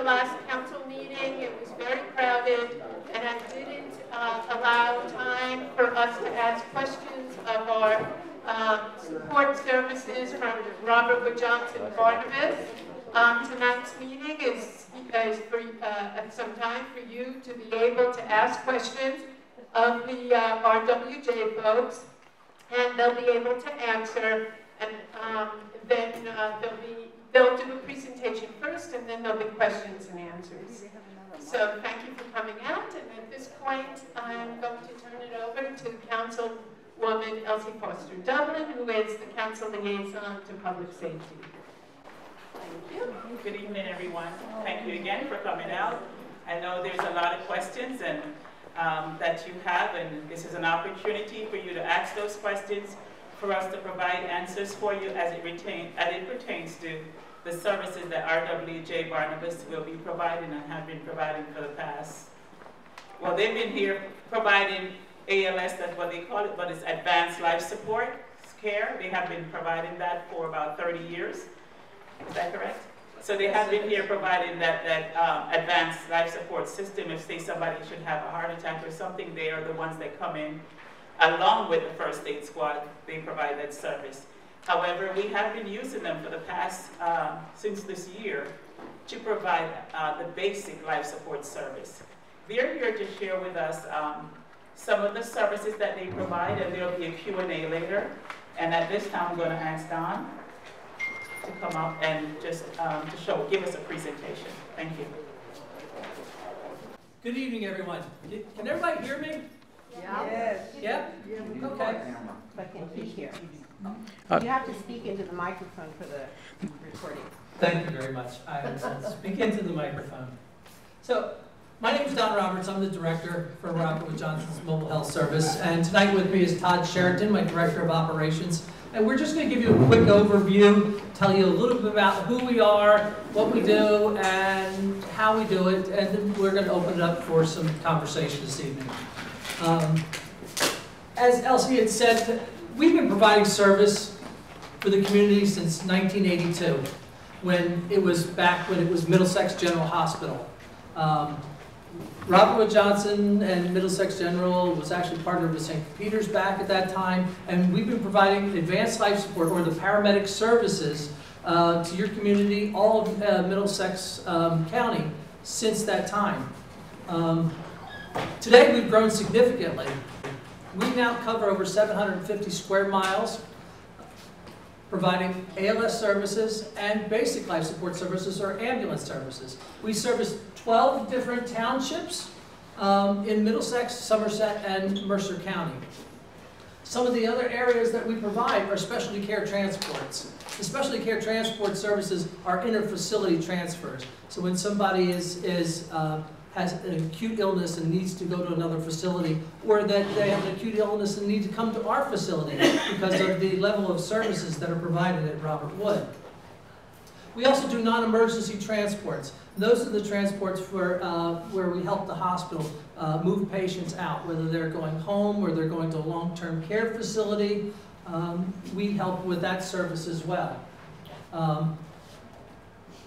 last council meeting. It was very crowded, and I didn't allow time for us to ask questions of our support services from Robert Wood Johnson Barnabas. Tonight's meeting is for some time for you to be able to ask questions of the RWJ folks, and they'll be able to answer, and then they'll do a presentation first, and then there'll be questions and answers. So thank you for coming out, and at this point, I'm going to turn it over to Councilwoman Elsie Foster Dublin, who is the Council Liaison to Public Safety. Thank you. Good evening, everyone. Thank you again for coming out. I know there's a lot of questions and that you have, and this is an opportunity for you to ask those questions, for us to provide answers for you as it pertains to the services that RWJ Barnabas will be providing and have been providing for the past. Well, they've been here providing ALS, that's what they call it, but it's Advanced Life Support Care. They have been providing that for about 30 years. Is that correct? So they have been here providing that advanced life support system. If, say, somebody should have a heart attack or something, they are the ones that come in along with the first aid squad. They provide that service. However, we have been using them for the past, since this year, to provide the basic life support service. They're here to share with us some of the services that they provide, and there will be a Q&A later. And at this time, I'm going to ask Don to come up and just give us a presentation. Thank you. Good evening, everyone. Can everybody hear me? Yeah. Yes. Yep? Yeah? Okay. But can he hear? You have to speak into the microphone for the recording. Thank you very much. I will speak into the microphone. So, my name is Don Roberts. I'm the director for Robert Wood Johnson's Mobile Health Service. And tonight with me is Todd Sheraton, my director of operations. And we're just going to give you a quick overview, tell you a little bit about who we are, what we do, and how we do it. And then we're going to open it up for some conversation this evening. As Elsie had said, we've been providing service for the community since 1982, when it was Middlesex General Hospital. Robert Wood Johnson and Middlesex General was actually partnered with St. Peter's back at that time, and we've been providing advanced life support, or the paramedic services, to your community, all of Middlesex County, since that time. Today we've grown significantly. We now cover over 750 square miles, providing ALS services and basic life support services, or ambulance services. We service 12 different townships in Middlesex, Somerset, and Mercer County. Some of the other areas that we provide are specialty care transports. The specialty care transport services are inter-facility transfers. So when somebody has an acute illness and needs to go to another facility, or that they have an acute illness and need to come to our facility because of the level of services that are provided at Robert Wood. We also do non-emergency transports. Those are the transports for, where we help the hospital move patients out, whether they're going home or they're going to a long-term care facility. We help with that service as well.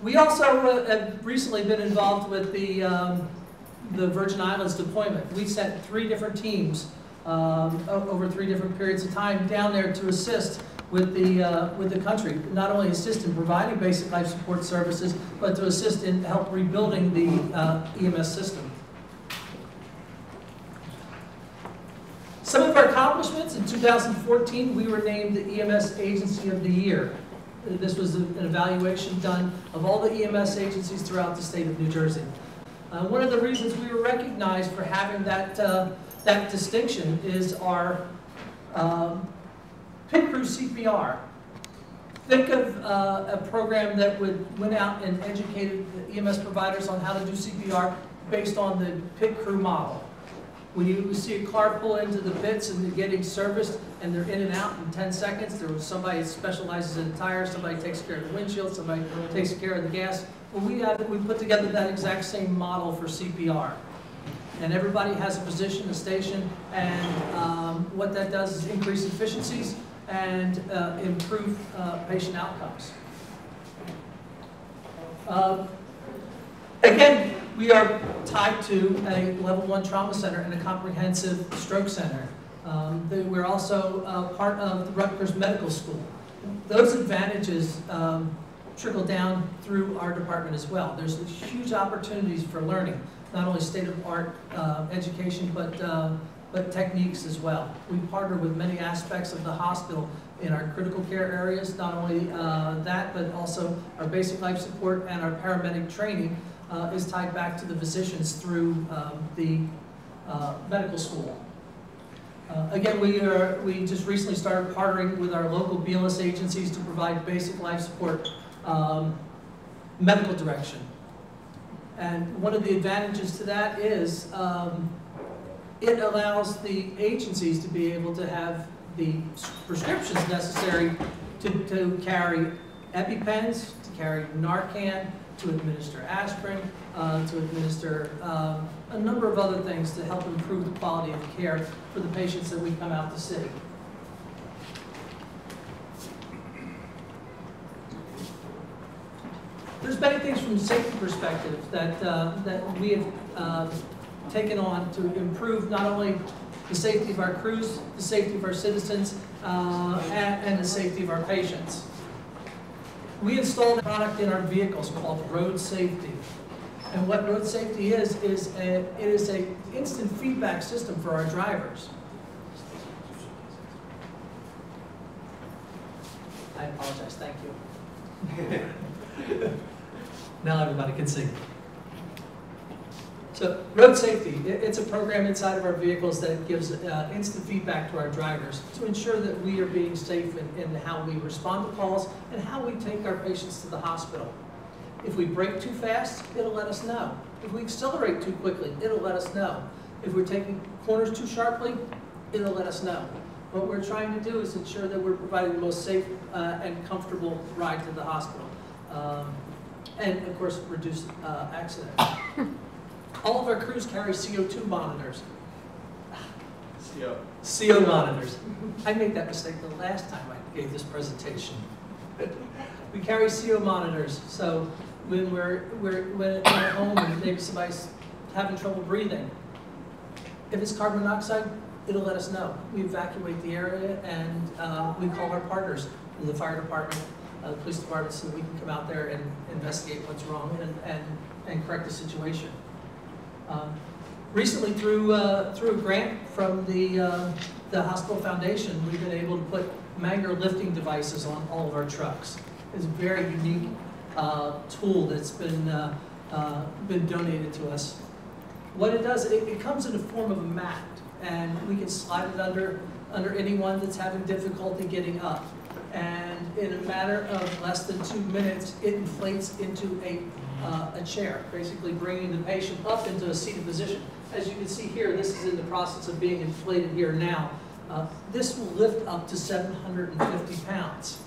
We also have recently been involved with the Virgin Islands deployment. We sent 3 different teams over 3 different periods of time down there to assist with the country. Not only assist in providing basic life support services, but to assist in help rebuilding the EMS system. Some of our accomplishments: in 2014, we were named the EMS Agency of the Year. This was an evaluation done of all the EMS agencies throughout the state of New Jersey. One of the reasons we were recognized for having that, that distinction is our Pit Crew CPR. Think of a program that went out and educated the EMS providers on how to do CPR based on the Pit Crew model. When you see a car pull into the pits and they're getting serviced and they're in and out in 10 seconds, there was somebody that specializes in tires, somebody takes care of the windshield, somebody takes care of the gas. Well, we put together that exact same model for CPR. And everybody has a position, a station, and what that does is increase efficiencies and improve patient outcomes. Again, we are tied to a level 1 trauma center and a comprehensive stroke center. We're also part of the Rutgers Medical School. Those advantages trickle down through our department as well. There's huge opportunities for learning, not only state-of-the-art education, but techniques as well. We partner with many aspects of the hospital in our critical care areas, not only that, but also our basic life support and our paramedic training is tied back to the physicians through the medical school. Again, we just recently started partnering with our local BLS agencies to provide basic life support medical direction. And one of the advantages to that is it allows the agencies to be able to have the prescriptions necessary to carry EpiPens, to carry Narcan, to administer aspirin, to administer a number of other things to help improve the quality of care for the patients that we come out to see. There's many things from a safety perspective that we have taken on to improve not only the safety of our crews, the safety of our citizens, and the safety of our patients. We installed a product in our vehicles called Road Safety. And what Road Safety is it is an instant feedback system for our drivers. I apologize, thank you. Now everybody can see. So Road Safety, it's a program inside of our vehicles that gives instant feedback to our drivers to ensure that we are being safe in how we respond to calls and how we take our patients to the hospital. If we brake too fast, it'll let us know. If we accelerate too quickly, it'll let us know. If we're taking corners too sharply, it'll let us know. What we're trying to do is ensure that we're providing the most safe and comfortable ride to the hospital. And of course, reduce accidents. All of our crews carry CO2 monitors. CO monitors. I made that mistake the last time I gave this presentation. We carry CO monitors, so when we're at home and maybe somebody's having trouble breathing, if it's carbon monoxide, it'll let us know. We evacuate the area and we call our partners in the fire department, the police department, so that we can come out there and investigate what's wrong and correct the situation. Recently, through a grant from the Hospital Foundation, we've been able to put Manger lifting devices on all of our trucks. It's a very unique tool that's been donated to us. What it does, it comes in the form of a mat, and we can slide it under anyone that's having difficulty getting up. And in a matter of less than 2 minutes, it inflates into a chair, basically bringing the patient up into a seated position. As you can see here, this is in the process of being inflated here now. This will lift up to 750 pounds.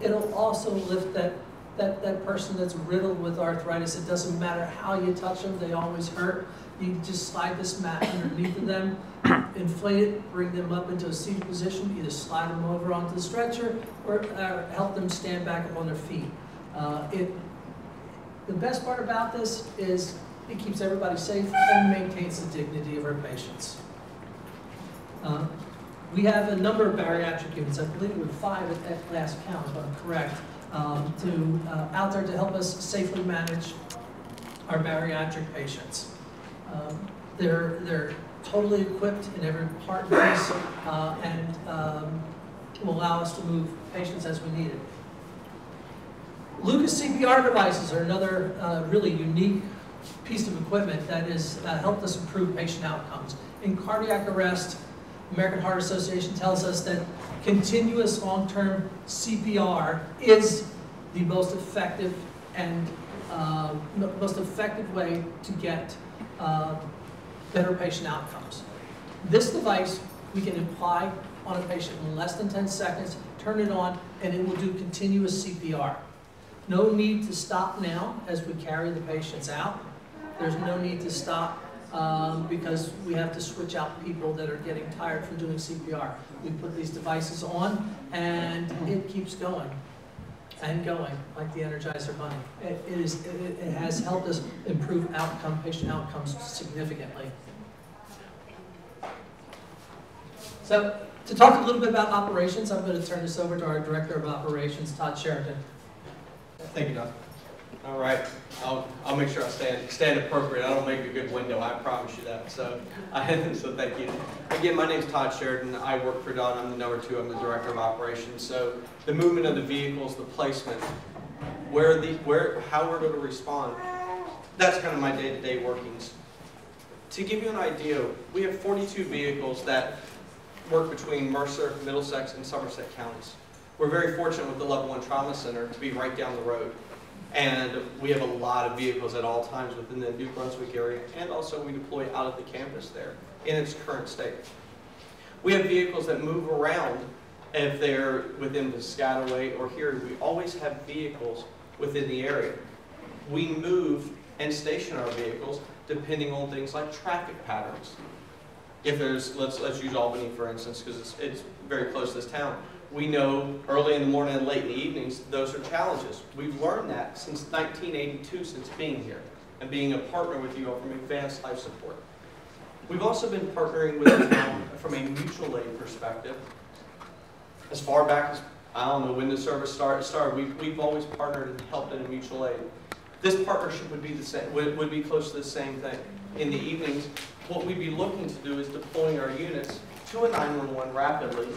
It'll also lift that person that's riddled with arthritis. It doesn't matter how you touch them, they always hurt. You just slide this mat underneath of them, inflate it, bring them up into a seated position, either slide them over onto the stretcher or help them stand back up on their feet. The best part about this is it keeps everybody safe and maintains the dignity of our patients. We have a number of bariatric units, I believe we were 5 at last count, if I'm correct, out there to help us safely manage our bariatric patients. They're totally equipped in every part and piece and will allow us to move patients as we need it. Lucas CPR devices are another really unique piece of equipment that has helped us improve patient outcomes. In cardiac arrest, American Heart Association tells us that continuous long-term CPR is the most effective and most effective way to get better patient outcomes. This device we can apply on a patient in less than 10 seconds, turn it on, and it will do continuous CPR. No need to stop now as we carry the patients out. There's no need to stop because we have to switch out people that are getting tired from doing CPR. We put these devices on and it keeps going. and going, like the Energizer Bunny. It has helped us improve patient outcomes significantly. So, to talk a little bit about operations, I'm going to turn this over to our Director of Operations, Todd Sheridan. Thank you, Doc. All right, I'll make sure I stand appropriate. I don't make a good window, I promise you that. So thank you. Again, my name is Todd Sheridan. I work for Don. I'm the number 2. I'm the Director of Operations. So the movement of the vehicles, the placement, how we're going to respond, that's kind of my day-to-day workings. To give you an idea, we have 42 vehicles that work between Mercer, Middlesex, and Somerset counties. We're very fortunate with the Level 1 Trauma Center to be right down the road. And we have a lot of vehicles at all times within the New Brunswick area, and also we deploy out at the campus there in its current state. We have vehicles that move around if they're within Piscataway or here. We always have vehicles within the area. We move and station our vehicles depending on things like traffic patterns. If there's, let's use Albany for instance, because it's very close to this town. We know early in the morning and late in the evenings, those are challenges. We've learned that since 1982, since being here and being a partner with you all from Advanced Life Support. We've also been partnering with the town from a mutual aid perspective. As far back as, I don't know when the service started, we've always partnered and helped in a mutual aid. This partnership would be the same, would be close to the same thing. In the evenings, what we'd be looking to do is deploying our units to a 911 rapidly,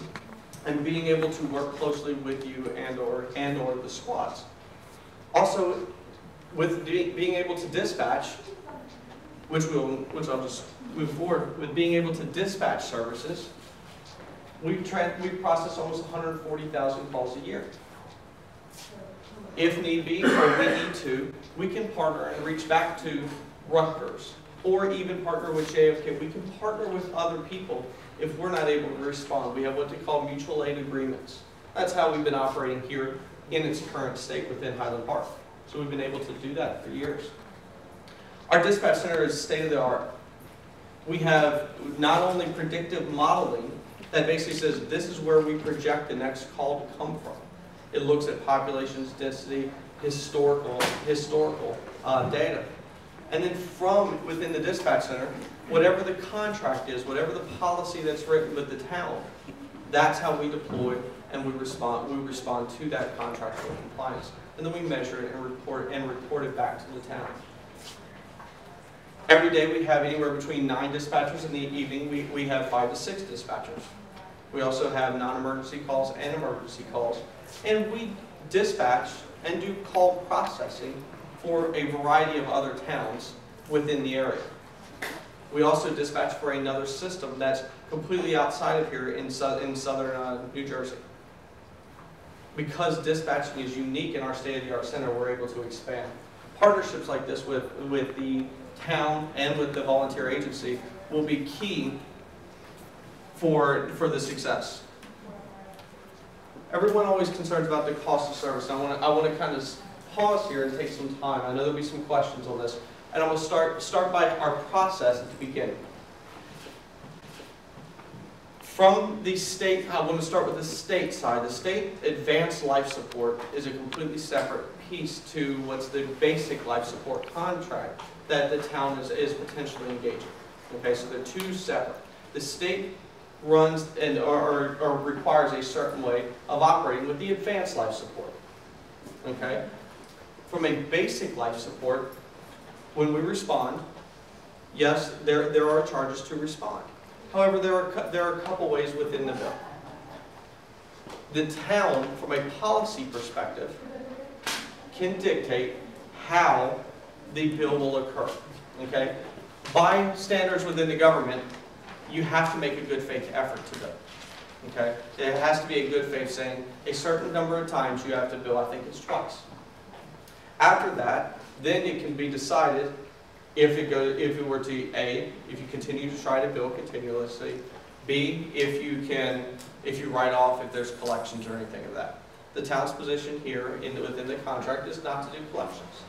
and being able to work closely with you and or the squads. Also, with being able to dispatch, which I'll just move forward, with being able to dispatch services, we process almost 140,000 calls a year. If need be, or we need to, we can partner and reach back to Rutgers, or even partner with JFK. We can partner with other people if we're not able to respond. We have what they call mutual aid agreements. That's how we've been operating here in its current state within Highland Park. So we've been able to do that for years. Our dispatch center is state of the art. We have not only predictive modeling that basically says this is where we project the next call to come from. It looks at populations, density, historical data. And then from within the dispatch center, whatever the contract is, whatever the policy that's written with the town, that's how we deploy and we respond to that contract for compliance. And then we measure it and report it back to the town. Every day we have anywhere between 9 dispatchers. In the evening we have 5 to 6 dispatchers. We also have non-emergency calls and emergency calls. And we dispatch and do call processing for a variety of other towns within the area. We also dispatch for another system that's completely outside of here in southern New Jersey. Because dispatching is unique in our state-of-the-art center, we're able to expand. Partnerships like this with the town and with the volunteer agency will be key for the success. Everyone always concerns about the cost of service. I want to kind of pause here and take some time. I know there'll be some questions on this. And I'm going to start by our process at the beginning. From the state, I want to start with the state side. The state advanced life support is a completely separate piece to what's the basic life support contract that the town is potentially engaging. Okay, so they're 2 separate. The state runs or requires a certain way of operating with the advanced life support. Okay? From a basic life support, when we respond, yes, there are charges to respond. However, there are a couple ways within the bill. The town, from a policy perspective, can dictate how the bill will occur. Okay? By standards within the government, you have to make a good faith effort to bill. Okay? It has to be a good faith saying a certain number of times you have to bill. I think it's twice. After that, then it can be decided if it were to A, if you continue to try to bill continuously, B, if you write off if there's collections or anything of that. The town's position here within the contract is not to do collections.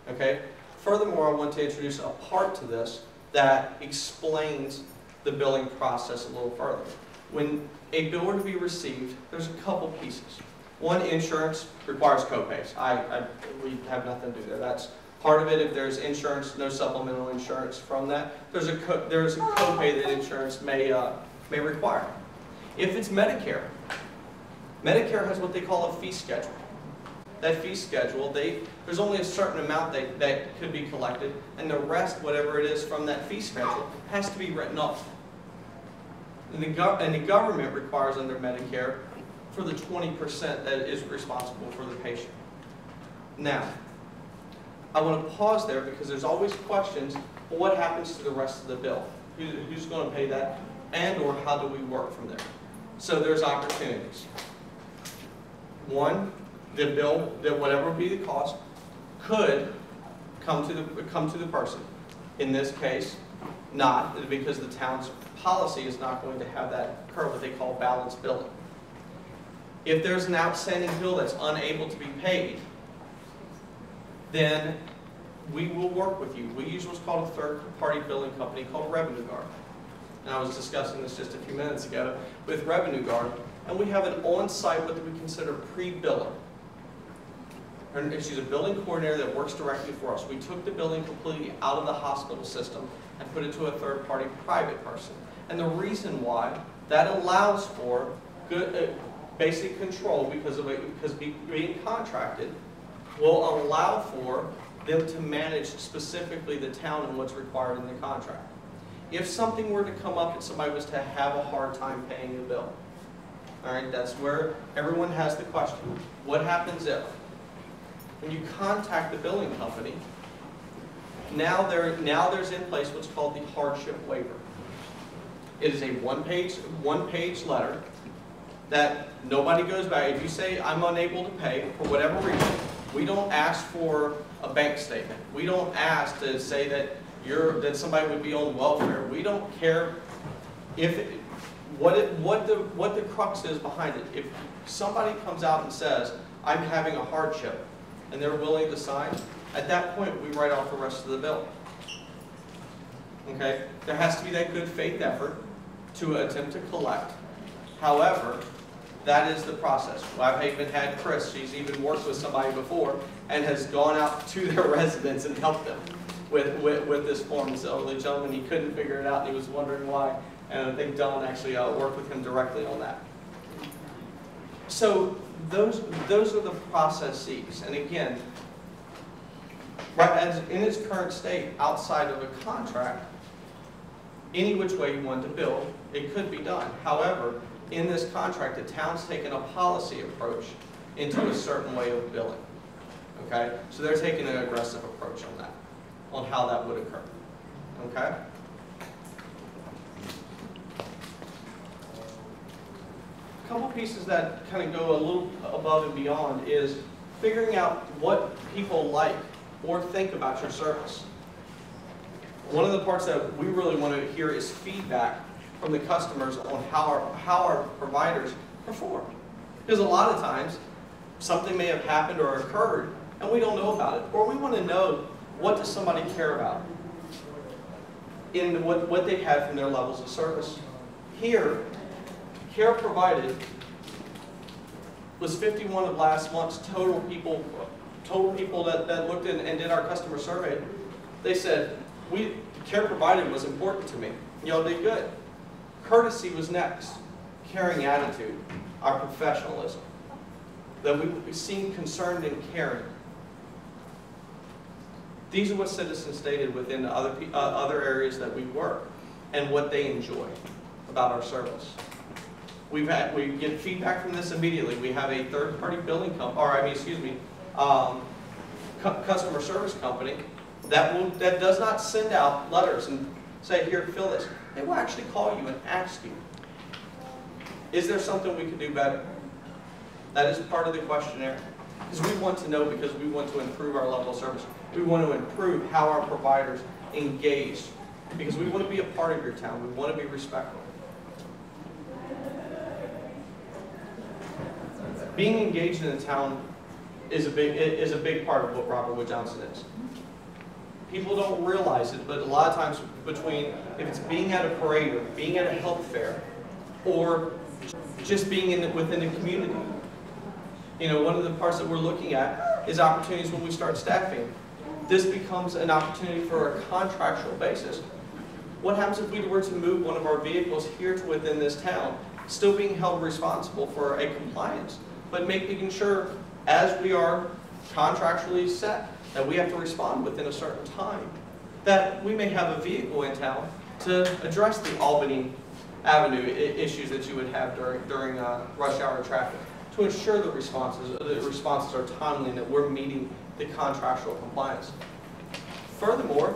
Okay? Furthermore, I want to introduce a part to this that explains the billing process a little further. When a bill were to be received, there's a couple pieces. One, insurance requires copays. We have nothing to do there. That's part of it. If there's insurance, no supplemental insurance from that, there's a copay that insurance may require. If it's Medicare, Medicare has what they call a fee schedule. That fee schedule, there's only a certain amount that could be collected, and the rest, whatever it is from that fee schedule, has to be written off. And the government requires under Medicare for the 20% that is responsible for the patient. Now, I want to pause there because there's always questions, well, what happens to the rest of the bill? Who's going to pay that, and or how do we work from there? So there's opportunities. One, the bill, that whatever be the cost, could come to the person. In this case, not, because the town's policy is not going to have that occur, what they call balanced billing. If there's an outstanding bill that's unable to be paid, then we will work with you. We use what's called a third-party billing company called Revenue Guard. And I was discussing this just a few minutes ago with Revenue Guard, and we have an on-site what we consider pre-biller. She's a billing coordinator that works directly for us. We took the billing completely out of the hospital system and put it to a third-party private person. And the reason why, that allows for good basic control because being contracted will allow for them to manage specifically the town and what's required in the contract. If something were to come up and somebody was to have a hard time paying a bill, all right, that's where everyone has the question. What happens if? When you contact the billing company, now there's in place what's called the hardship waiver. It is a one-page letter that nobody goes back. If you say, I'm unable to pay for whatever reason, we don't ask for a bank statement. We don't ask to say that somebody would be on welfare. We don't care what the crux is behind it. If somebody comes out and says, I'm having a hardship, and they're willing to sign, at that point we write off the rest of the bill. Okay? There has to be that good faith effort to attempt to collect. However, that is the process. Well, I've even had Chris, she's even worked with somebody before and has gone out to their residents and helped them with this form. So the gentleman, he couldn't figure it out and he was wondering why. And I think Don actually worked with him directly on that. So those are the processes. And again, right as in its current state, outside of a contract, any which way you want to bill, it could be done. However, in this contract, the town's taken a policy approach into a certain way of billing. Okay? So they're taking an aggressive approach on that, on how that would occur. Okay? A couple pieces that kind of go a little above and beyond is figuring out what people like or think about your service. One of the parts that we really want to hear is feedback from the customers on how our providers perform. Because a lot of times, something may have happened or occurred, and we don't know about it. Or we want to know, what does somebody care about in what they had from their levels of service. Here, care provided was 51 of last month's total people that looked in and did our customer survey. They said, care provided was important to me. Y'all did good. Courtesy was next. Caring attitude, our professionalism. That we seem concerned and caring. These are what citizens stated within other areas that we work and what they enjoy about our service. We get feedback from this immediately. We have a third-party billing company, customer service company that does not send out letters and say, here, fill this. They will actually call you and ask you, is there something we can do better? That is part of the questionnaire. Because we want to know, because we want to improve our level of service. We want to improve how our providers engage. Because we want to be a part of your town. We want to be respectful. Being engaged in the town is a big part of what Robert Wood Johnson is. People don't realize it, but a lot of times if it's being at a parade or being at a health fair or just being within the community, One of the parts that we're looking at is opportunities when we start staffing. This becomes an opportunity for a contractual basis. What happens if we were to move one of our vehicles here to within this town, still being held responsible for a compliance, but making sure, as we are contractually set, that we have to respond within a certain time, that we may have a vehicle in town to address the Albany Avenue issues that you would have during rush hour traffic, to ensure the responses are timely and that we're meeting the contractual compliance. Furthermore,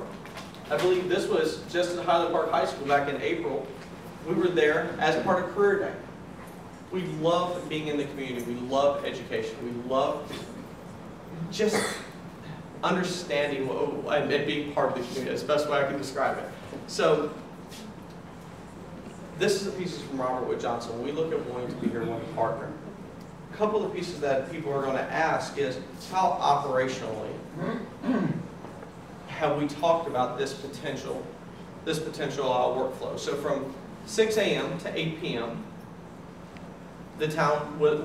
I believe this was just at Highland Park High School back in April. We were there as part of Career Day. We love being in the community. We love education. We love just understanding and being part of the community. That's the best way I can describe it. So this is a piece from Robert Wood Johnson. When we look at wanting to be your one partner, a couple of pieces that people are going to ask is how operationally have we talked about this potential workflow. So from 6 a.m. to 8 p.m., the town would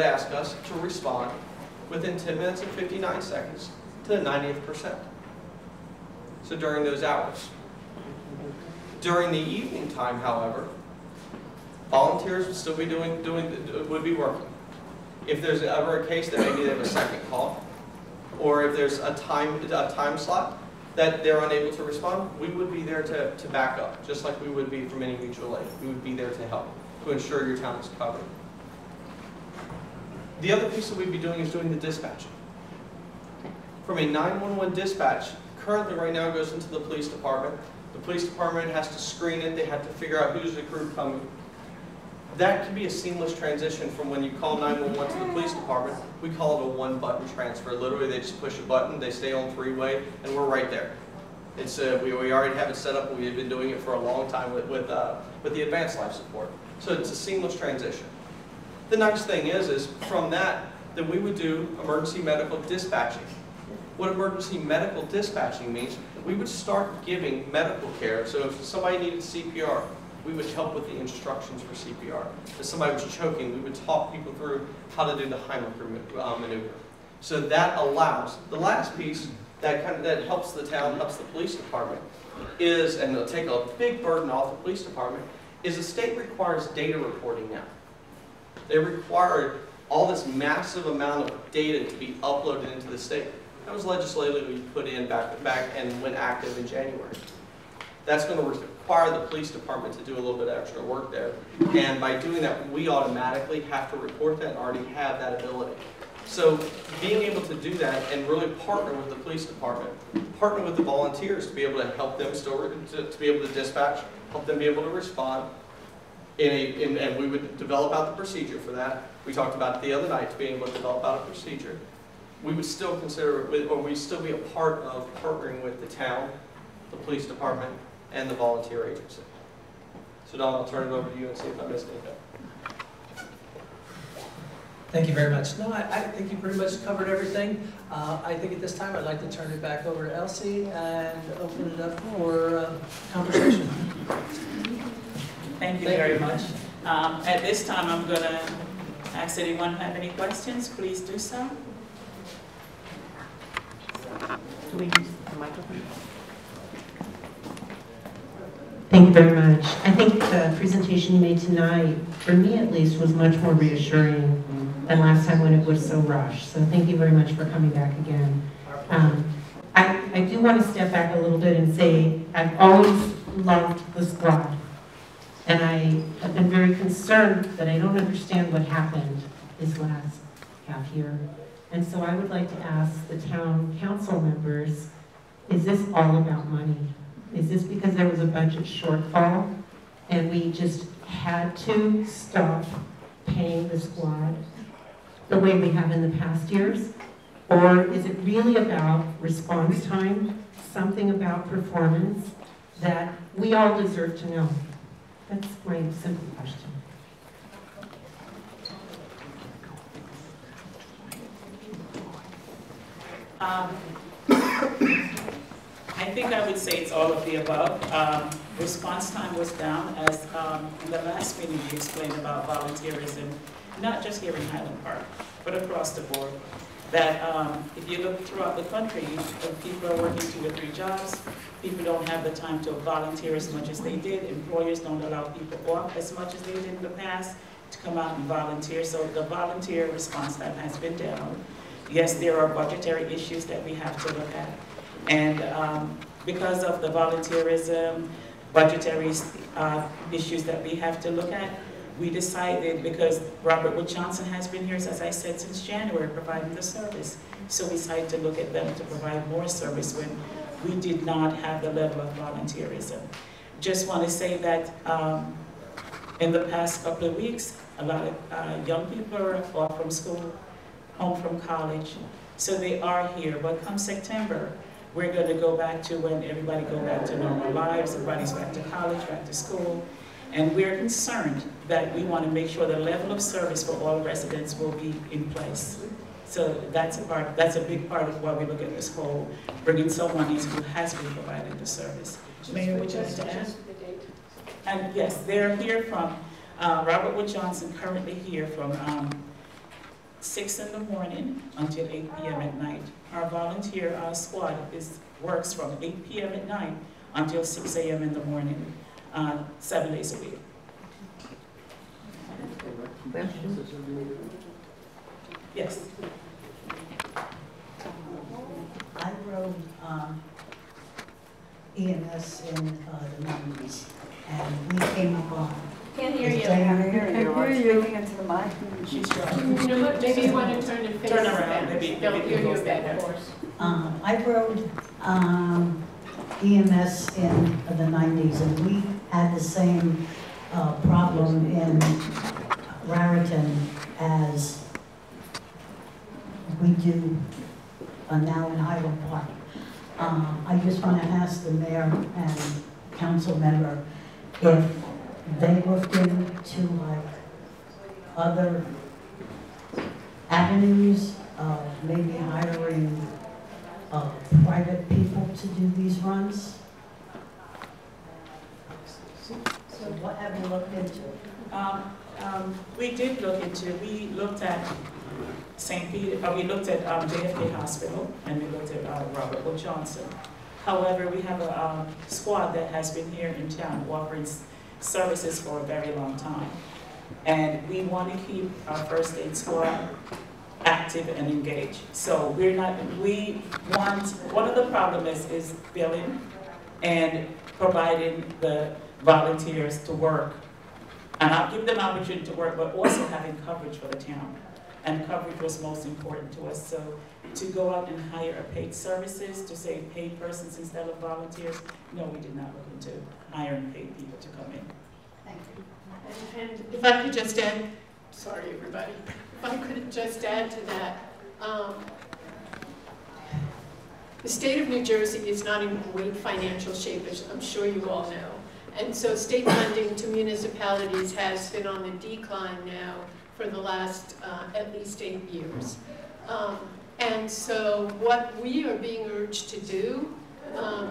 ask us to respond within 10 minutes and 59 seconds to the 90th percent. So during those hours. During the evening time, however, volunteers would still be would be working. If there's ever a case that maybe they have a second call, or if there's a time slot that they're unable to respond, we would be there to back up, just like we would be from any mutual aid. We would be there to help, to ensure your town is covered. The other piece that we'd be doing is doing the dispatching. From a 911 dispatch, currently right now goes into the police department. The police department has to screen it. They have to figure out who's the crew coming. That can be a seamless transition from when you call 911 to the police department. We call it a one-button transfer. Literally, they just push a button, they stay on three-way, and we're right there. It's we already have it set up. We've been doing it for a long time with the advanced life support. So it's a seamless transition. The nice thing is from that we would do emergency medical dispatching. What emergency medical dispatching means, we would start giving medical care. So if somebody needed CPR, we would help with the instructions for CPR. If somebody was choking, we would talk people through how to do the Highland maneuver. So that allows, the last piece that helps the town, helps the police department, is, and it'll take a big burden off the police department, is the state requires data reporting now. They require all this massive amount of data to be uploaded into the state. That was legislatively put in back and went active in January. That's going to require the police department to do a little bit of extra work there. And by doing that, we automatically have to report that and already have that ability. So being able to do that and really partner with the police department, partner with the volunteers to be able to help them to be able to dispatch, help them be able to respond, and we would develop out the procedure for that. We talked about it the other night, to being able to develop out a procedure. We would still consider, or we'd still be a part of partnering with the town, the police department, and the volunteer agency. So Don, I'll turn it over to you and see if I missed anything. Thank you very much. No, I think you pretty much covered everything. I think at this time I'd like to turn it back over to Elsie and open it up for conversation. Thank you very much. At this time, I'm going to ask anyone who have any questions, please do so. Do we use the microphone? Thank you very much. I think the presentation you made tonight, for me at least, was much more reassuring than last time when it was so rushed. So thank you very much for coming back again. I do want to step back a little bit and say I've always loved the squad. And I have been very concerned that I don't understand what happened this last half year. And so I would like to ask the town council members, is this all about money? Is this because there was a budget shortfall and we just had to stop paying the squad the way we have in the past years? Or is it really about response time, something about performance that we all deserve to know? That's my simple question. I think I would say it's all of the above. Response time was down, as in the last meeting we explained about volunteerism not just here in Highland Park, but across the board. That if you look throughout the country, people are working 2 or 3 jobs. People don't have the time to volunteer as much as they did. Employers don't allow people off as much as they did in the past to come out and volunteer. So the volunteer response time has been down. Yes, there are budgetary issues that we have to look at. And because of the volunteerism, budgetary issues that we have to look at, we decided, because Robert Wood Johnson has been here, as I said, since January, providing the service. So we decided to look at them to provide more service when we did not have the level of volunteerism. Just want to say that in the past couple of weeks, a lot of young people are off from school, home from college, so they are here. But come September, we're going to go back to when everybody go back to normal lives, everybody's back to college, back to school. And we're concerned that we want to make sure the level of service for all residents will be in place. So that's a big part of why we look at this whole, bringing someone in who has been providing the service. Mayor, would you like to add? And yes, they're here from, Robert Wood Johnson currently here from 6 in the morning until 8 p.m. at night. Our volunteer squad works from 8 p.m. at night until 6 a.m. in the morning. 7 days a week. Questions? Yes. I rode EMS in the 90s, and we came upon. Can't hear you. Can't hear you. Speaking into the mic. She's trying. You know what, maybe you want to turn and face Turn around, maybe they'll hear you better. I rode EMS in the 90s, and we had the same problem in Raritan as we do now in Highland Park. I just want to ask the mayor and council member if they looked into like other avenues of maybe hiring private people to do these runs. So what have you looked into? We looked at St. Peter, we looked at JFK Hospital, and we looked at Robert Wood Johnson. However, we have a squad that has been here in town offering services for a very long time. And we want to keep our first aid squad active and engaged. So one of the problems is billing and providing the volunteers to work. And I'll give them opportunity to work, but also having coverage for the town. And coverage was most important to us. So to go out and hire paid services, to say paid persons instead of volunteers, no, we did not look into hiring paid people to come in. Thank you. And if I could just add, sorry everybody, if I could just add to that, the state of New Jersey is not in great financial shape, as I'm sure you all know. And so state funding to municipalities has been on the decline now for the last at least 8 years. And so what we are being urged to do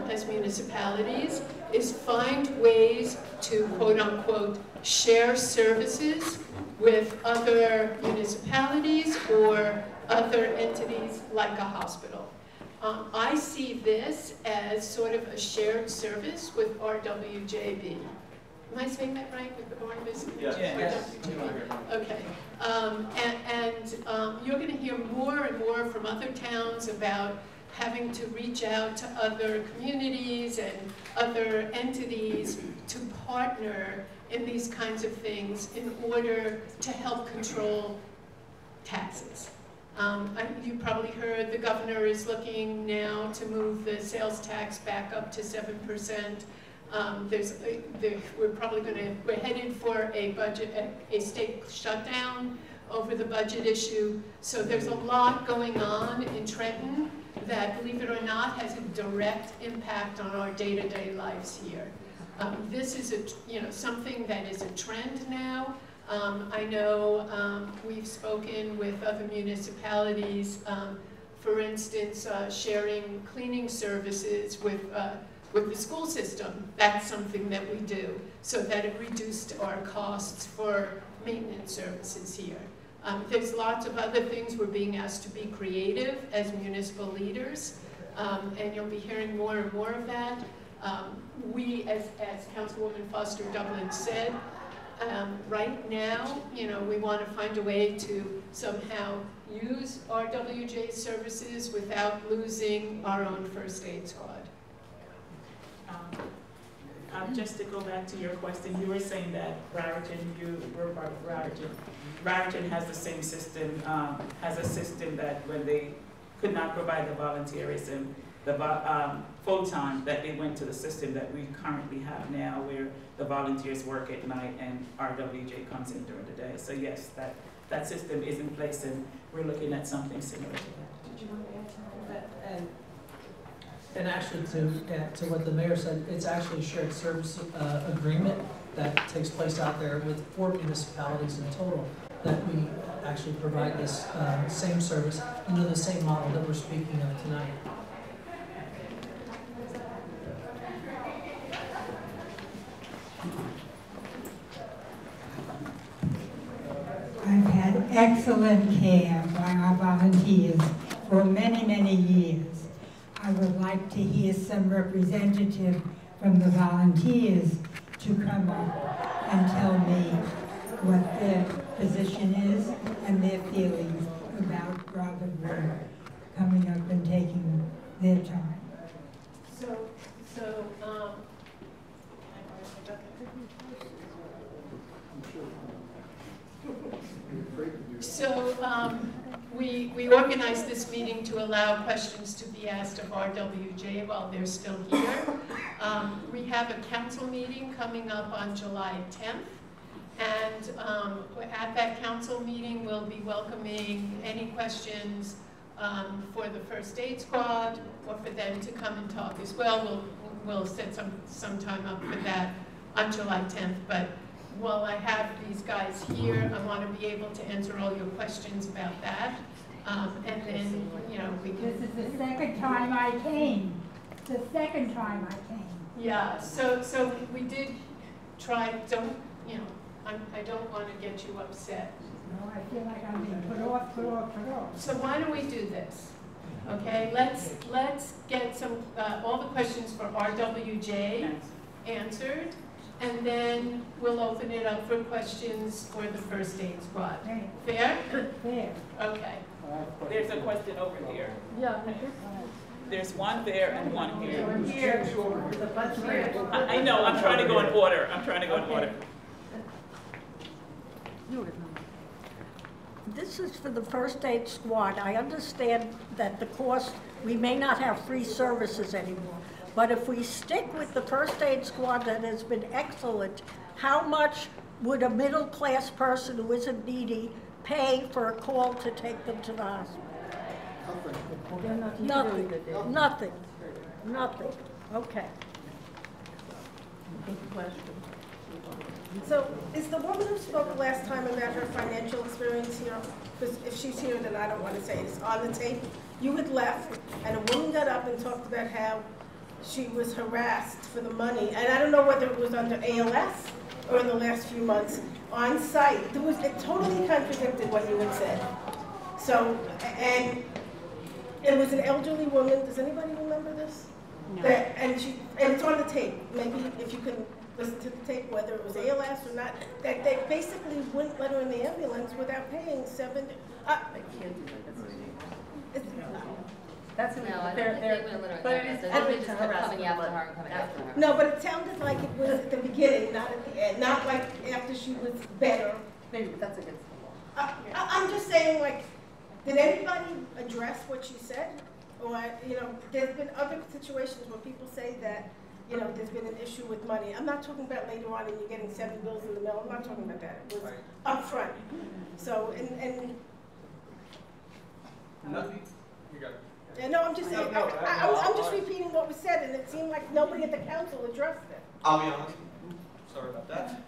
as municipalities is find ways to, quote unquote, share services with other municipalities or other entities like a hospital. I see this as sort of a shared service with RWJB. Am I saying that right, with the Barnabas? Yes. Okay. You're going to hear more and more from other towns about having to reach out to other communities and other entities to partner in these kinds of things in order to help control taxes. You probably heard the governor is looking now to move the sales tax back up to 7%. We're headed for a state shutdown over the budget issue. So there's a lot going on in Trenton that, believe it or not, has a direct impact on our day-to-day lives here. This is something that is a trend now. I know we've spoken with other municipalities, for instance, sharing cleaning services with the school system. That's something that we do, so that it reduced our costs for maintenance services here. There's lots of other things. We're being asked to be creative as municipal leaders, and you'll be hearing more and more of that. We, as Councilwoman Foster Dublin said, right now, we want to find a way to somehow use RWJ services without losing our own first aid squad. Just to go back to your question, you were saying that Raritan has the same system, has a system that when they could not provide the volunteerism, the full-time, that they went to the system that we currently have now, where the volunteers work at night and RWJ comes in during the day. So yes, that system is in place, and we're looking at something similar to that. Did you want to add something to that? And actually, to what the mayor said, it's actually a shared service agreement that takes place out there with 4 municipalities in total, that we actually provide this same service under the same model that we're speaking of tonight. I've had excellent care by our volunteers for many, many years. I would like to hear some representative from the volunteers to come up and tell me what their position is and their feelings about Robin Wood coming up and taking their time. We organized this meeting to allow questions to be asked of RWJ while they're still here. We have a council meeting coming up on July 10th, and at that council meeting we'll be welcoming any questions for the first aid squad, or for them to come and talk as well. We'll set some time up for that on July 10th, but while I have these guys here, I want to be able to answer all your questions about that. And then, we can... This is the second time I came. The second time I came. Yeah, so we did try, I don't want to get you upset. No, I feel like I'm being put off. So why don't we do this? Okay, let's get all the questions for RWJ answered, and then we'll open it up for questions for the first aid squad. Fair? Fair. Okay. There's a question over here. Yeah. There's one there and one here. Here, the bunch here. I know, I'm trying to go in order. This is for the first aid squad. I understand that the cost, we may not have free services anymore, but if we stick with the first aid squad that has been excellent, how much would a middle-class person who isn't needy pay for a call to take them to the hospital? Nothing. Okay. Good question. So, is the woman who spoke last time about her financial experience here? Because if she's here, then I don't want to say it. It's on the tape. You had left, and a woman got up and talked about how she was harassed for the money. And I don't know whether it was under ALS or in the last few months, on site. It totally contradicted what you had said. So, and it was an elderly woman. Does anybody remember this? No. And it's on the tape. Maybe if you can listen to the tape, whether it was ALS or not, that they basically wouldn't let her in the ambulance without paying That's no, I don't think they would literally. But it is just kept coming after her and coming after her. No, but it sounded like it was at the beginning, not at the end, not like after she was better. Maybe, but that's against the law. I'm just saying, like, did anybody address what she said? Or, there's been other situations where people say that, there's been an issue with money. I'm not talking about later on and you're getting 7 bills in the mail. I'm not talking about that. It was up front. So, No, you got it. Yeah, no, I'm just saying, I'm just repeating what was said, and it seemed like nobody at the council addressed it. I'll be honest. Sorry about that.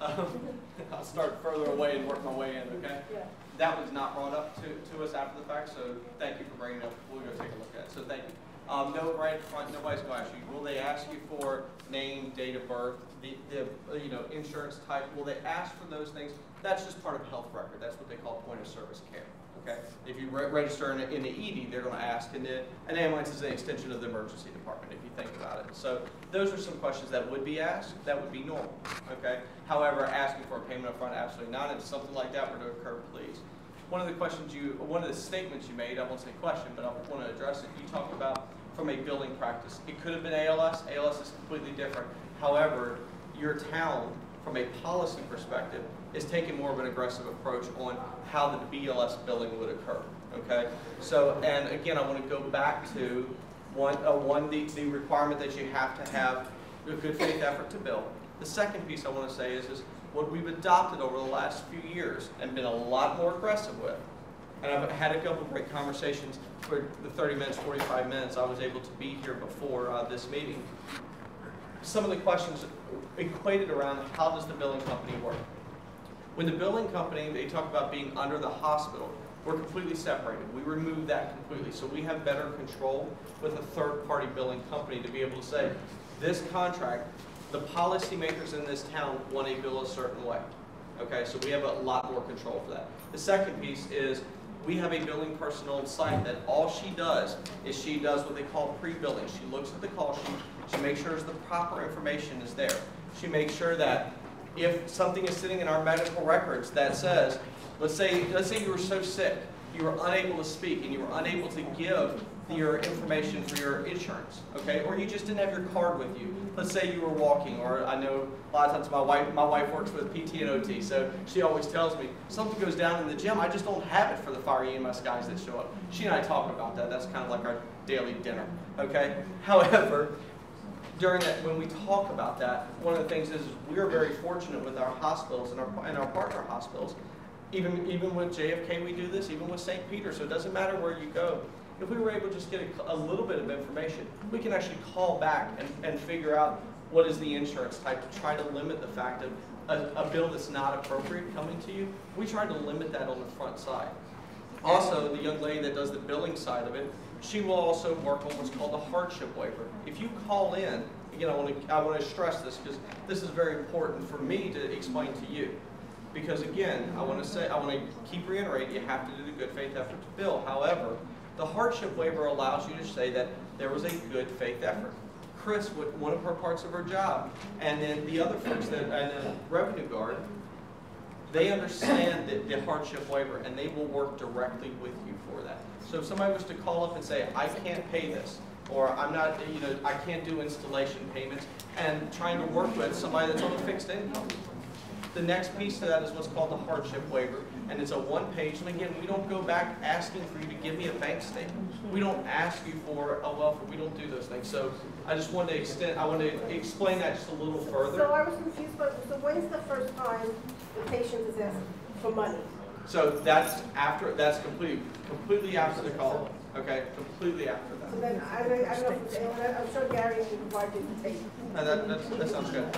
I'll start further away and work my way in, okay? Yeah. That was not brought up to us after the fact, so thank you for bringing it up. We'll go take a look at it. So thank you. No, right in front, nobody's going to ask you. Will they ask you for name, date of birth, the insurance type? Will they ask for those things? That's just part of a health record. That's what they call point of service care. Okay. If you register in the ED, they're going to ask, and an ambulance is an extension of the emergency department, if you think about it. So those are some questions that would be asked. That would be normal. Okay. However, asking for a payment up front, absolutely not. If something like that were to occur, please. One of the statements you made, I won't say question, but I want to address it. You talked about from a billing practice. It could have been ALS. ALS is completely different. However, your town, from a policy perspective, is taking more of an aggressive approach on how the BLS billing would occur. Okay. So, and again, I want to go back to the requirement that you have to have a good faith effort to bill. The second piece I want to say is what we've adopted over the last few years and been a lot more aggressive with. And I've had a couple of great conversations for the 30 minutes, 45 minutes I was able to be here before this meeting. Some of the questions equated around how does the billing company work. When the billing company, they talk about being under the hospital, we're completely separated. We remove that completely. So we have better control with a third-party billing company to be able to say, this contract, the policymakers in this town want a bill a certain way. Okay, so we have a lot more control for that. The second piece is we have a billing person on site that all she does is she does what they call pre-billing. She looks at the call sheet, she makes sure the proper information is there. She makes sure that if something is sitting in our medical records that says, let's say you were so sick, you were unable to speak and you were unable to give your information for your insurance, okay? Or you just didn't have your card with you. Let's say you were walking, or I know a lot of times my wife works with PT and OT, so she always tells me, something goes down in the gym, I just don't have it for the fire EMS guys that show up. She and I talk about that. That's kind of like our daily dinner, okay? However, during that, when we talk about that, one of the things is we are very fortunate with our hospitals and our partner hospitals. Even with JFK we do this, even with St. Peter, so it doesn't matter where you go. If we were able to just get a little bit of information, we can actually call back and figure out what is the insurance type to try to limit the fact of a bill that's not appropriate coming to you. We try to limit that on the front side. Also, the young lady that does the billing side of it, she will also work on what's called a hardship waiver. If you call in, again, I want to stress this because this is very important for me to explain to you. Because again, I want to keep reiterating, you have to do the good faith effort to bill. However, the hardship waiver allows you to say that there was a good faith effort. Chris, with one of her parts of her job, and then the other folks and the revenue guard, they understand the hardship waiver and they will work directly with you for that. So if somebody was to call up and say, I can't pay this, or I'm not, I can't do installation payments, and trying to work with somebody that's on a fixed income. The next piece to that is what's called the hardship waiver, and it's a one-page. And again, we don't go back asking for you to give me a bank statement. We don't ask you for a welfare. We don't do those things. So I just wanted to I want to explain that just a little further. So I was confused, but so when's the first time the patient is asking for money? So that's completely after the call. Okay, completely after that. So then I don't know if it's, I'm sure Gary can provide you the tape. That sounds good.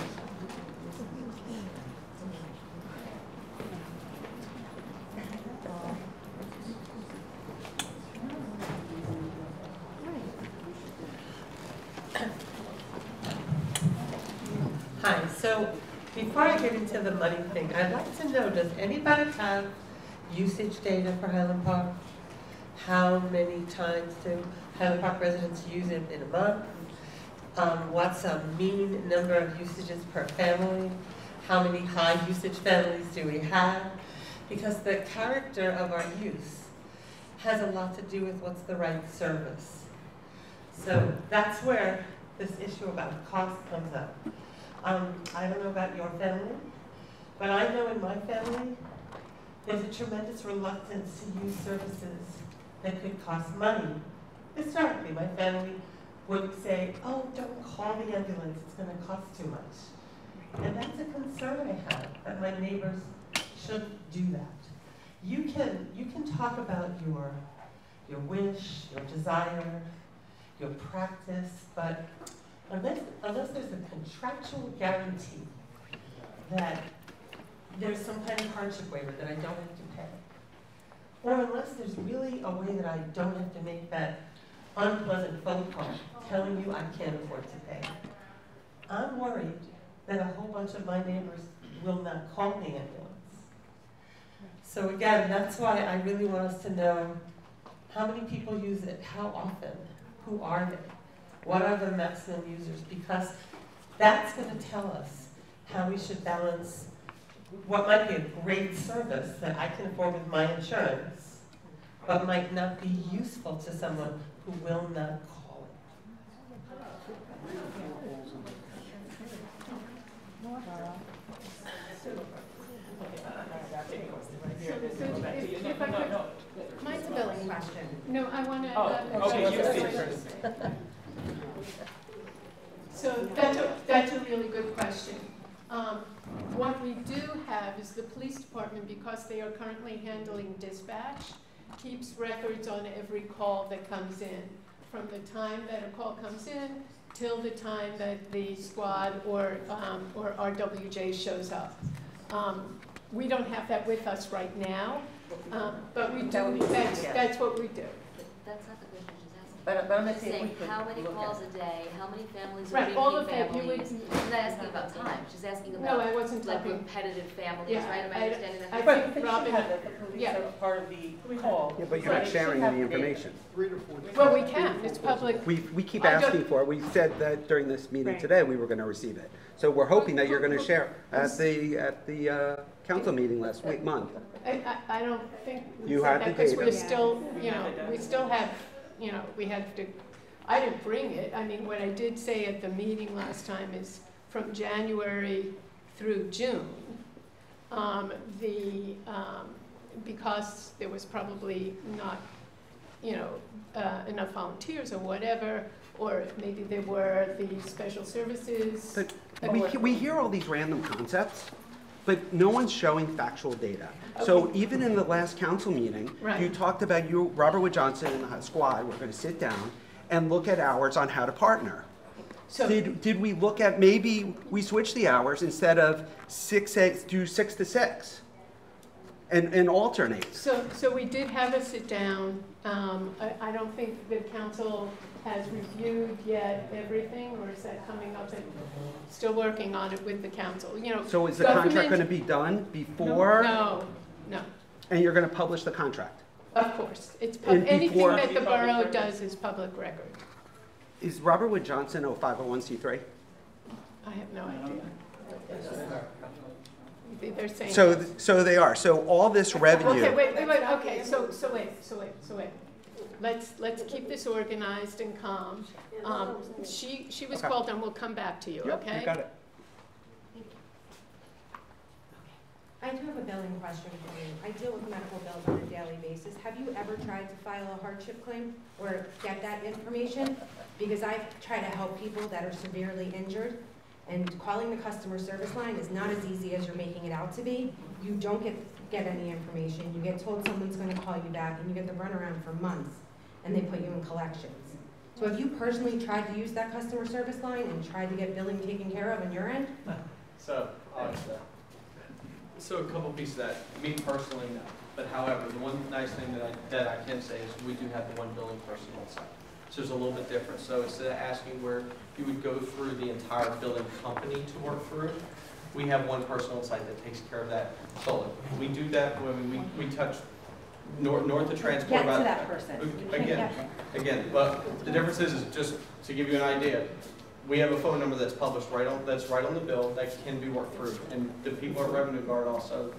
Hi, so before I get into the money thing, I'd like to know, does anybody have usage data for Highland Park? How many times do Highland Park residents use it in a month? What's a mean number of usages per family? How many high usage families do we have? Because the character of our use has a lot to do with what's the right service. So that's where this issue about cost comes up. I don't know about your family, but I know in my family, there's a tremendous reluctance to use services that could cost money. Historically, my family would say, oh, don't call the ambulance, it's going to cost too much. And that's a concern I have, that my neighbors should do that. You can talk about your wish, your desire, your practice, but unless there's a contractual guarantee that there's some kind of hardship waiver that I don't have to pay, or unless there's really a way that I don't have to make that unpleasant phone call telling you I can't afford to pay. I'm worried that a whole bunch of my neighbors will not call the ambulance. So again, that's why I really want us to know how many people use it, how often, who are they, what are the maximum users, because that's going to tell us how we should balance what might be a great service that I can afford with my insurance, but might not be useful to someone who will not call it. If I could, Mine's a billing question. no, I want to. Okay, you speak first. So that's a really good question. What we do have is the police department, because they are currently handling dispatch, keeps records on every call that comes in, from the time that a call comes in till the time that the squad or RWJ shows up. We don't have that with us right now, but we do. That's what we do. That's not the question she's asking. But I'm She's saying how many calls a day, how many families are Right, all repeat of that, you families. She's not asking about time. She's asking about No, I wasn't like talking. repetitive families, Yeah, right? Am I understanding that? I But think they should Robin. have that the police Yeah. are part of the call. Yeah, but you're not Right. sharing Should have the data. information. Well, we can. It's public. We keep I don't- asking for it. We said that during this meeting Right. today, we were going to receive it. So we're hoping that you're going to share at the council meeting last month. I don't think we You said had that the because data. we're still, we still have, we have to, I didn't bring it. I mean, what I did say at the meeting last time is from January through June, because there was probably not, enough volunteers or whatever, or maybe there were the special services. But we hear all these random concepts, but no one's showing factual data. So even in the last council meeting, Right. you talked about Robert Wood Johnson and the squad were going to sit down and look at hours on how to partner. So Did we look at, maybe we switch the hours instead of 6 to 6 and alternate? So we did have a sit down. I don't think the council has reviewed yet everything, or is that coming up and still working on it with the council? So is the contract going to be done before? No. And you're going to publish the contract? Of course. It's And anything before- that the borough does is public record. Is Robert Wood Johnson a 501c3? I have no idea. They're saying. So they are. So all this revenue. Okay, wait, okay, so wait. Let's keep this organized and calm. She was Okay. called and we'll come back to you, Yep, okay? you got it. I do have a billing question for you. I deal with medical bills on a daily basis. Have you ever tried to file a hardship claim or get that information? Because I've tried to help people that are severely injured, and calling the customer service line is not as easy as you're making it out to be. You don't get any information. You get told someone's going to call you back, and you get the runaround for months, and they put you in collections. So have you personally tried to use that customer service line and tried to get billing taken care of on your end? So a couple pieces of that. Me personally, no. But however, the one nice thing that I can say is we do have the one billing person on site. So it's a little bit different. So instead of asking where you would go through the entire billing company to work through, we have one person on site that takes care of that solely. We do that when we touch north of transport. Get to that person. Again, but the difference is just to give you an idea, we have a phone number that's published right on the bill that can be worked through, and the people at Revenue Guard also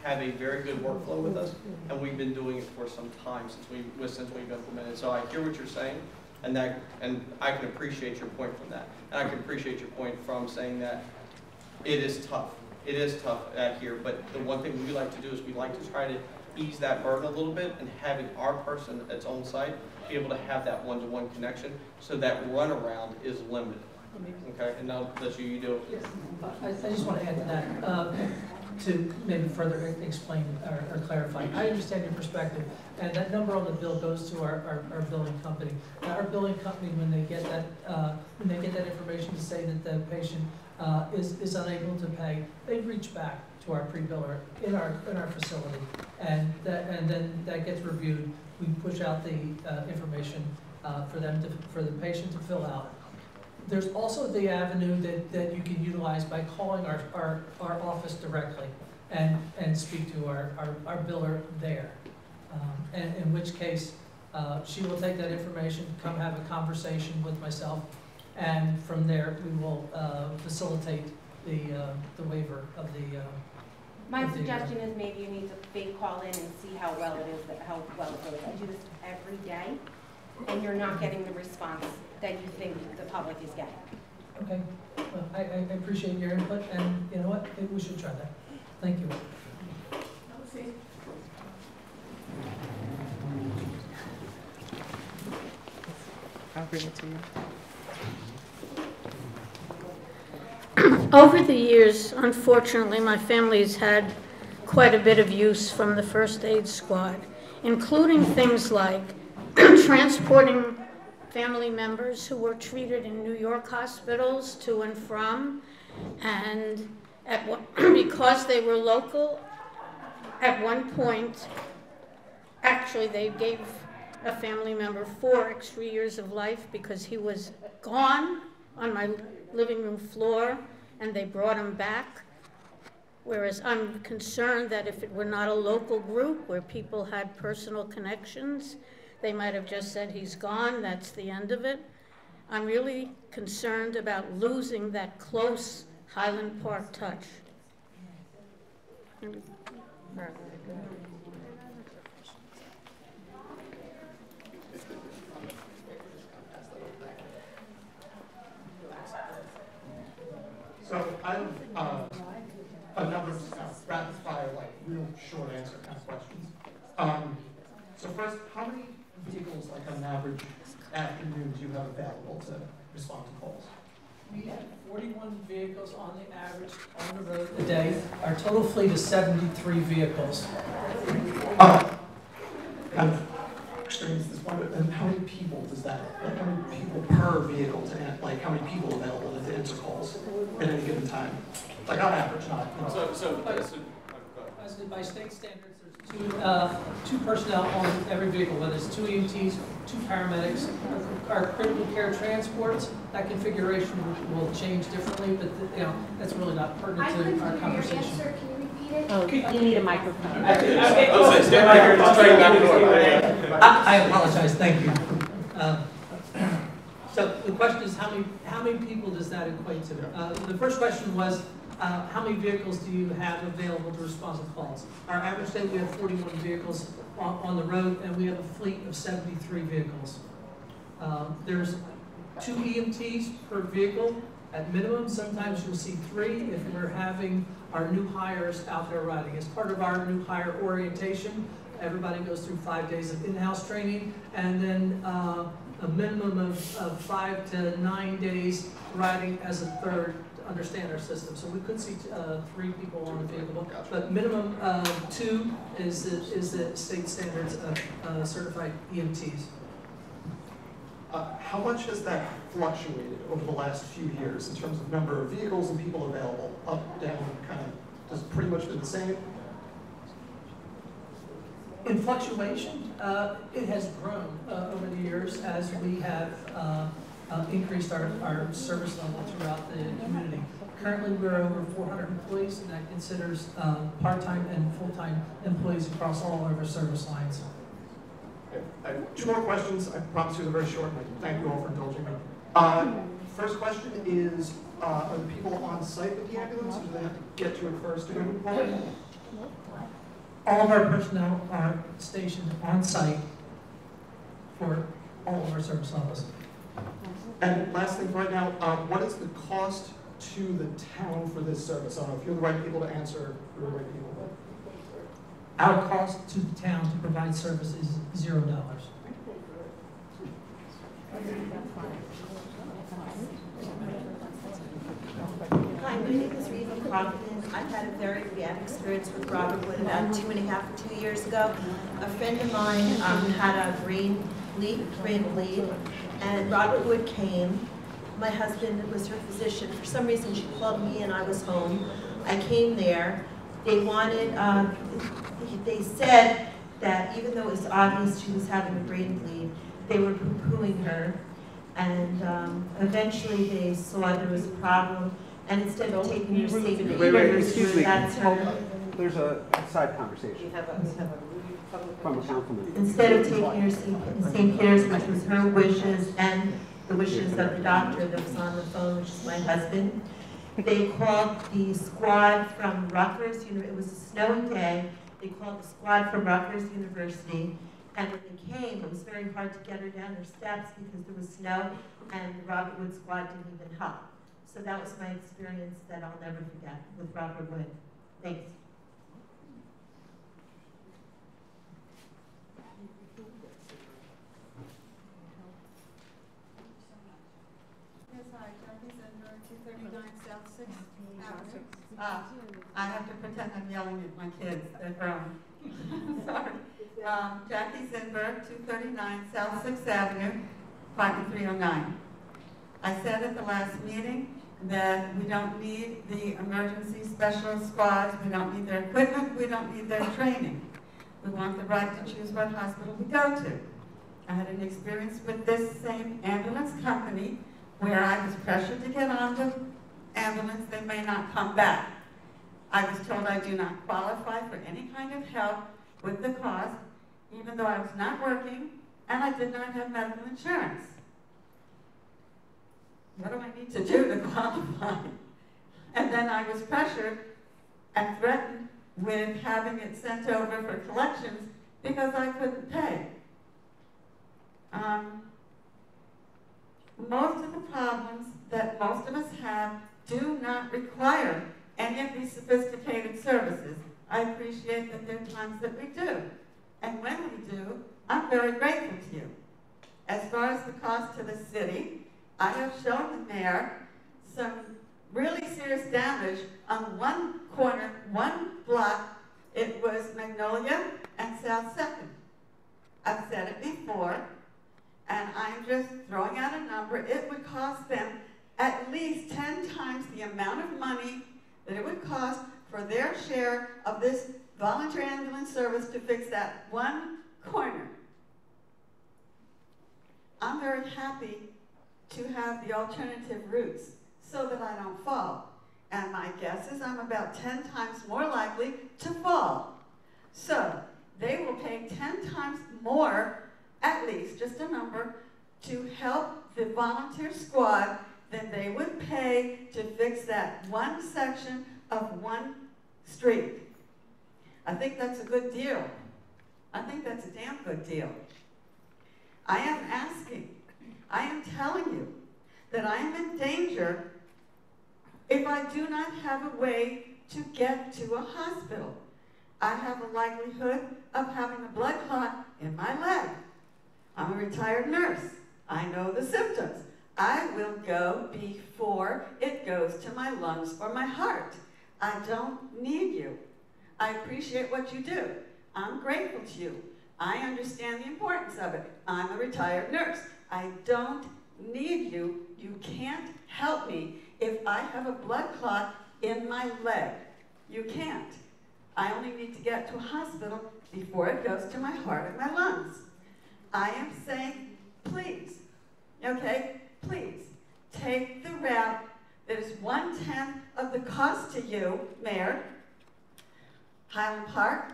have a very good workflow with us, and we've been doing it for some time since we've implemented. So I hear what you're saying, and I can appreciate your point from that, and I can appreciate your point from saying that it is tough. It is tough out here, but the one thing we like to do is we like to try to ease that burden a little bit, and having our person that's on site be able to have that one-to-one connection, so that runaround is limited. Okay, and now that you do it. I just want to add to that, to maybe further explain or clarify. I understand your perspective, and that number on the bill goes to our billing company. Now, our billing company, when they get that information to say that the patient is unable to pay, they reach back to our pre-biller in our facility, and then that gets reviewed. We push out the information for the patient to fill out. There's also the avenue that you can utilize by calling our office directly and speak to our biller there. And in which case, she will take that information, come have a conversation with myself, and from there we will facilitate the waiver of the. My suggestion is maybe you need to fake call in and see how well it is, how well it goes. I do this every day, and you're not getting the response that you think the public is getting. Okay, well, I appreciate your input, and you know what, maybe we should try that. Thank you. I'll bring it to you. Over the years, unfortunately, my family's had quite a bit of use from the first aid squad, including things like transporting family members who were treated in New York hospitals to and from, and because they were local, at one point, actually they gave a family member 4 extra years of life because he was gone on my living room floor, and they brought him back. Whereas I'm concerned that if it were not a local group where people had personal connections, they might have just said, he's gone, that's the end of it. I'm really concerned about losing that close Highland Park touch. So I have a number of rapid fire, like real short answer kind of questions. So first, how many vehicles, like on average afternoon, do you have available to respond to calls? We have 41 vehicles on the average on the road a day. Our total fleet is 73 vehicles. I've experienced this one, and how many people does that, like how many people per vehicle to, like how many people available to answer calls at any given time? Like on average, not. As by state standards, there's two personnel on every vehicle, whether it's 2 EMTs, 2 paramedics. Our critical care transports, that configuration will change differently, but you know, that's really not pertinent to our conversation. Can you repeat it? Oh, you need a microphone. I apologize, thank you. So the question is, how many people does that equate to? The first question was, how many vehicles do you have available to respond to calls? Our average day, we have 41 vehicles on the road, and we have a fleet of 73 vehicles. There's 2 EMTs per vehicle at minimum. Sometimes you'll see 3 if we're having our new hires out there riding. As part of our new hire orientation, everybody goes through 5 days of in-house training, and then a minimum of 5 to 9 days riding as a third to understand our system. So we could see 3 people on the vehicle, but minimum 2 is the state standards of certified EMTs. How much has that fluctuated over the last few years in terms of number of vehicles and people available? Up, down, kind of, has it pretty much been the same? In fluctuation, it has grown over the years as we have increased our service level throughout the community. Currently, we're over 400 employees, and that considers part-time and full-time employees across all of our service lines. I have 2 more questions. I promise you they're very short. Thank you all for indulging me. First question is, are the people on site with the ambulance, or do they have to get to it first to go to the call? All of our personnel are stationed on site for all of our service levels. And last thing right now, what is the cost to the town for this service? I don't know if you're the right people to answer, you're the right people. Our cost to the town to provide service is $0. Hi, my name is Reva Crofton. I've had a very bad experience with Robert Wood about 2 years ago. A friend of mine had a brain bleed, and Robert Wood came. My husband was her physician. For some reason, she called me and I was home. I came there. They wanted, they said that even though it was obvious she was having a brain bleed, they were poo-pooing her. And eventually they saw there was a problem, and instead of taking her St. Peter's, excuse me. that's her. There's a side conversation from a councilman. Instead of taking her St. Peter's, which was her wishes and the wishes of the doctor that was on the phone, which is my husband, they called the squad from Rutgers. It was a snowy day. They called the squad from Rutgers University. And when they came, it was very hard to get her down their steps because there was snow, and the Robert Wood squad didn't even help. So that was my experience that I'll never forget with Robert Wood. Thanks. Yes, hi, Jackie Zender, 239 South 6th Avenue. I have to pretend I'm yelling at my kids. They're grown. Sorry. Jackie Zinberg, 239 South 6th Avenue, apartment 309. I said at the last meeting that we don't need the emergency specialist squads, we don't need their equipment, we don't need their training. We want the right to choose what hospital we go to. I had an experience with this same ambulance company where I was pressured to get on the ambulance, they may not come back. I was told I do not qualify for any kind of help with the cost, even though I was not working and I did not have medical insurance. What do I need to do to qualify? And then I was pressured and threatened with having it sent over for collections because I couldn't pay. Most of the problems that most of us have do not require any of these sophisticated services. I appreciate that there are times that we do. And when we do, I'm very grateful to you. As far as the cost to the city, I have shown the mayor some really serious damage on one corner, one block. It was Magnolia and South 2nd. I've said it before, and I'm just throwing out a number. It would cost them at least 10 times the amount of money that it would cost for their share of this voluntary ambulance service to fix that one corner. I'm very happy to have the alternative routes so that I don't fall. And my guess is I'm about 10 times more likely to fall. So they will pay 10 times more, at least, just a number, to help the volunteer squad than they would pay to fix that one section of one street. I think that's a good deal. I think that's a damn good deal. I am asking, I am telling you that I am in danger if I do not have a way to get to a hospital. I have a likelihood of having a blood clot in my leg. I'm a retired nurse. I know the symptoms. I will go before it goes to my lungs or my heart. I don't need you. I appreciate what you do. I'm grateful to you. I understand the importance of it. I'm a retired nurse. I don't need you. You can't help me if I have a blood clot in my leg. You can't. I only need to get to a hospital before it goes to my heart and my lungs. I am saying, please, okay, please, take the route that is 1/10 of the cost to you, Mayor, Highland Park,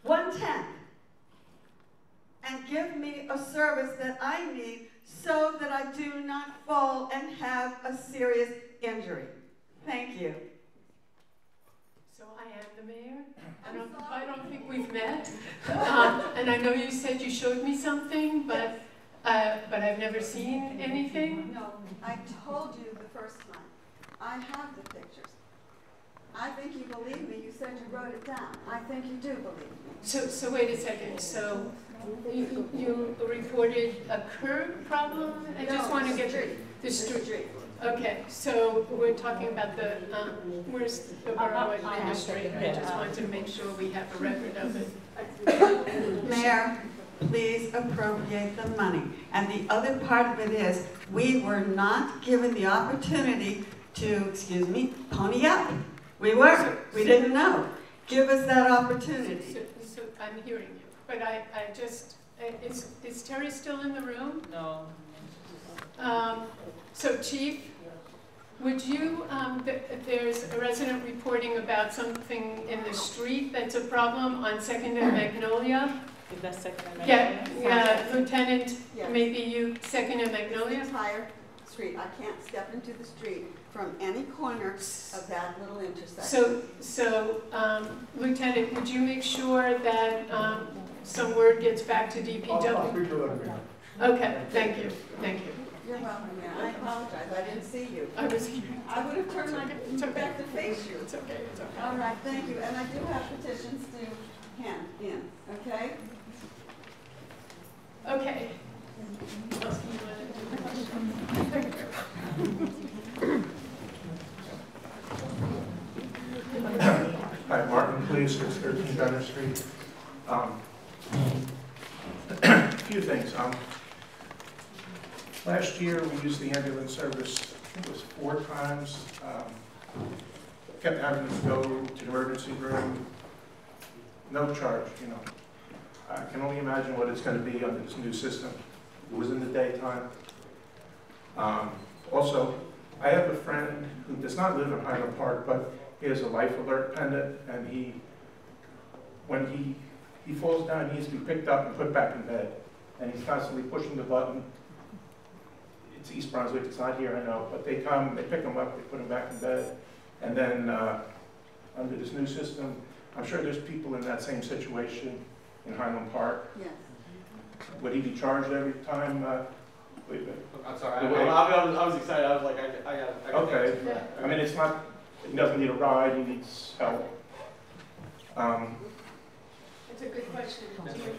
1/10, and give me a service that I need so that I do not fall and have a serious injury. Thank you. So I am the mayor. I don't think we've met. And I know you said you showed me something, but I've never seen anything. No, I told you the first time. I have the pictures. I think you believe me. You said you wrote it down. I think you do believe me. So wait a second. So you reported a curb problem? I just want to get the street. Okay, so we're talking about the, where's the borough administrator? I just wanted to make sure we have a record of it. Mayor, please appropriate the money. And the other part of it is, we were not given the opportunity to, excuse me, pony up. We weren't. We didn't know. Give us that opportunity. So I'm hearing you, but I just, is Terry still in the room? No. So Chief, would you, there's a resident reporting about something in the street that's a problem on 2nd and Magnolia. Is that 2nd and Magnolia? Yeah, Lieutenant, Yes. maybe you, 2nd and Magnolia? Entire street. I can't step into the street from any corner of that little intersection. So, Lieutenant, would you make sure that some word gets back to DPW? Okay, thank you, thank you. You're welcome, yeah. I apologize. I didn't see you. I was here. I would have turned my back to face you. It's okay, it's okay. All right, thank you. And I do have petitions to hand in, okay? Okay. What else do you want to do? Hi, Martin, please, 613 Gunner Street. A few things. Last year, we used the ambulance service, I think it was 4 times. Kept having to go to the emergency room, no charge, you know. I can only imagine what it's going to be under this new system. It was in the daytime. Also, I have a friend who does not live in Highland Park, but he has a life alert pendant, and when he falls down, he needs to be picked up and put back in bed. And he's constantly pushing the button. It's East Brunswick, it's not here, I know, but they come, they pick him up, they put him back in bed. And then under this new system, I'm sure there's people in that same situation in Highland Park. Yes. Would he be charged every time? I'm sorry, I was excited. I was like, I got okay. I mean, it's not, he doesn't need a ride, he needs help. It's a good question.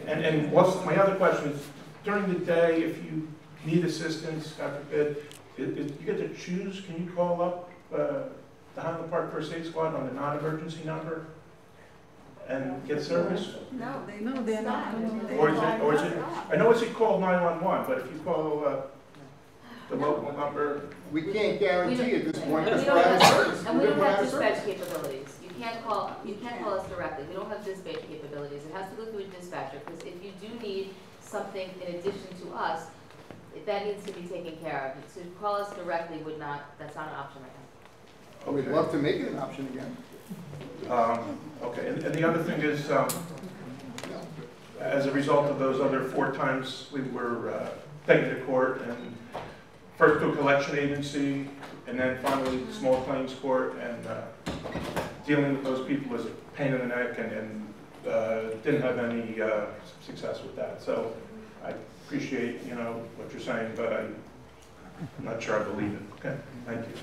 And what's my other question is, during the day, if you need assistance, God forbid, you get to choose, can you call up the Highland Park First Aid Squad on the non-emergency number and get service? No, they're not. Or is it, I know it's called 911, but if you call the local number. We can't guarantee at this point because we we're out of service. And we don't have dispatch capabilities. You can't call us directly. We don't have dispatch capabilities. It has to go through a dispatcher, because if you do need something in addition to us, that needs to be taken care of. To call us directly that's not an option right now. We'd love to make it an option again. Okay, and the other thing is, as a result of those other 4 times we were taken to court, and first to a collection agency, and then finally small claims court, and dealing with those people was a pain in the neck, and didn't have any success with that. So I appreciate, what you're saying, but I'm not sure I believe it. Okay, thank you.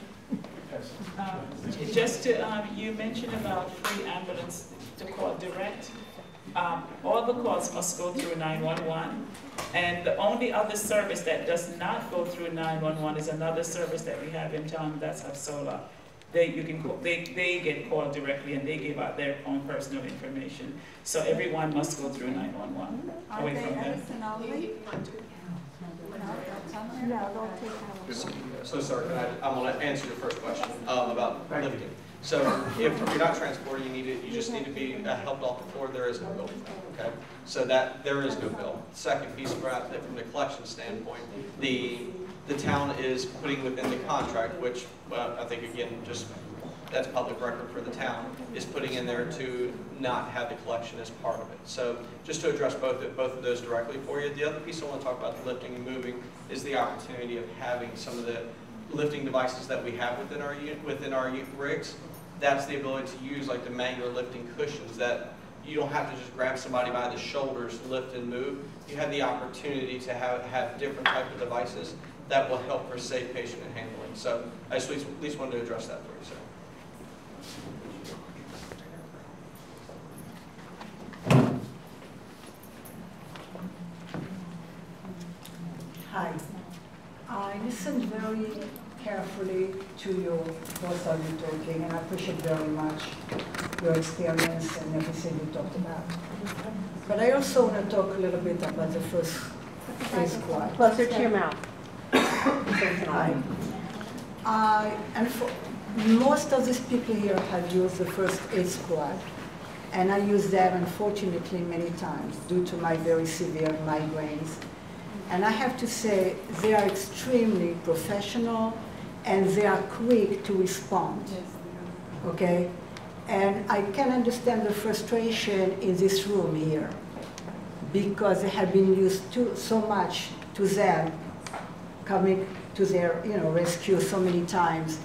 Yes. Just to, you mentioned about free ambulance to call direct. All the calls must go through 911, and the only other service that does not go through 911 is another service that we have in town, that's Solar. They get called directly, and they give out their own personal information. So everyone must go through 911 away from them. So, sir, I'm going to answer your first question about lifting. So, if you're not transporting, you just need to be helped off the floor. There is no bill for that. Okay, so that there is no bill. Second piece from the collection standpoint, the town is putting within the contract, which I think again just that's public record for the town, is putting in there to not have the collection as part of it. So just to address both of those directly for you, the other piece I want to talk about, the lifting and moving, is the opportunity of having some of the lifting devices that we have within our rigs. That's the ability to use like the manual lifting cushions that you don't have to just grab somebody by the shoulders, lift and move. You have the opportunity to have different types of devices that will help for safe patient handling. So I just at least wanted to address that for you, sir. Hi. I listened very carefully to you, both of you talking, and I appreciate very much your experience and everything you talked about. But I also want to talk a little bit about the first aid squad. Closer to your mouth. And for most of these people here have used the first aid squad. and I use them, unfortunately, many times due to my very severe migraines. And I have to say, they are extremely professional, and they are quick to respond, okay? And I can understand the frustration in this room here, because they have been used to so much to them coming to their rescue so many times,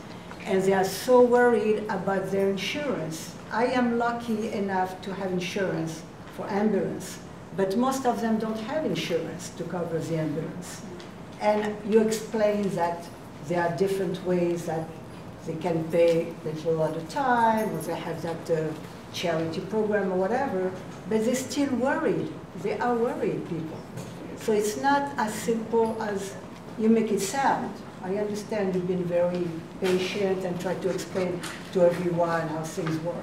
and they are so worried about their insurance. I am lucky enough to have insurance for ambulance, but most of them don't have insurance to cover the ambulance. And you explain that there are different ways that they can pay little at a time, or they have that charity program or whatever, but they're still worried. They are worried people. So it's not as simple as you make it sound. I understand you've been very patient and tried to explain to everyone how things work.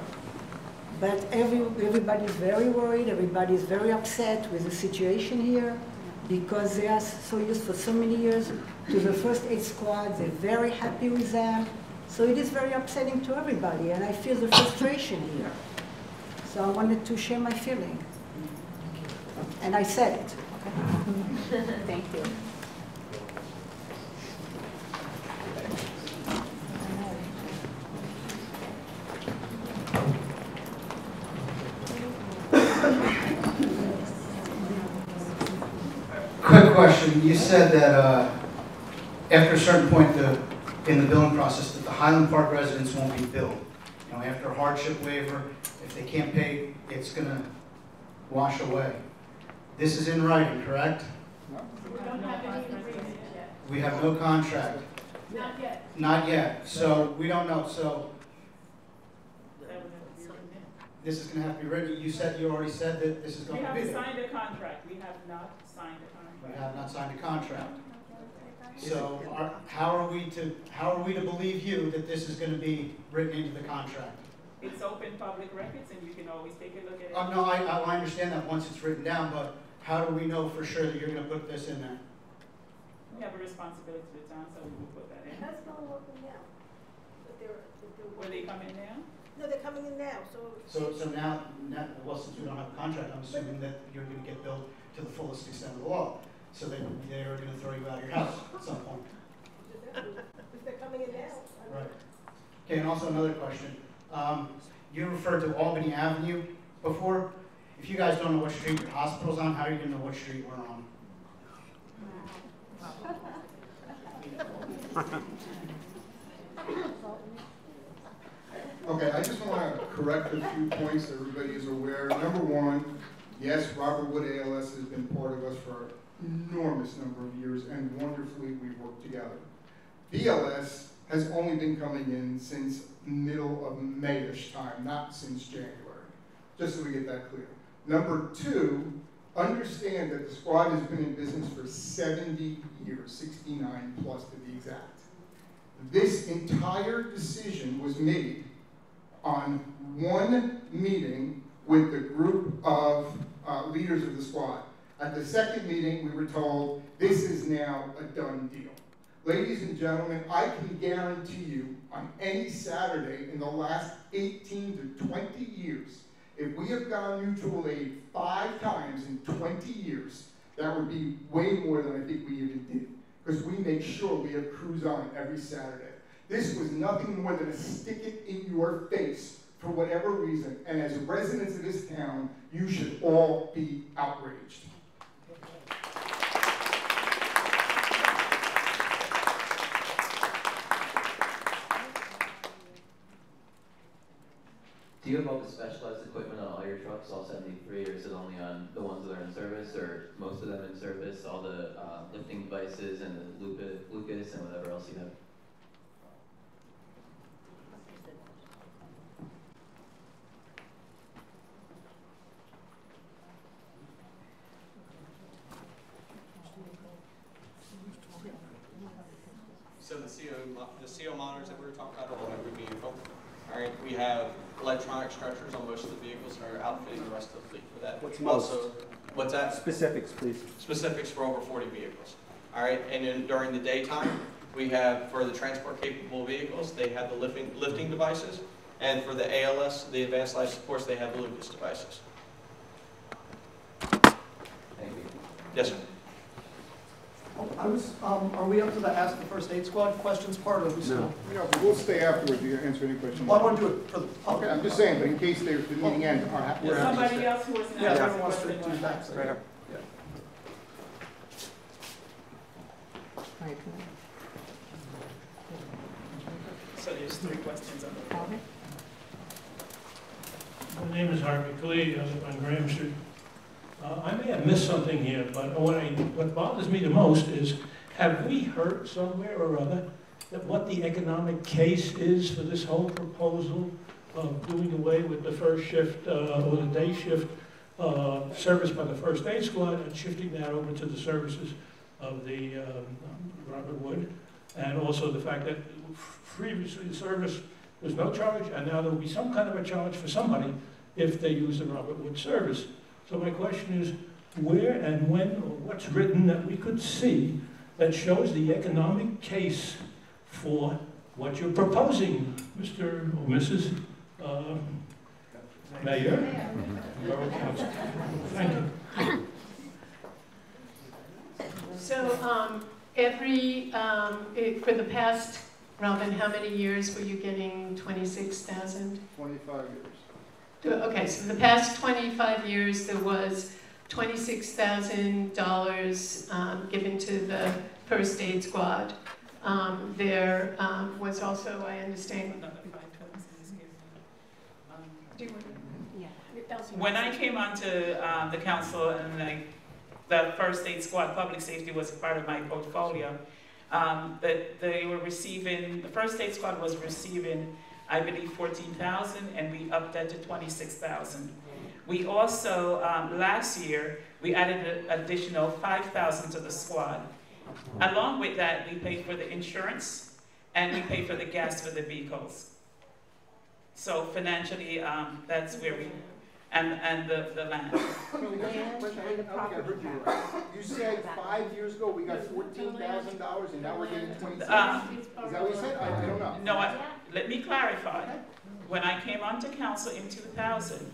But everybody's very worried, everybody's very upset with the situation here, because they are so used for so many years to the first aid squad. They're very happy with them. So it is very upsetting to everybody, and I feel the frustration here. So I wanted to share my feeling. And I said it. Thank you. Quick question. You said that after a certain point in the billing process that the Highland Park residents won't be billed. After a hardship waiver, if they can't pay, it's going to wash away. This is in writing, correct? We don't have any agreement yet. We have no contract. Not yet. Not yet. So we don't know. So this is going to have to be written. You already said that this is going to be. We have signed a contract. We have not signed a contract. We have not signed a contract. So how are we to believe you that this is going to be written into the contract? It's open public records, and you can always take a look at it. No, I understand that once it's written down, but how do we know for sure that you're going to put this in there? We have a responsibility to the town, so we will put that in. That's not working now. Were they coming now? No, they're coming in now, So now, well, since we don't have a contract, I'm assuming that you're going to get billed to the fullest extent of the law. So they're going to throw you out of your house at some point. if they're coming in now. Right. Okay, and also another question. You referred to Albany Avenue before. If you guys don't know what street your hospital's on, how are you going to know what street we're on? Okay, I just want to correct a few points so everybody is aware. Number one, yes, Robert Wood ALS has been part of us for an enormous number of years, and wonderfully we've worked together. BLS has only been coming in since middle of May-ish time, not since January, just so we get that clear. Number two, understand that the squad has been in business for 70 years, 69 plus to be exact. This entire decision was made on one meeting with the group of leaders of the squad. At the second meeting, we were told, this is now a done deal. Ladies and gentlemen, I can guarantee you on any Saturday in the last 18 to 20 years, if we have gone mutual aid 5 times in 20 years, that would be way more than I think we even did. Because we make sure we have crews on every Saturday. This was nothing more than a stick it in your face for whatever reason. And as residents of this town, you should all be outraged. Do you have all the specialized equipment on all your trucks, all 73, or is it only on the ones that are in service, or most of them in service, all the lifting devices and the Lucas and whatever else you have? So the CO monitors that we were talking about are on every vehicle. All right, we have electronic stretchers on most of the vehicles and are outfitting the rest of the fleet for that. What's most? Also, what's that? Specifics, please. Specifics for over 40 vehicles. All right, and then during the daytime, we have, for the transport capable vehicles, they have the lifting devices, And for the ALS, the advanced life supports, they have the Lucas devices. Thank you. Yes, sir. Are we up to the Ask the First Aid Squad questions part, or are we still? No, but we'll stay afterwards to answer any questions. Well, I want to do it for the public. Okay, I'm just saying, but in case the meeting ends, we're happy to Somebody stay. else who was Yeah, not everyone wants to do that. Right here. So there's 3 questions on the floor. My name is Harvey Klee. I live on Graham Street. I may have missed something here, but what bothers me the most is, have we heard somewhere or other that what the economic case is for this whole proposal of doing away with the first shift or the day shift service by the first aid squad and shifting that over to the services of the Robert Wood, and also the fact that previously the service was no charge, and now there will be some kind of a charge for somebody if they use the Robert Wood service. So my question is, where and when or what's written that we could see that shows the economic case for what you're proposing, Mr. or Mrs. Mayor? Borough Council. Thank you. So for the past, Robin, how many years were you getting 26,000? 25 years. Okay, so the past 25 years, there was $26,000 given to the first aid squad. There was also, I understand. When I came onto the council and the first aid squad, public safety was a part of my portfolio, that they were receiving, the first aid squad was receiving, I believe, 14,000, and we upped that to 26,000. We also, last year, we added an additional 5,000 to the squad. Along with that, we paid for the insurance, and we paid for the gas for the vehicles. So financially, that's where we, and the land. You said 5 years ago we got $14,000 and now we're getting 26. Is that what you said? I don't know. No, let me clarify. When I came onto council in 2000,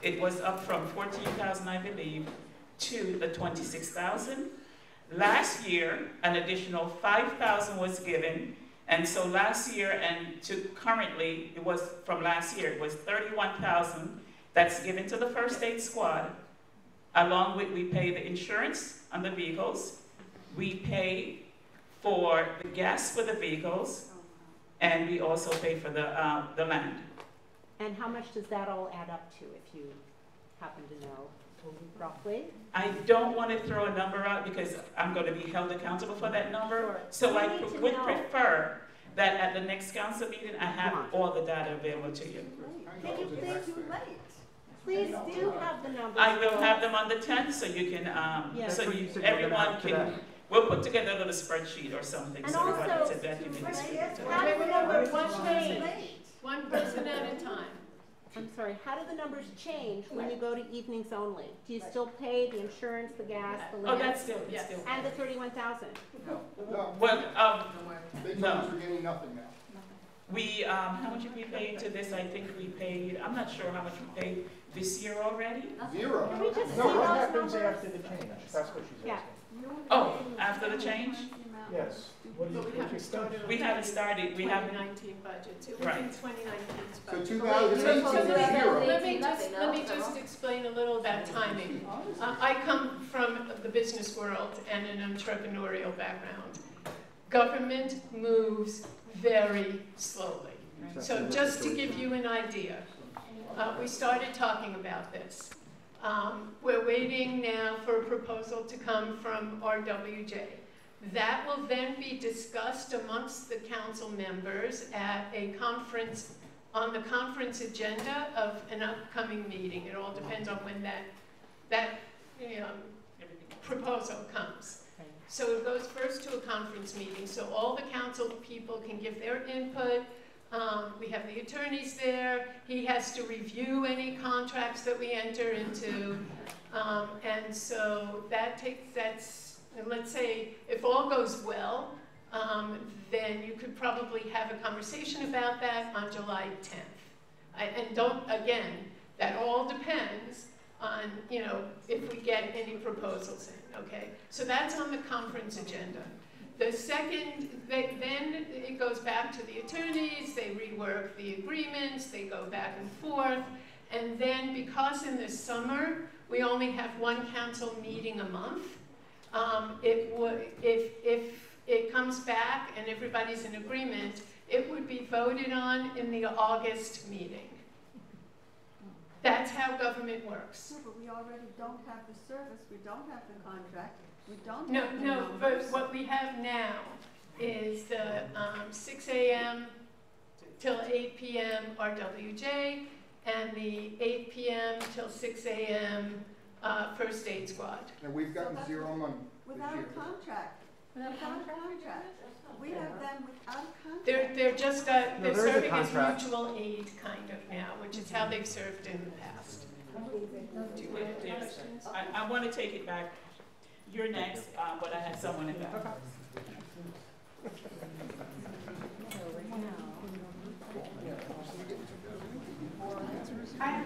it was up from 14,000, I believe, to the 26,000. Last year, an additional 5,000 was given, and so last year and to currently, it was from last year, it was 31,000 that's given to the first aid squad. Along with, we pay the insurance on the vehicles, we pay for the gas for the vehicles, and we also pay for the land. And how much does that all add up to, if you happen to know, roughly? I don't want to throw a number out because I'm going to be held accountable for that number. Sure. So I would prefer that at the next council meeting, I have all the data available to you. Can you please do late? Please do have the numbers. I will have them on the 10th, so you can, everyone can, we'll put together a little spreadsheet or something. And so also, one person at a time. I'm sorry, how do the numbers change when you go to evenings only? Do you still pay the insurance, the gas, the land? Oh, that's still, yes. Still. And the 31,000? No. Well, They no. told us we're getting nothing now. We, how much have we paid to this? I think we paid, I'm not sure how much we paid this year already. Zero. Can we just No, see what those happens numbers? after the change? That's what she's asking. Oh, after the change? Yes. What But we haven't started. We haven't started. We haven't. 2019 budget. It was Right. in 2019's So budget. 2018 So is zero. let me just explain a little about timing. I come from the business world and an entrepreneurial background. Government moves very slowly. So just to give you an idea, we started talking about this. We're waiting now for a proposal to come from RWJ. That will then be discussed amongst the council members at a conference, on the conference agenda of an upcoming meeting. It all depends on when that proposal comes. So it goes first to a conference meeting, so all the council people can give their input. We have the attorneys there. He has to review any contracts that we enter into. And so that's, let's say, if all goes well, then you could probably have a conversation about that on July 10th. And don't, again, that all depends on, you know, if we get any proposals in, okay? So that's on the conference agenda. The second, then it goes back to the attorneys, they rework the agreements, they go back and forth, and then because in the summer, we only have one council meeting a month, if it comes back and everybody's in agreement, it would be voted on in the August meeting. That's how government works. Yeah, but we already don't have the service, we don't have the contract, we don't No, have the no, numbers. but what we have now is the 6 a.m. till 8 p.m. RWJ and the 8 p.m. till 6 a.m. First Aid Squad. And we've gotten zero money this Without year. a contract. Without a contract. We have them without a contract. They're just, No, they're there is a serving as contract. mutual aid kind of now, which is how they've served in the past. I want to take it back. You're next, but I had someone in back. I have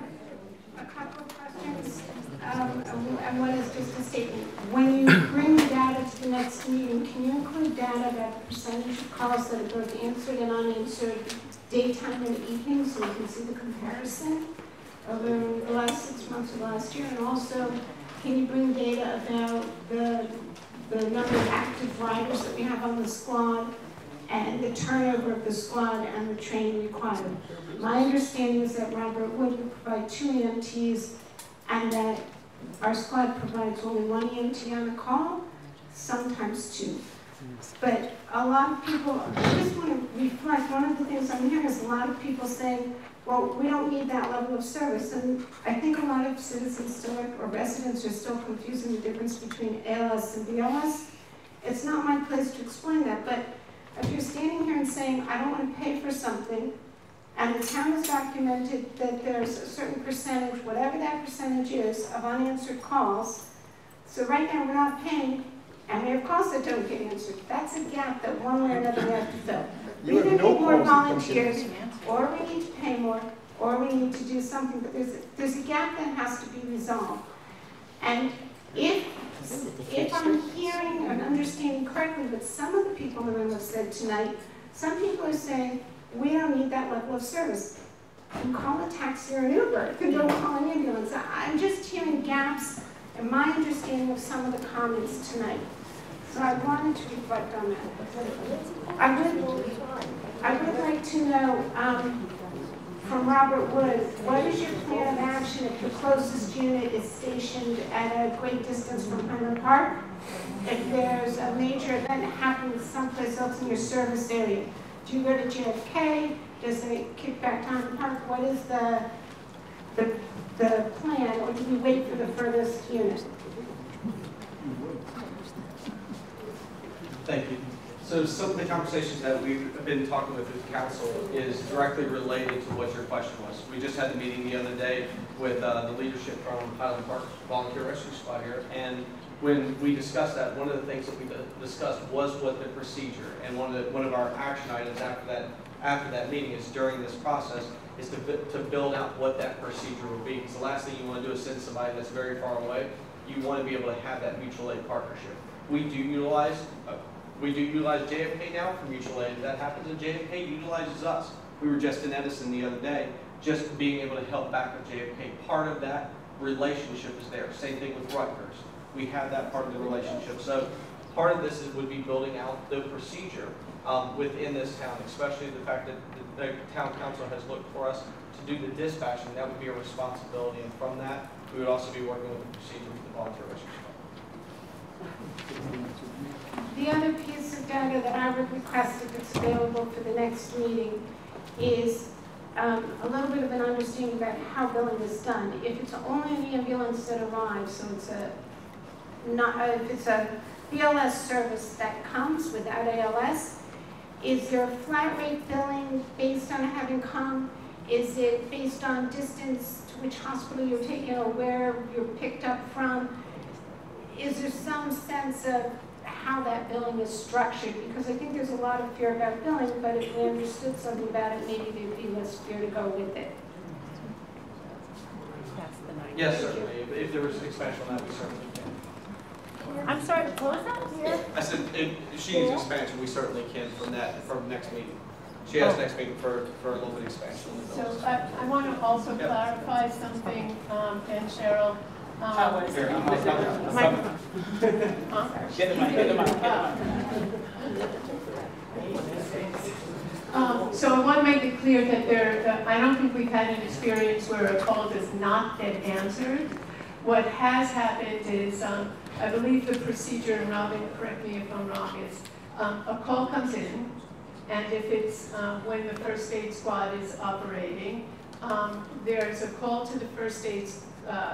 a couple of questions, and one is just a statement. When you bring data to the next meeting, can you include data about the percentage of calls that are both answered and unanswered daytime and evening, so we can see the comparison over the last 6 months of last year? And also, can you bring data about the number of active riders that we have on the squad and the turnover of the squad and the training required? My understanding is that Robert would provide 2 EMTs and that our squad provides only 1 EMT on a call, sometimes 2. But a lot of people, I just want to reflect, one of the things I'm hearing is a lot of people saying, well, we don't need that level of service. And I think a lot of citizens still, or residents are still confusing the difference between ALS and BLS. It's not my place to explain that, but if you're standing here and saying, I don't want to pay for something, and the town has documented that there's a certain percentage, whatever that percentage is, of unanswered calls, so right now we're not paying, and we have calls that don't get answered. That's a gap that one way or another we have to fill. We either need more volunteers, or we need to pay more, or we need to do something, but there's a gap that has to be resolved. And if I'm hearing and understanding correctly what some of the people in the room have said tonight, some people are saying, we don't need that level of service. You call a taxi or an Uber, you don't call an ambulance. I'm just hearing gaps in my understanding of some of the comments tonight. So I wanted to reflect on that. I would like to know from Robert Wood, what is your plan of action if the closest unit is stationed at a great distance from Highland Park? If there's a major event happening someplace else in your service area, do you go to JFK? Does it kick back to Highland Park? What is the plan, or do you wait for the furthest unit? Thank you. So some of the conversations that we've been talking with the council is directly related to what your question was. We just had the meeting the other day with the leadership from Highland Park Volunteer Rescue Squad here, and when we discussed that, one of the things that we discussed was what the procedure, and one of our action items after that meeting is during this process is to build out what that procedure will be. Because the last thing you want to do is send somebody that's very far away. You want to be able to have that mutual aid partnership. We do utilize JFK now for mutual aid. If that happens, and JFK utilizes us. We were just in Edison the other day, just being able to help back with JFK. Part of that relationship is there. Same thing with Rutgers. We have that part of the relationship. So part of this would be building out the procedure within this town, especially the fact that the town council has looked for us to do the dispatching. That would be a responsibility, and from that, we would also be working with the procedure with the volunteer rescue squad. The other piece of data that I would request if it's available for the next meeting is a little bit of an understanding about how billing is done. If it's only an ambulance that arrives, so it's if it's a BLS service that comes without ALS, is there a flat rate billing based on having come? Is it based on distance to which hospital you're taken or where you're picked up from? Is there some sense of how that billing is structured? Because I think there's a lot of fear about billing, but if we understood something about it, maybe there'd be less fear to go with it. Yes, certainly. If there was expansion on that, we certainly can. I'm sorry, what was that? Yeah. I said, if she needs expansion, we certainly can from next meeting. She has next meeting for a little bit of expansion. So I want to also clarify something, and Cheryl. Here, Microphone. Huh? Get the mic, get the mic, get the mic. So I want to make it clear that I don't think we've had an experience where a call does not get answered. What has happened is, I believe the procedure, and Robin, correct me if I'm wrong, is a call comes in, and if it's when the first aid squad is operating, there's a call to the first aid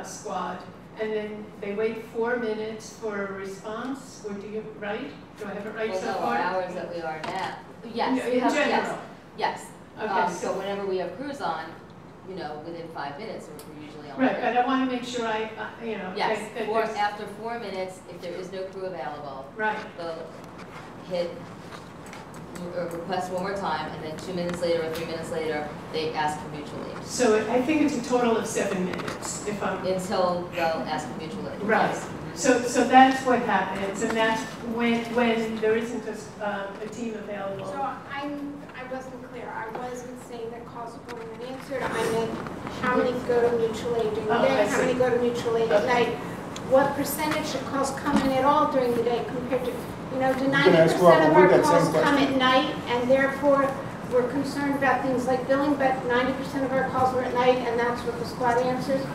squad, and then they wait 4 minutes for a response, or do you, right? Do I have it right so Well, no, far? our hours that we are now. Yes, In we have, general. yes. Okay, So whenever we have crews on, you know, within 5 minutes, we're usually on. Right, but I want to make sure you know. Yes, that after 4 minutes, if there is no crew available. Right. They'll hit, request one more time, and then 2 minutes later or 3 minutes later, they ask for mutual aid. So I think it's a total of 7 minutes, if I'm. Until they'll ask for mutual aid. Right. Yes. So that's what happens, and that's when there isn't a team available. So I wasn't clear. I wasn't saying that calls are going unanswered. I meant how many go to mutual aid during the day, how many go to mutual aid at night. What percentage of calls come in at all during the day compared to, you know, do 90% of our calls come at night, and therefore we're concerned about things like billing, but 90% of our calls were at night, and that's what the squad answers?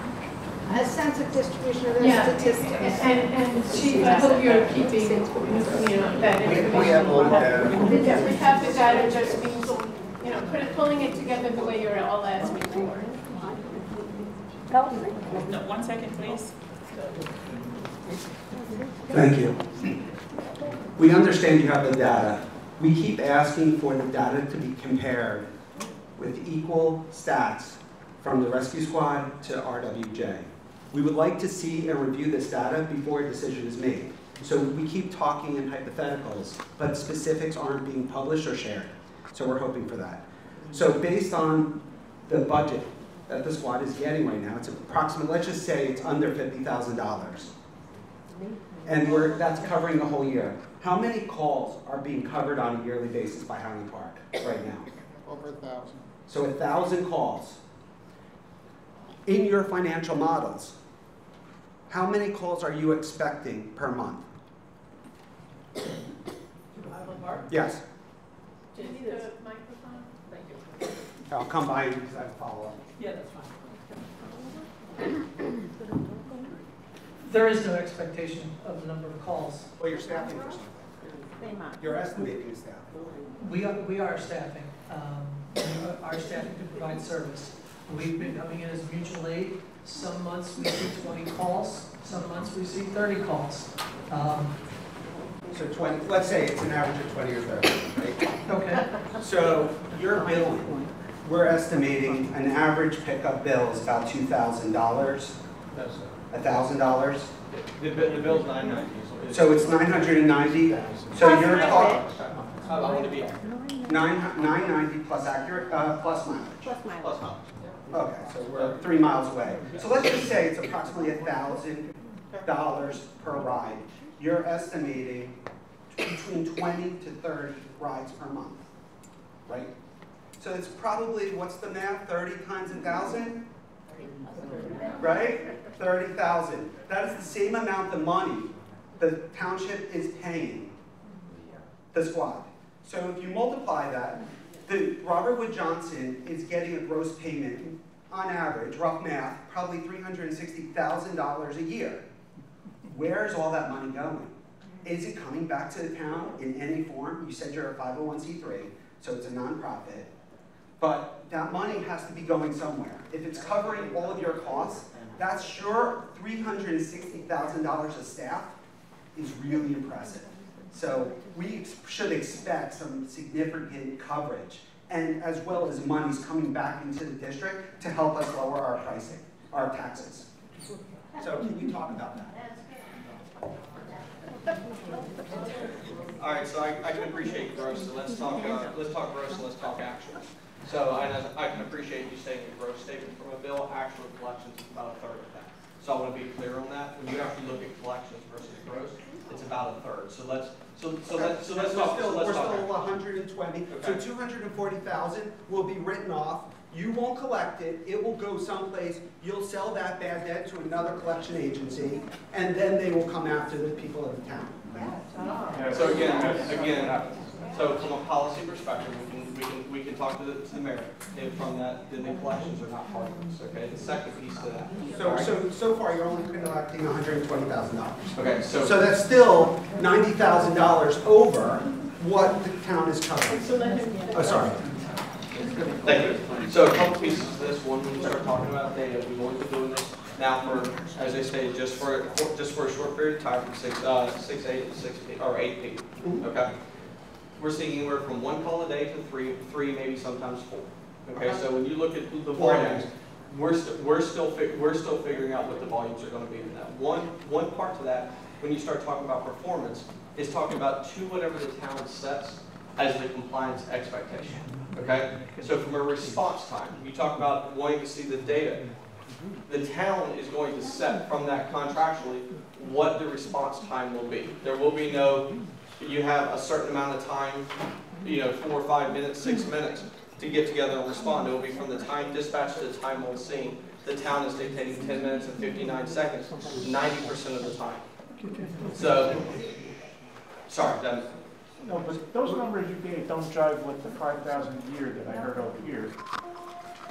A sense of distribution of those statistics. And Chief, I hope you're keeping, you know, that information. We have all the data. We have the data, just means, you know, pulling it together the way you're all asking for. No, 1 second, please. Thank you. We understand you have the data. We keep asking for the data to be compared with equal stats from the rescue squad to RWJ. We would like to see and review this data before a decision is made. So we keep talking in hypotheticals, but specifics aren't being published or shared. So we're hoping for that. So based on the budget that the squad is getting right now, it's approximately, let's just say it's under $50,000. And that's covering the whole year. How many calls are being covered on a yearly basis by Highland Park right now? Over 1,000. So 1,000 calls. In your financial models, how many calls are you expecting per month? Highland Park? Yes. Just the microphone? Thank you. I'll come by because I have a follow-up. Yeah, that's fine. There is no expectation of the number of calls. Well, you're staffing for something. You're estimating the staff. We are staffing. Our staffing to provide service. We've been coming in as mutual aid. Some months we see 20 calls. Some months we see 30 calls. So 20, let's say it's an average of 20 or 30, right? Okay. So your billing, we're estimating an average pickup bill is about $2,000. No, sir. $1,000? The bill's $990. So it's $990. So you're talking I want to be $990 plus accurate, plus mileage. Plus mileage. plus miles. Okay, so we're 3 miles away. So let's just say it's approximately $1,000 per ride. You're estimating between 20 to 30 rides per month, right? So it's probably, what's the math, 30 times 1,000? Right? 30,000. That is the same amount of money the township is paying the squad. So if you multiply that, the Robert Wood Johnson is getting a gross payment, on average, rough math, probably $360,000 a year. Where is all that money going? Is it coming back to the town in any form? You said you're a 501c3, so it's a nonprofit. But that money has to be going somewhere. If it's covering all of your costs, that's sure $360,000 of staff is really impressive. So we should expect some significant coverage, and as well as monies coming back into the district to help us lower our pricing, our taxes. So can you talk about that? All right, so I can appreciate gross, so let's talk gross and let's talk actual. So I can appreciate you saying a gross statement from a bill. Actual collections is about a third of that. So I want to be clear on that. When you actually look at collections versus gross, it's about a third. So let's talk. We're still 120. Okay. So 240,000 will be written off. You won't collect it. It will go someplace. You'll sell that bad debt to another collection agency, and then they will come after the people of the town. So again, so from a policy perspective, we can talk to the mayor if from that, then the collections are not part of this. Okay. The second piece to that. So far, you're only collecting $120,000. Okay. So that's still $90,000 over what the town is covering. Oh, sorry. Thank you. So a couple pieces of this. One, when we start talking about data, we've only been doing this now for, as I say, just for a short period of time, from 6 8 or 8 people. Okay. We're seeing anywhere from 1 call a day to three, maybe sometimes 4. Okay. So when you look at the volumes, we're still figuring out what the volumes are going to be in that. One part to that, when you start talking about performance, is talking about whatever the town sets as the compliance expectation. Okay? So from a response time, you talk about wanting to see the data. The town is going to set from that contractually what the response time will be. There will be no, you have a certain amount of time, 4 or 5 minutes, 6 minutes to get together and respond. It will be from the time dispatch to the time on scene. The town is dictating 10 minutes and 59 seconds, 90% of the time. So, sorry, that. No, but those numbers you gave don't jive with the 5,000 a year that I heard over here.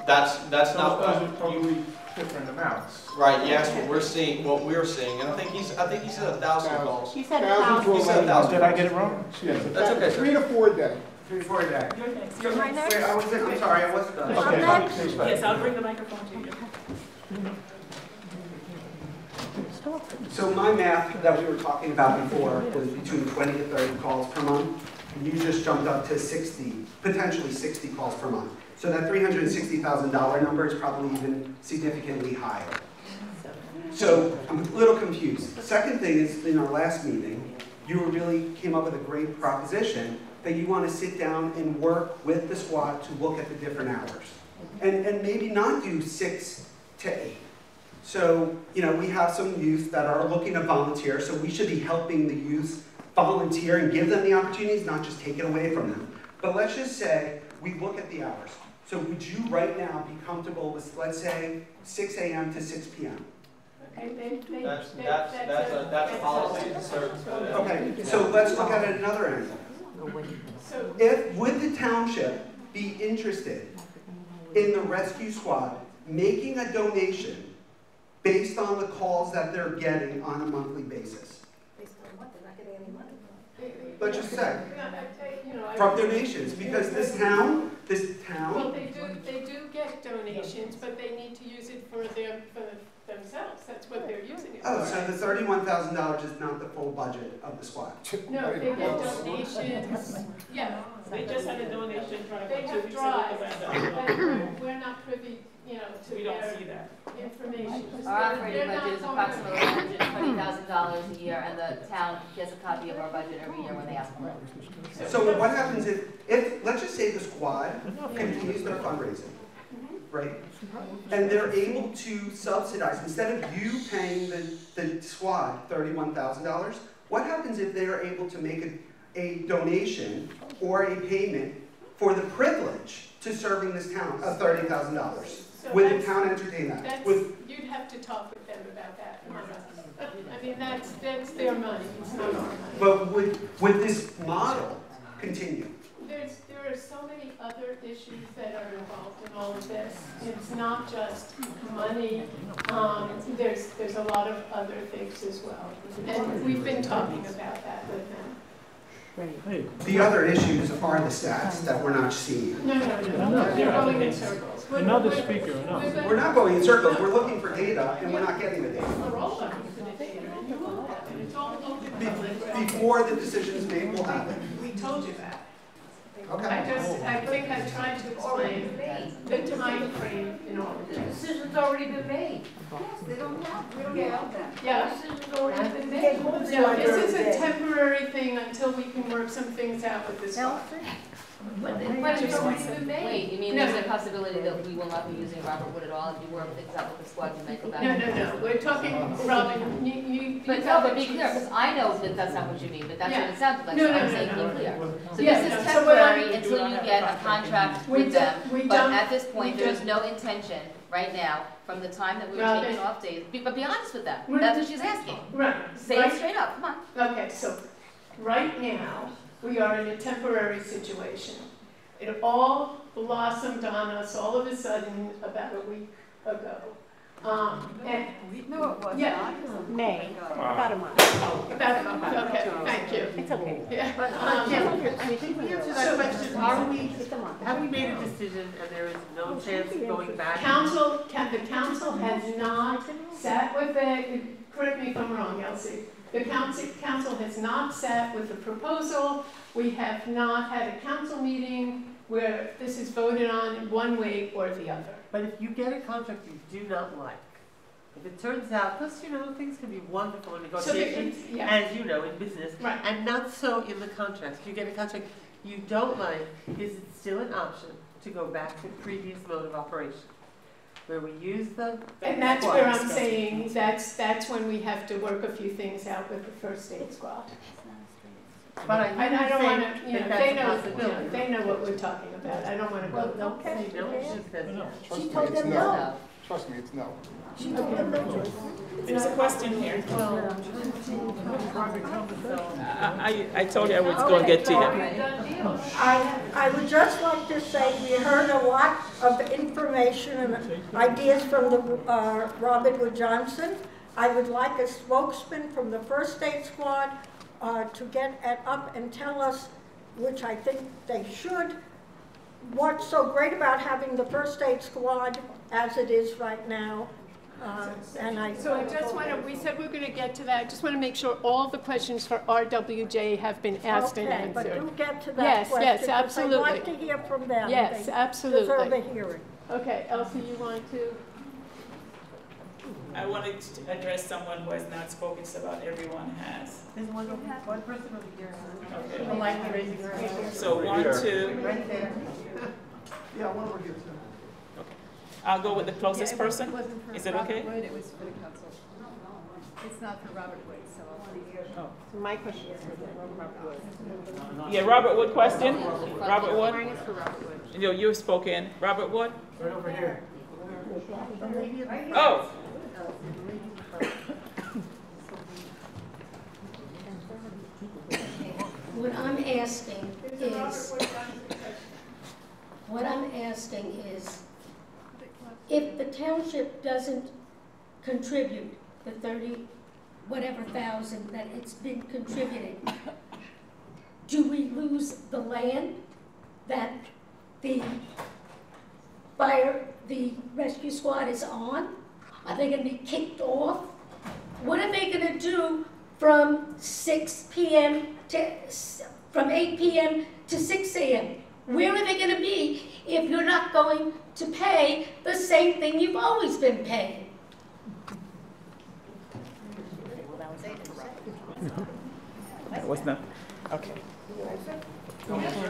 That's not those are totally different amounts. Right. Yes, what we're seeing, and I think he said 1,000 calls. He said 1,000. He said 1,000. Did I get it wrong? That's okay. 3 to 4 a day. 3 to 4 a day. Am I next? Wait, I'm sorry, I wasn't done. Okay. Yes, I'll bring the microphone to you. So my math that we were talking about before was between 20 to 30 calls per month. And you just jumped up to 60, potentially 60 calls per month. So that $360,000 number is probably even significantly higher. So I'm a little confused. The second thing is, in our last meeting, you really came up with a great proposition that you want to sit down and work with the squad to look at the different hours. And maybe not do 6 to 8. So, we have some youth that are looking to volunteer, so we should be helping the youth volunteer and give them the opportunities, not just take it away from them. But let's just say we look at the hours. So would you right now be comfortable with, let's say, 6 a.m. to 6 p.m.? That's a policy. Okay, so let's look at it another angle. Would the township be interested in the rescue squad making a donation based on the calls that they're getting on a monthly basis? Based on what? They're not getting any money. Let's just say, from donations, because this town. Well, they do get donations, but they need to use it for themselves. That's what they're using it for. Oh, so the $31,000 is not the full budget of the squad? No, they get donations. Yeah. They just had a donation drive. They have drives, but we're not privy, to we don't see that information. Our operating budget is approximately $120,000 a year, and the town gets a copy of our budget every year when they ask for it. So what happens if let's just say the squad continues their fundraising, right? And they're able to subsidize, instead of you paying the squad $31,000, what happens if they are able to make a donation or a payment for the privilege to serving this town of $30,000? Would the town entertain that? You'd have to talk with them about that, not us. I mean, that's their money, it's not our money. But would this model continue? There are so many other issues that are involved in all of this. It's not just money. There's a lot of other things as well. And we've been talking about that with them. The other issues are the stats that we're not seeing. No. They're going in circles. Another speaker, We're not going in circles. We're looking for data, and we're not getting the data. We're all looking for the data, and you will have it. It's all open. Before the decision's made, we'll have it. We told you that. Okay. I think I tried to explain the time frame in all of The this. decision's already been made. Yes, they don't have, we don't have that. Yeah. The decision's already been made. No, this is a temporary thing until we can work some things out with this one. Wait, you mean No. there's a possibility that we will not be using Robert Wood at all, and you work things out with the squad, you might go back? No, we're talking, Robin, you. But no, but be clear, because I know that that's not what you mean, but that's what it sounded like, No, so no, I'm no, saying no. be clear. So Yeah, this no, is so what I'm- temporary until you get a contract with them, but at this point, there is no intention right now, from the time that we were Robin. taking off days, but be honest with them, We're- that's what she's asking. Right. Say it straight up, come on. Okay, so right now, we are in a temporary situation. It all blossomed on us all of a sudden about a week ago. And No, it was yeah. not. May, about a month. About a month, okay, thank you. It's okay. Yeah. But, can we answer that question? Have we made a decision and there is no chance of going back? The council has not sat with it, correct me if I'm wrong, Elsie. The council has not sat with the proposal. We have not had a council meeting where this is voted on in one way or the other. But if you get a contract you do not like, if it turns out, plus things can be wonderful in negotiations, as you know, in business, right. And not so in the contracts. If you get a contract you don't like, is it still an option to go back to previous mode of operation? Where we use the... And that's where I'm saying, that's when we have to work a few things out with the first aid squad. But I don't want to, they know what we're talking about. about. I don't want to go, okay. She told them no. Trust me, it's no. She told them no. There's a question here. I told you I was going to get to you. I would just like to say we heard a lot of information and ideas from the Robert Wood Johnson. I would like a spokesman from the First Aid Squad to get up and tell us, which I think they should, what's so great about having the First Aid Squad as it is right now. So I just want to, we said we're going to get to that. I just want to make sure all the questions for RWJ have been asked and answered. But do get to that question. Yes, absolutely. I'd like to hear from them. Yes, They absolutely. deserve a hearing. Okay, Elsie, you want to? I wanted to address someone who has not spoken, so about everyone has. There's one person over here. Okay. The light raising her hand. So 1, 2. Right there. Yeah, one over here too. I'll go with the closest person. Is it okay? Wood, it was for the council. It's not for Robert Wood, so I'll So my question is for Robert Wood. Yeah, Robert Wood question. Robert Wood. Mine is for Robert Wood. You've spoken. Robert Wood? Right over here. Oh! What I'm asking is, if the township doesn't contribute the 30 whatever thousand that it's been contributed, do we lose the land that the rescue squad is on? Are they going to be kicked off? What are they going to do from 6 p.m. from 8 p.m. to 6 a.m.? Where are they going to be if you're not going to pay the same thing you've always been paying? That was not, okay.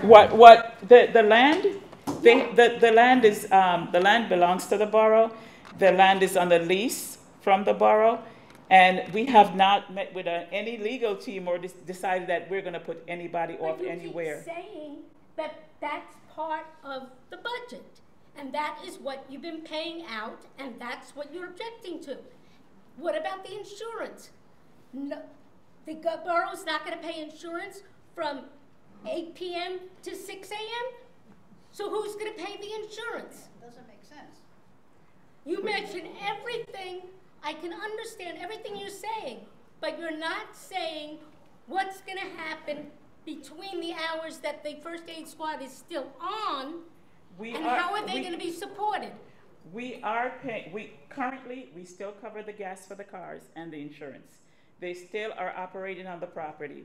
What, the land? The land is, the land belongs to the borough. The land is on the lease from the borough. And we have not met with any legal team or decided that we're going to put anybody off anywhere. But you keep saying that that's part of the budget. And that is what you've been paying out, and that's what you're objecting to. What about the insurance? No, the borough's not going to pay insurance from 8 p.m. to 6 a.m.? So who's going to pay the insurance? Doesn't make sense. You mention everything. I can understand everything you're saying, but you're not saying what's going to happen between the hours that the first aid squad is still on, how are they going to be supported? We are paying, currently, we still cover the gas for the cars and the insurance. They still are operating on the property.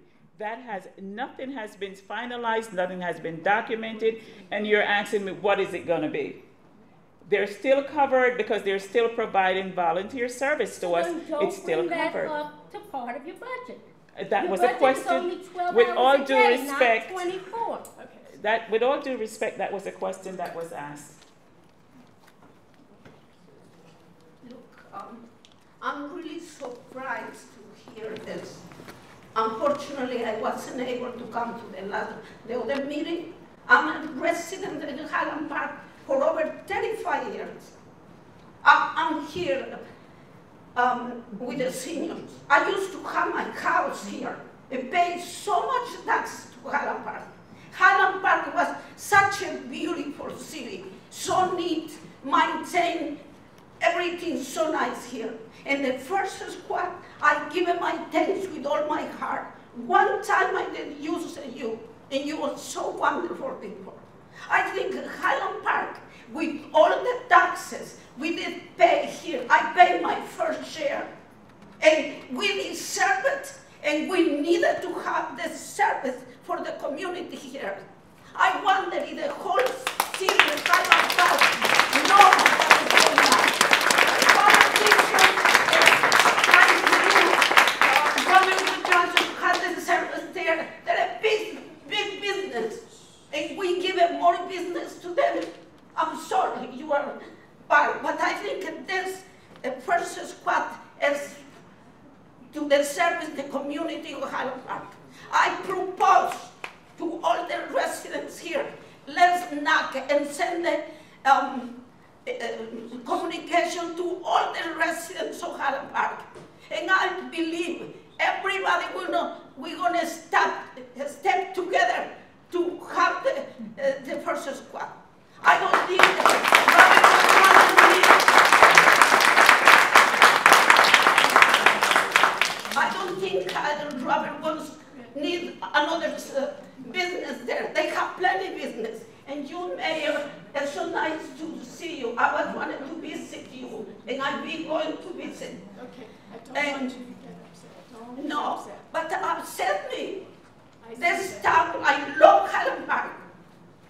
Nothing has been finalized, nothing has been documented, and you're asking me, what is it going to be? They're still covered because they're still providing volunteer service to us. It's still covered. Up to part of your budget. That Your was a budget is question, only 12 with hours all a due day, respect. not 24. That, with all due respect, that was a question that was asked. Look, I'm really surprised to hear this. Unfortunately, I wasn't able to come to the other meeting. I'm a resident in Highland Park for over 35 years. I'm here with the seniors. I used to have my house here and pay so much tax to Highland Park. Highland Park was such a beautiful city, so neat, maintained, everything so nice here. And the first squad, I give it my thanks with all my heart. One time I did use you, and you were so wonderful people. I think Highland Park, with all the taxes we did pay here, I paid my first share. And we deserve it, and we needed to have the service for the community here. I wonder if the whole city of Highland Park knows what is going on. Politicians, Robert Johnson has the service there. They're a big business, and we give it more business to them. I'm sorry, you are bad, but I think this first squad is to the service the community of Highland Park. I propose to all the residents here, let's knock and send the communication to all the residents of Highland Park. And I believe everybody will know we're going to step together to have the first squad. I don't think Robert wants need another business there. They have plenty of business. And you, Mayor, it's so nice to see you. I was wanting to visit you, and I'll be going to visit. Okay, I don't want you to get upset. No, but upset me. This town, I love Highland Park.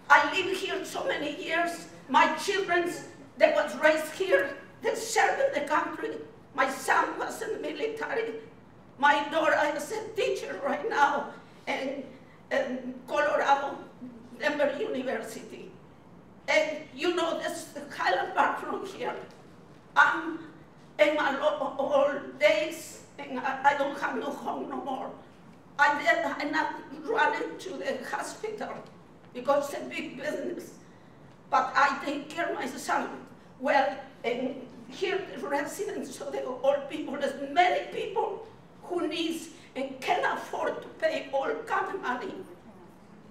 I live here so many years. My children, they was raised here. They served in the country. My son was in the military. My daughter is a teacher right now in Colorado, Denver University. And you know, this Highland Park from here. I'm in my old days, and I don't have no home no more. I'm not running to the hospital because it's a big business. But I take care of my son well, and here the residents of the old people, there's many people who needs and can afford to pay all kind of money.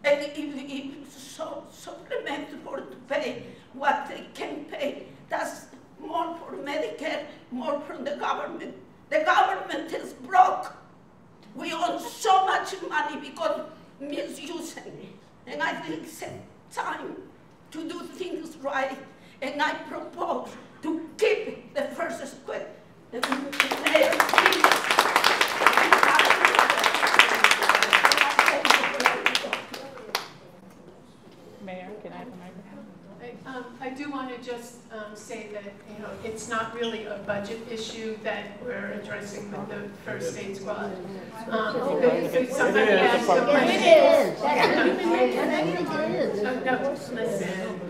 And if it's so supplementable to pay what they can pay, that's more for Medicare, more from the government. The government is broke. We owe so much money because misusing it. And I think it's time to do things right. And I propose to keep the first square. Mayor, can I have a microphone? I do want to just say that, you know, it's not really a budget issue that we're addressing with the first aid squad. If somebody asked a question. It is. No, listen.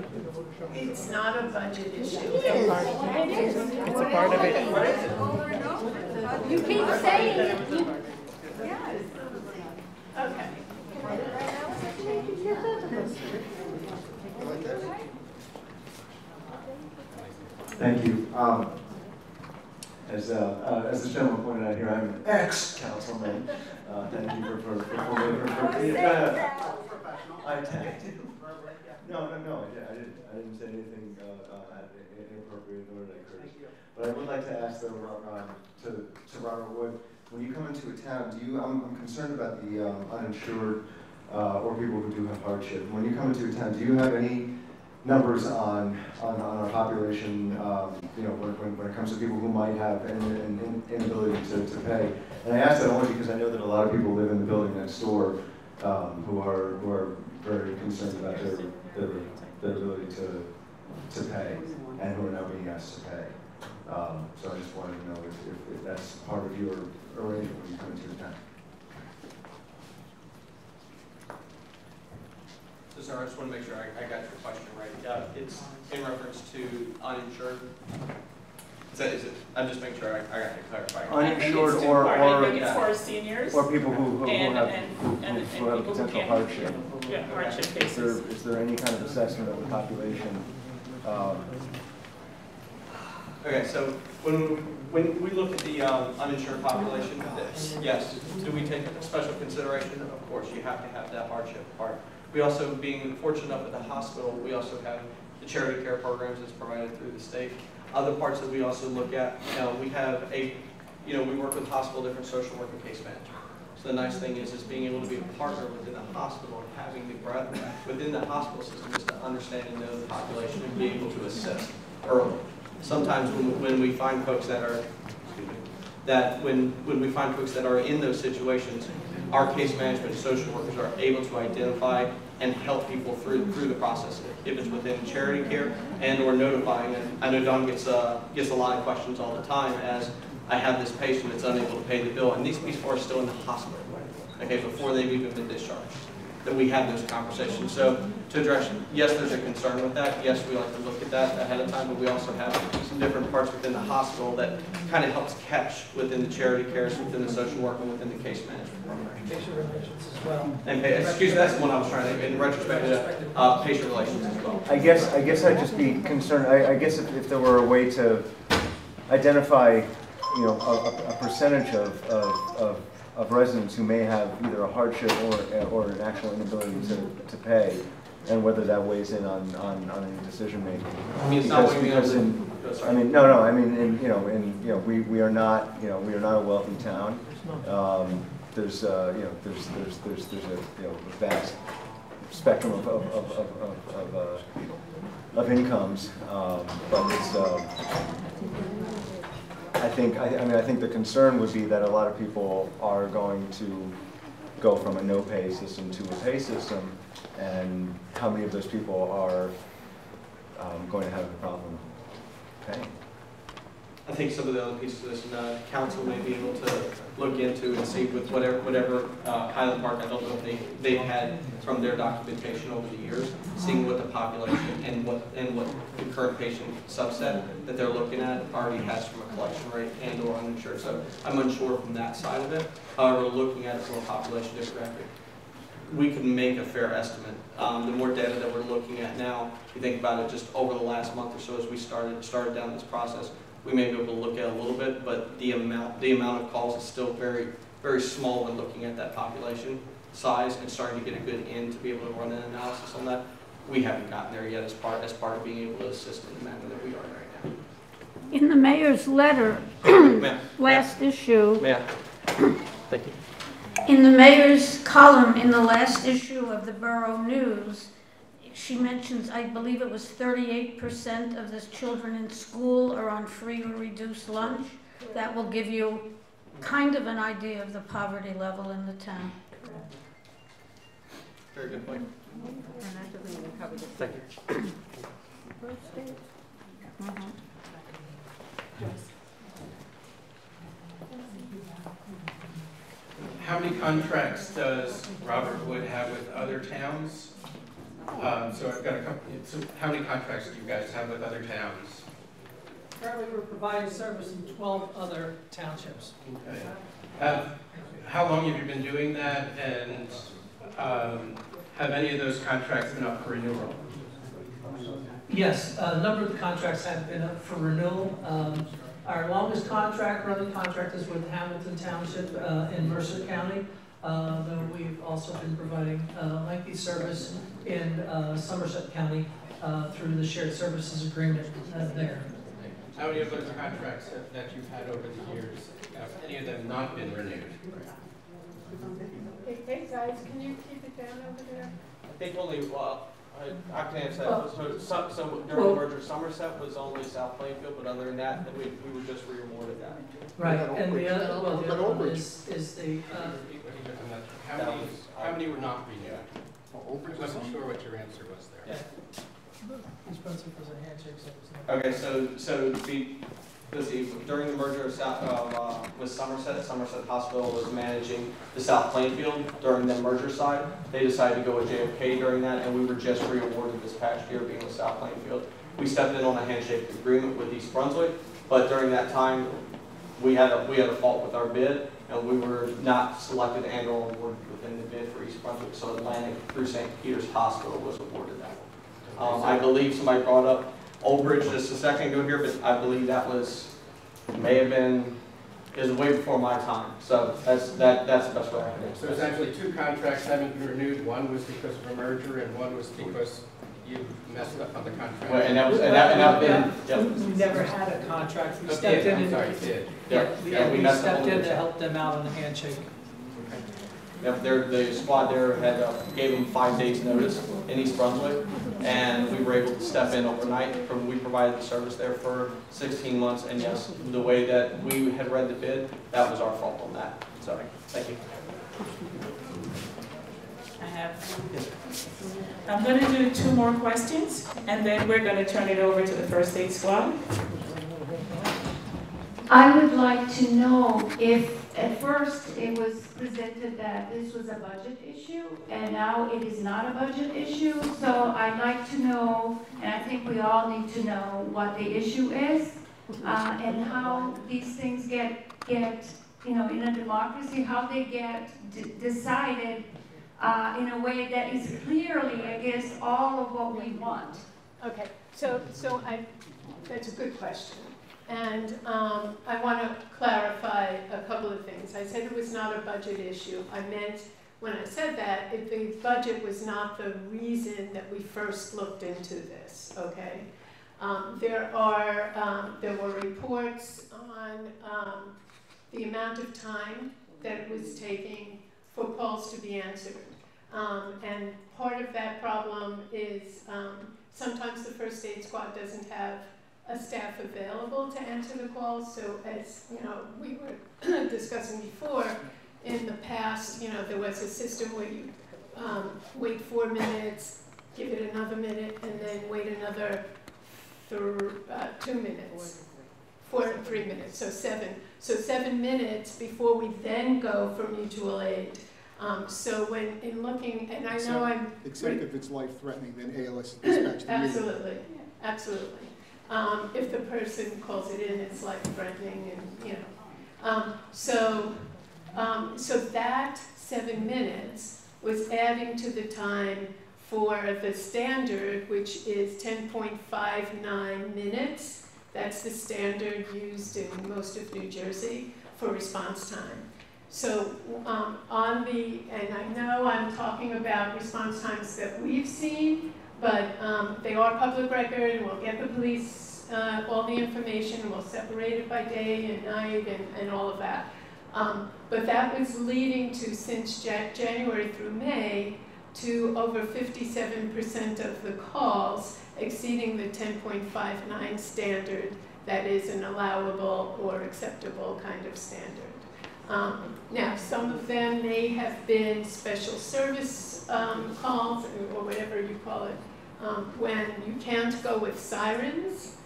It's not a budget issue. It is. It's a part of it. You keep saying it. Okay. Thank you. As the gentleman pointed out here, I'm an ex-councilman. Thank you for No, I didn't say anything inappropriate nor did I curse. But I would like to ask to Robert Wood, when you come into a town, I'm concerned about the uninsured or people who do have hardship. When you come into a town, do you have any numbers on our population, you know, when it comes to people who might have an inability to pay? And I ask that only because I know that a lot of people live in the building next door who are very concerned about their ability to pay and who are now being asked to pay. So I just wanted to know if that's part of your arrangement when you come into the town. So, sir, I just want to make sure I got your question right. It's in reference to uninsured. Is it? I'm just making sure I got to clarify. Uninsured I think it's for seniors. Or people who have people potential hardship. Yeah, hardship cases. Is there any kind of assessment of the population? Okay, so when we look at the uninsured population, yes, do we take special consideration? Of course, you have to have that hardship part. We also, being fortunate enough at the hospital, we also have the charity care programs that's provided through the state. Other parts that we also look at, we have we work with hospital, different social work and case management. So the nice thing is being able to be a partner within the hospital and having the breadth within the hospital system is to understand and know the population and be able to assist early. Sometimes when we find folks that are, when we find folks that are in those situations, our case management social workers are able to identify and help people through the process. If it's within charity care and or notifying, and I know Don gets a lot of questions all the time as I have this patient that's unable to pay the bill, and these people are still in the hospital, okay, before they've even been discharged. That we have those conversations. So to address, yes, there's a concern with that. Yes, we like to look at that ahead of time, but we also have some different parts within the hospital that kind of helps catch within the charity cares, within the social work, and within the case management program. Patient relations as well. And excuse me, that's the one I was trying to, in retrospect, patient relations as well. I guess I'd just be concerned. I guess if there were a way to identify, a percentage of residents who may have either a hardship or an actual inability to pay, and whether that weighs in on any decision making. I mean, it's not because we are not a wealthy town. There's a vast spectrum of incomes, but it's. I think the concern would be that a lot of people are going to go from a no-pay system to a pay system, and how many of those people are going to have a problem paying? I think some of the other pieces of this council may be able to look into and see with whatever Highland Park, I don't know if they've had from their documentation over the years, seeing what the population and what the current patient subset that they're looking at already has from a collection rate and or uninsured. So I'm unsure from that side of it. However, looking at it from a population demographic, we can make a fair estimate. The more data that we're looking at now, you think about it just over the last month or so as we started down this process, we may be able to look at a little bit, but the amount of calls is still very, very small when looking at that population size and starting to get a good end to be able to run an analysis on that. We haven't gotten there yet as part of being able to assist in the manner that we are right now. In the mayor's letter, last issue. Thank you. In the mayor's column in the last issue of the Borough News, she mentions, I believe it was 38% of the children in school are on free or reduced lunch. That will give you kind of an idea of the poverty level in the town. Very good point. Thank you. How many contracts does Robert Wood have with other towns? So I've got a couple. So how many contracts do you guys have with other towns? Currently, we're providing service in 12 other townships. Okay. How long have you been doing that, and have any of those contracts been up for renewal? Yes, a number of the contracts have been up for renewal. Our longest running contract is with Hamilton Township in Mercer County. Though we've also been providing lengthy service in Somerset County through the shared services agreement there. How many of those contracts that you've had over the years, have any of them not been renewed? Hey guys, can you keep it down over there? I think only, I can answer that. So during the merger, Somerset was only South Plainfield, but other than that, we were just re-awarded that. Right, and the other one is the... How many were not renewed? I wasn't sure what your answer was there. Yeah. East Brunswick was a handshake service. Okay, let's see, during the merger with Somerset, Somerset Hospital was managing the South Plainfield during the merger side. They decided to go with JFK during that, and we were just re-awarded this past year being with South Plainfield. We stepped in on a handshake agreement with East Brunswick, but during that time, we had a fault with our bid, and we were not selected and or awarded within the bid for East Brunswick, so Atlantic through St. Peter's Hospital was awarded that. I believe somebody brought up Old Bridge just a second ago here, but I believe that may have been, it was way before my time. So that's the best way I can So there's actually 2 contracts haven't been renewed. One was because of a merger, and one was because you messed up on the contract. Well, We never had a contract. We stepped in. I'm sorry, did. We stepped in to help them out on the handshake. Yep, the squad there gave them 5 days notice in East Brunswick, and we were able to step in overnight. We provided the service there for 16 months, and yes, the way that we had read the bid, that was our fault on that. So, thank you. I'm going to do 2 more questions, and then we're going to turn it over to the first aid squad. I would like to know if at first it was presented that this was a budget issue, and now it is not a budget issue. So I'd like to know, and I think we all need to know what the issue is, and how these things get in a democracy, how they get decided in a way that is clearly against all of what we want. Okay, so that's a good question. And I want to clarify a couple of things. I said it was not a budget issue. I meant, when I said that, the budget was not the reason that we first looked into this, okay? There were reports on the amount of time that it was taking for calls to be answered. And part of that problem is sometimes the first aid squad doesn't have a staff available to answer the calls. So as we were discussing before, in the past, there was a system where you wait 4 minutes, give it another minute, and then wait another 2 minutes, 3 minutes, so 7. So 7 minutes before we then go for mutual aid. So when in looking, and I know except if it's life-threatening, then ALS dispatch the absolutely, absolutely. If the person calls it in, it's life-threatening, and so that 7 minutes was adding to the time for the standard, which is 10.59 minutes. That's the standard used in most of New Jersey for response time. So and I know I'm talking about response times that we've seen, but they are public record, and we'll get the police all the information, and we'll separate it by day and night and all of that. But that was leading to, since January through May, to over 57% of the calls exceeding the 10.59 standard that is an allowable or acceptable kind of standard. Now, some of them may have been special service calls, or whatever you call it, when you can't go with sirens.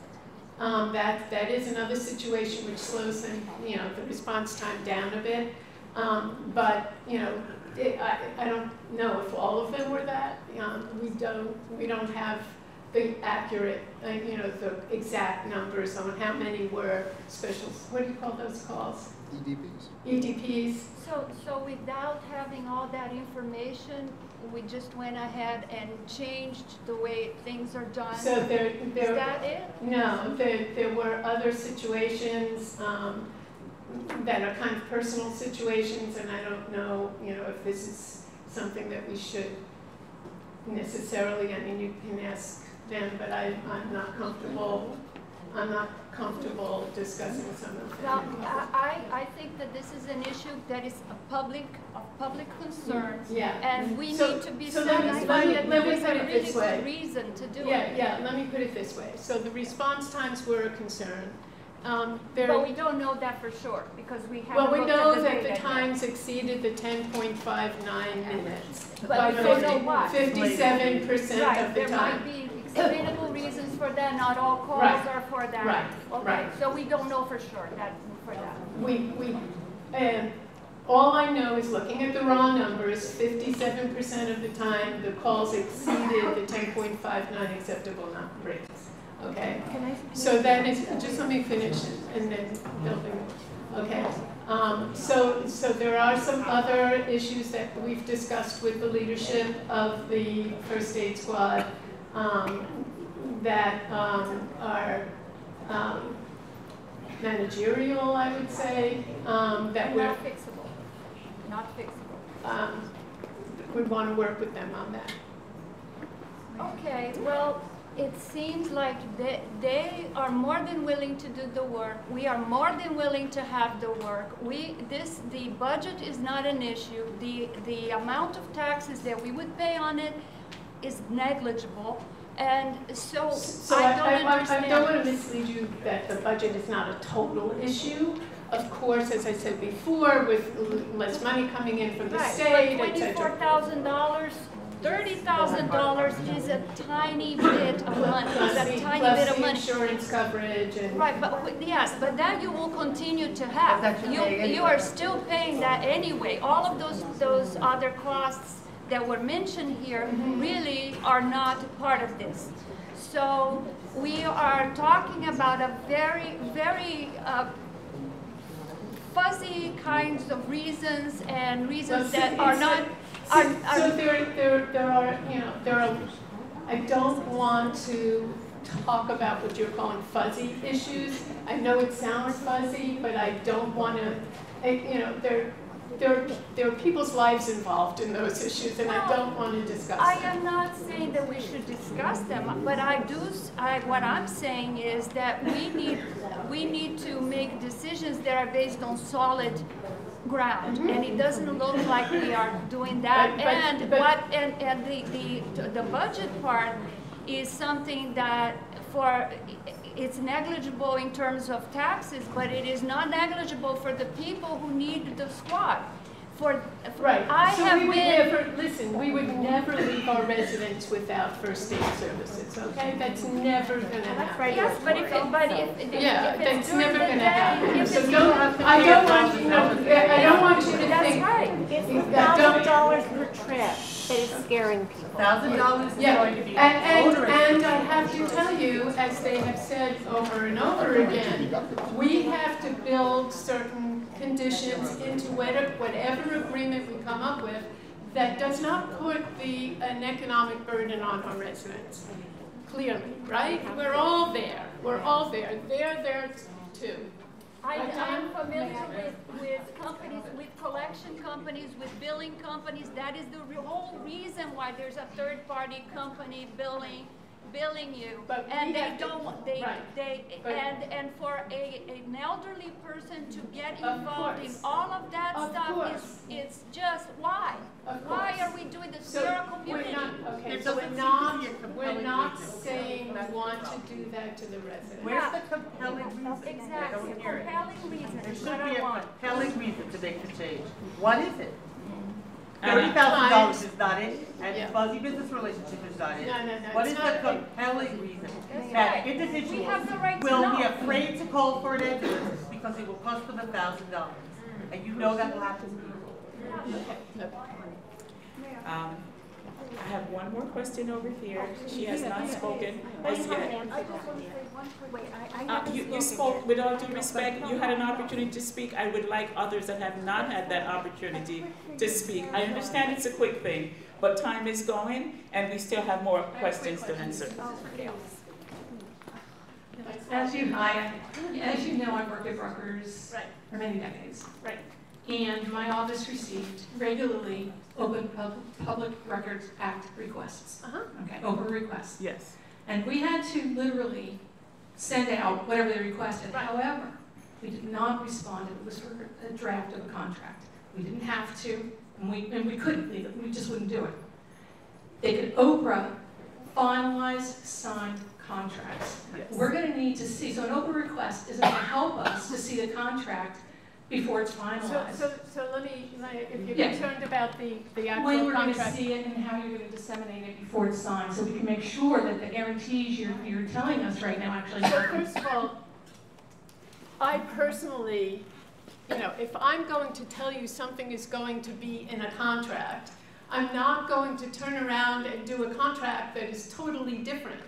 That is another situation which slows the response time down a bit. But I don't know if all of them were that. We don't have the accurate, the exact numbers on how many were special. What do you call those calls? EDPs. EDPs. So without having all that information, we just went ahead and changed the way things are done? So there, is that it? No, there were other situations that are kind of personal situations, and I don't know, if this is something that we should necessarily, I mean, you can ask them, but I'm not comfortable. I'm not comfortable discussing some of them. Well, I think that this is an issue that is of public concern, and we need to be satisfied that there is a really good reason to do it. Yeah, let me put it this way. So the response times were a concern. But we don't know that for sure, because we haven't Well, we looked know at the that data the times exceeded the 10.59 minutes. But we don't know why. 57% right, of the there time. might be sustainable reasons for that, not all calls Right. are for that. Right. Okay, Right. so we don't know for sure that, for that. All I know is looking at the raw numbers, 57% of the time, the calls exceeded the 10.59 acceptable rates, okay? So that is, just let me finish and then building, okay? So there are some other issues that we've discussed with the leadership of the first aid squad that are managerial, I would say, that we're Not fixable. Not fixable. we want to work with them on that. Okay, well, it seems like they are more than willing to do the work. We are more than willing to have the work. The budget is not an issue. The amount of taxes that we would pay on it is negligible. And so I don't understand. I don't want to mislead you that the budget is not a total issue. Of course, as I said before, with less money coming in from the state, but $24,000, $30,000 is a tiny bit of money. It's a tiny bit of money. Insurance coverage and right, but yes, but that you will continue to have. You are still paying that anyway. All of those other costs that were mentioned here really are not part of this. So we are talking about a very, very fuzzy kinds of reasons and reasons that are not. So there are, I don't want to talk about what you're calling fuzzy issues. I know it sounds fuzzy, but I don't want to, there are people's lives involved in those issues, and I don't want to discuss them. I am not saying that we should discuss them, but what I'm saying is that we need to make decisions that are based on solid ground, and it doesn't look like we are doing that. The budget part is something that it's negligible in terms of taxes, but it is not negligible for the people who need the squad. Right. We would never leave our residents without first aid services, okay? That's never going to happen. Yes, but if that's never going to happen. So I don't want you to think. That's right. It's $1,000 per trip that is scaring people. $1,000 is going to be and I have to tell you, as they have said over and over again, we have to build certain conditions into whatever agreement we come up with that does not put an economic burden on our residents. Clearly, right? We're all there. We're all there. They're there too. I'm familiar with companies, with collection companies, with billing companies. That is the whole reason why there's a third-party company billing you, and they don't. And for an elderly person to get involved in all of that stuff it's just why? Why are we doing this? We're a community. We're not saying we want to do that to the residents. Where's the compelling reason? Exactly. Compelling reason. There should be a compelling reason to make the change. What is it? $30,000 is not it, and fuzzy business relationship is not it. What is the compelling reason that individuals will be afraid to call for an ambulance because it will cost them $1,000, and you know that will happen to people? I have one more question over here. She has not spoken as yet. I just want to say one quick. You spoke, with all due respect, you had an opportunity to speak. I would like others that have not had that opportunity to speak. I understand it's a quick thing, but time is going, and we still have more questions to answer. As you know, I've worked at Rutgers for many decades. Right. And my office received regularly Open Public Records Act requests. Okay, open requests. Yes. And we had to literally send out whatever they requested. However, we did not respond. It was for a draft of a contract. We didn't have to, and we couldn't leave it. We just wouldn't do it. They could Oprah finalize signed contracts. Yes. We're going to need to see, so an open request is going to help us to see the contract before it's finalized. So let me, if you're Yeah. concerned about the actual When we're going to contract. see it and how you're going to disseminate it before it's signed, so we can make sure that the guarantees you're telling us right now actually So happen. first of all, I personally, if I'm going to tell you something is going to be in a contract, I'm not going to turn around and do a contract that is totally different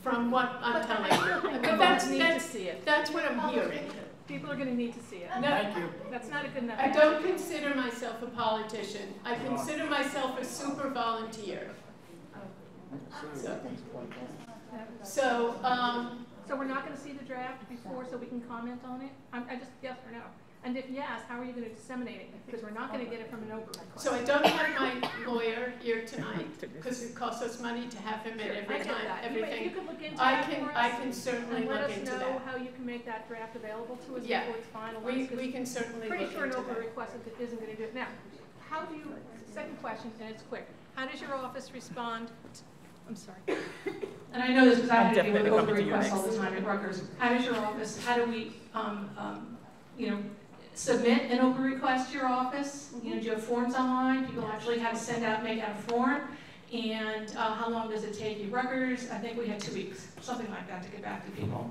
from what I'm telling you. But that's what I'm hearing. People are going to need to see it. No, Thank you. That's not a good enough I answer. don't consider myself a politician. I consider myself a super volunteer. So we're not going to see the draft before so we can comment on it? I just, yes or no? And if yes, how are you going to disseminate it? Because we're not going to get it from an open request. So I don't have my lawyer here tonight because it costs us money to have him in every I get time, that. everything. You can look into I that can, for us I can certainly and let look us into know that. how you can make that draft available to us Yeah. before it's finalized. We can certainly Pretty look sure an into open that. request isn't going to do it. Now, how do you, second question, and it's quick. How does your office respond I'm sorry. And I know this because I have to deal with open requests all the time at Rutgers. How does your office, how do we, submit an open request to your office? Do you have forms online? People actually have to make out a form. And how long does it take you? Rutgers, I think we had 2 weeks, something like that, to get back to people.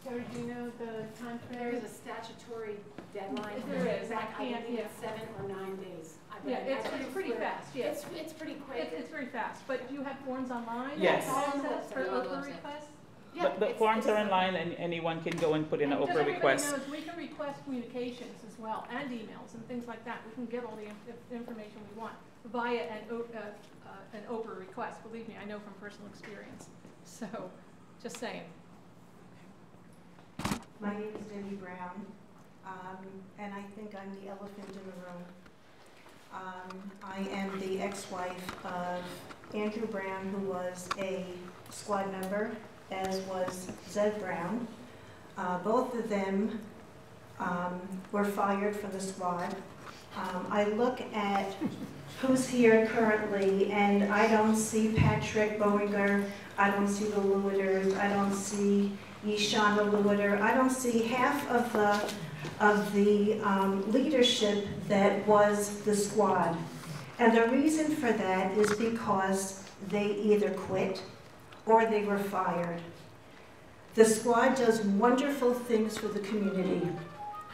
Terry, do you know the time frame? There is a statutory deadline. There is. I can't, believe it's 7 or 9 days. Yeah, it's pretty fast. Yeah, it's pretty quick. It's very fast. But do you have forms online? Yes. Process for open requests? Yeah, the forms are online and anyone can go and put in an open request. Knows, we can request communications as well and emails and things like that. We can get all the information we want via an open request. Believe me, I know from personal experience. So, just saying. My name is Debbie Brown, and I think I'm the elephant in the room. I am the ex-wife of Andrew Brown, who was a squad member, as was Zed Brown. Both of them were fired from the squad. I look at who's here currently, and I don't see Patrick Bowinger, I don't see the Lewiters, I don't see Yeshana Lewiter, I don't see half of the leadership that was the squad. And the reason for that is because they either quit or they were fired. The squad does wonderful things for the community.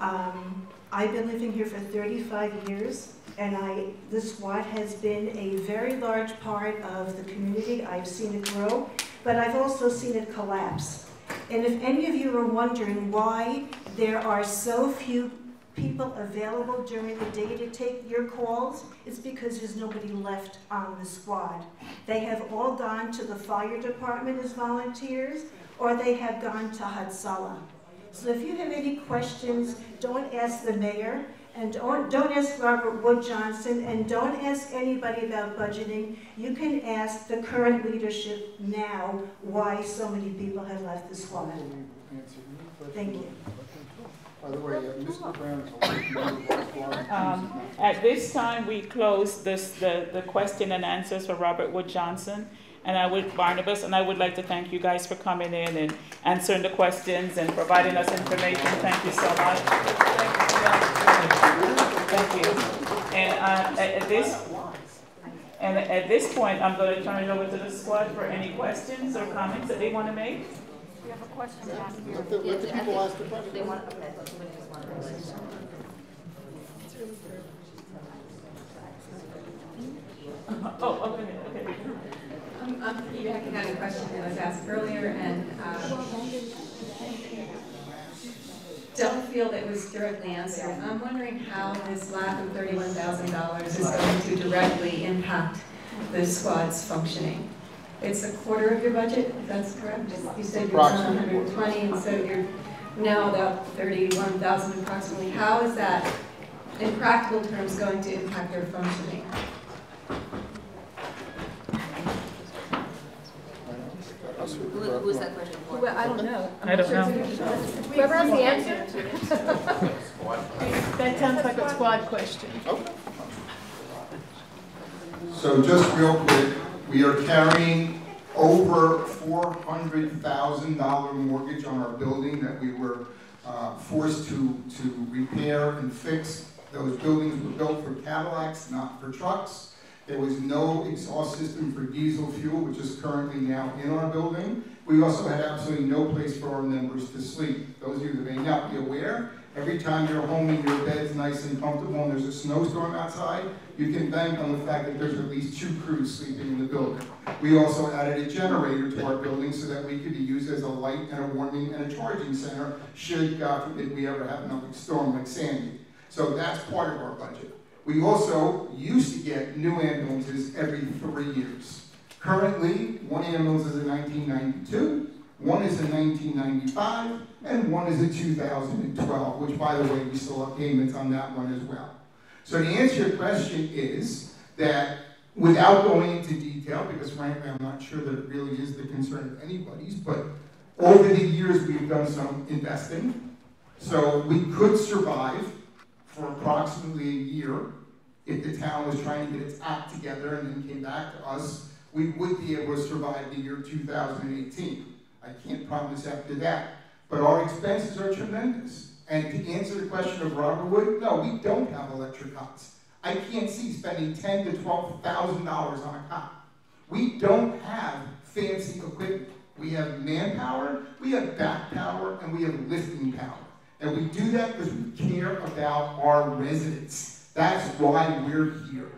I've been living here for 35 years, and the squad has been a very large part of the community. I've seen it grow, but I've also seen it collapse. And if any of you are wondering why there are so few people available during the day to take your calls, it's because there's nobody left on the squad. They have all gone to the fire department as volunteers, or they have gone to Hatsala. So if you have any questions, don't ask the mayor, and don't ask Robert Wood Johnson, and don't ask anybody about budgeting. You can ask the current leadership now why so many people have left the squad. Thank you. By the way, Mr. Brown is a At this time, we close the question and answers for Robert Wood Johnson and Barnabas, and I would like to thank you guys for coming in and answering the questions and providing us information. Thank you so much. Thank you. And at this point, I'm going to turn it over to the squad for any questions or comments that they want to make. We have a question. Let the people ask the question. They want, okay, somebody just want to raise Oh, okay. I'm piggybacking on a question that was asked earlier, and don't feel that it was directly answered. I'm wondering how this lack of $31,000 is going to directly impact the squad's functioning. It's a quarter of your budget, if that's correct? You said you're 120, and so you're now about 31,000 approximately. How is that, in practical terms, going to impact your functioning? Who's that question for? Well, I don't know. I don't know. Whoever has the answer? That sounds like a squad question. Okay. So just real quick, we are carrying over $400,000 mortgage on our building that we were forced to repair and fix. Those buildings were built for Cadillacs, not for trucks. There was no exhaust system for diesel fuel, which is currently now in our building. We also had absolutely no place for our members to sleep. Those of you that may not be aware, every time you're home and your bed's nice and comfortable and there's a snowstorm outside, you can bank on the fact that there's at least 2 crews sleeping in the building. We also added a generator to our building so that we could be used as a light and a warming and a charging center should, God forbid, we ever have another storm like Sandy. So that's part of our budget. We also used to get new ambulances every 3 years. Currently, one ambulance is in 1992, one is in 1995, and one is in 2012, which, by the way, we still have payments on that one as well. So the answer to your question is that, without going into detail, because frankly I'm not sure that it really is the concern of anybody's, but over the years we've done some investing. So we could survive for approximately a year if the town was trying to get its act together and then came back to us. We would be able to survive the year 2018. I can't promise after that. But our expenses are tremendous. And to answer the question of Robert Wood, no, we don't have electric cots. I can't see spending $10,000 to $12,000 on a cot. We don't have fancy equipment. We have manpower, we have back power, and we have lifting power. And we do that because we care about our residents. That's why we're here.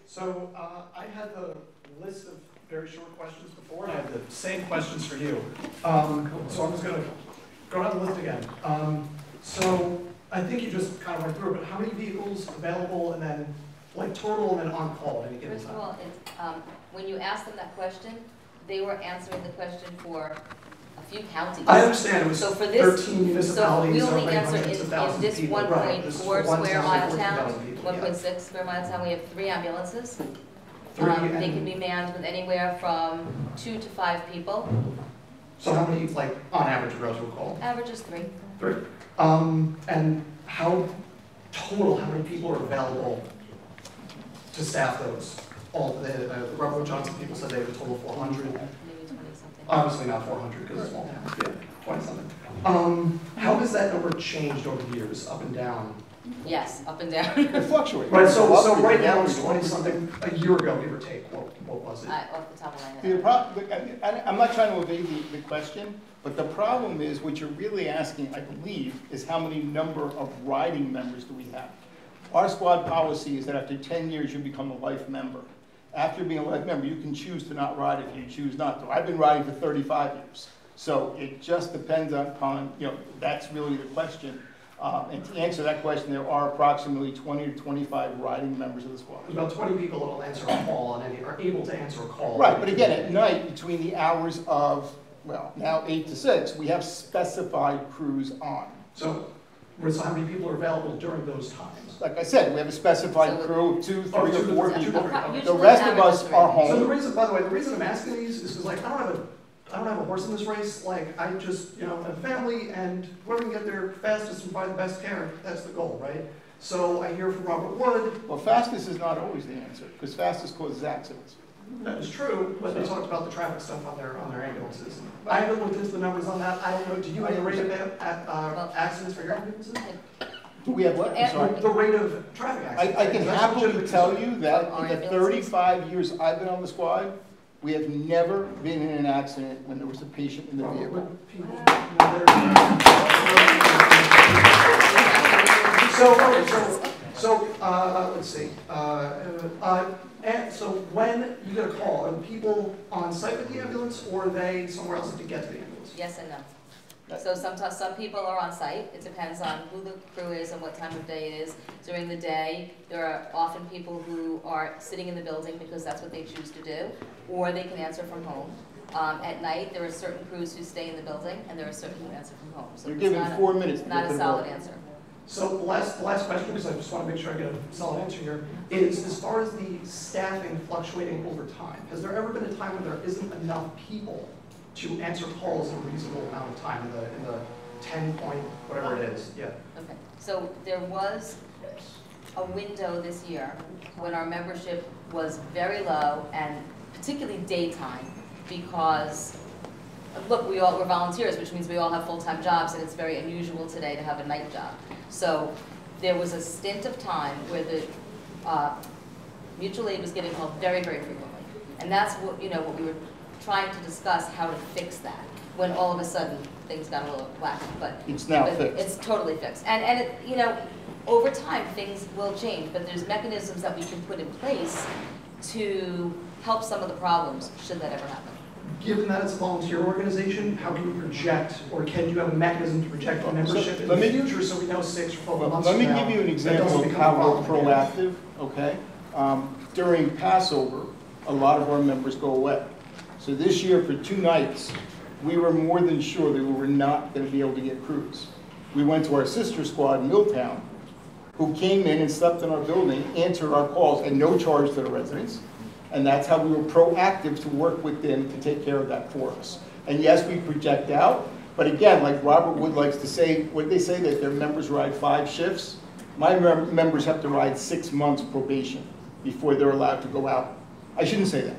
So I had a list of very short questions before, and I have the same questions for you. So I'm just going to go down the list again. So I think you just kind of went through it, but how many vehicles available, and then like total, and then on call at any given time? First of all, it's, when you asked them that question, they were answering the question for a few counties. I understand it was so for this, 13 municipalities, so we only answer in this people. 1.4 square mile town, 1.6 square mile town, we have 3 ambulances. They can be manned with anywhere from 2 to 5 people. So how many, like, on average, girls will call? Average is 3. 3. And how many people are available to staff those? All the Robert Johnson people said they have a total of 400. Maybe 20-something. Obviously not 400 because it's small town. Yeah, 20-something. How has that number changed over the years, up and down? Yes, up and down. It fluctuates. Right, so right now it's 20-something. A year ago, give or take, what was it? Off the top of my head. I'm not trying to evade the question, but the problem is what you're really asking, I believe, is how many number of riding members do we have? Our squad policy is that after 10 years, you become a life member. After being a life member, you can choose to not ride if you choose not to. I've been riding for 35 years. So it just depends upon, that's really the question. And to answer that question, there are approximately 20 to 25 riding members of the squad. There's about 20 people that will answer a call on any, are able to answer a call. Right, but again, at night, between the hours of, well, now 8 to 6, we have specified crews on. So how many people are available during those times? Like I said, we have a specified crew of 2, 3, or 4 people. Okay. The rest of us are home. So the reason, by the way, the reason I'm asking these is because, like, I don't have a horse in this race. Like, I just, have a family, and whoever can get there fastest and provide the best care, that's the goal, right? So I hear from Robert Wood. Well, fastest is not always the answer, because fastest causes accidents. That is true, but they talked about the traffic stuff on their ambulances. I haven't looked into the numbers on that. I don't know. Do you have the rate of accidents for your ambulances? Do we have what? I'm sorry. The rate of traffic accidents. I can happily tell you that in the 35 years I've been on the squad, we have never been in an accident when there was a patient in the vehicle. Let's see. And so when you get a call, are the people on site with the ambulance, or are they somewhere else to get to the ambulance? Yes and no. So sometimes some people are on site. It depends on who the crew is and what time of day it is. During the day, there are often people who are sitting in the building because that's what they choose to do, or they can answer from home. At night, there are certain crews who stay in the building, and there are certain who answer from home. So you're given 4 minutes. Not a solid answer. So the last question, because I just want to make sure I get a solid answer here, is as far as the staffing fluctuating over time, has there ever been a time when there isn't enough people to answer calls in a reasonable amount of time in the 10 point, whatever it is? Yeah. Okay, so there was a window this year when our membership was very low, and particularly daytime, because look, we're volunteers, which means we all have full-time jobs, and it's very unusual today to have a night job. So there was a stint of time where the mutual aid was getting called very, very frequently. And that's what, what we were trying to discuss, how to fix that, when all of a sudden things got a little wacky. But it's now fixed. It's totally fixed. And it, over time things will change, but there's mechanisms that we can put in place to help some of the problems, should that ever happen. Given that it's a volunteer organization, how can you project, or can you have a mechanism to project membership in the future so we know 6 or 12 months from now? Let me give you an example of how we're proactive, okay? During Passover, a lot of our members go away. So this year, for 2 nights, we were more than sure that we were not going to be able to get crews. We went to our sister squad in Milltown, who came in and slept in our building, answered our calls at no charge to the residents. And that's how we were proactive to work with them to take care of that for us. And yes, we project out, but again, like Robert Wood likes to say, when they say that their members ride 5 shifts, my members have to ride 6 months probation before they're allowed to go out. I shouldn't say that.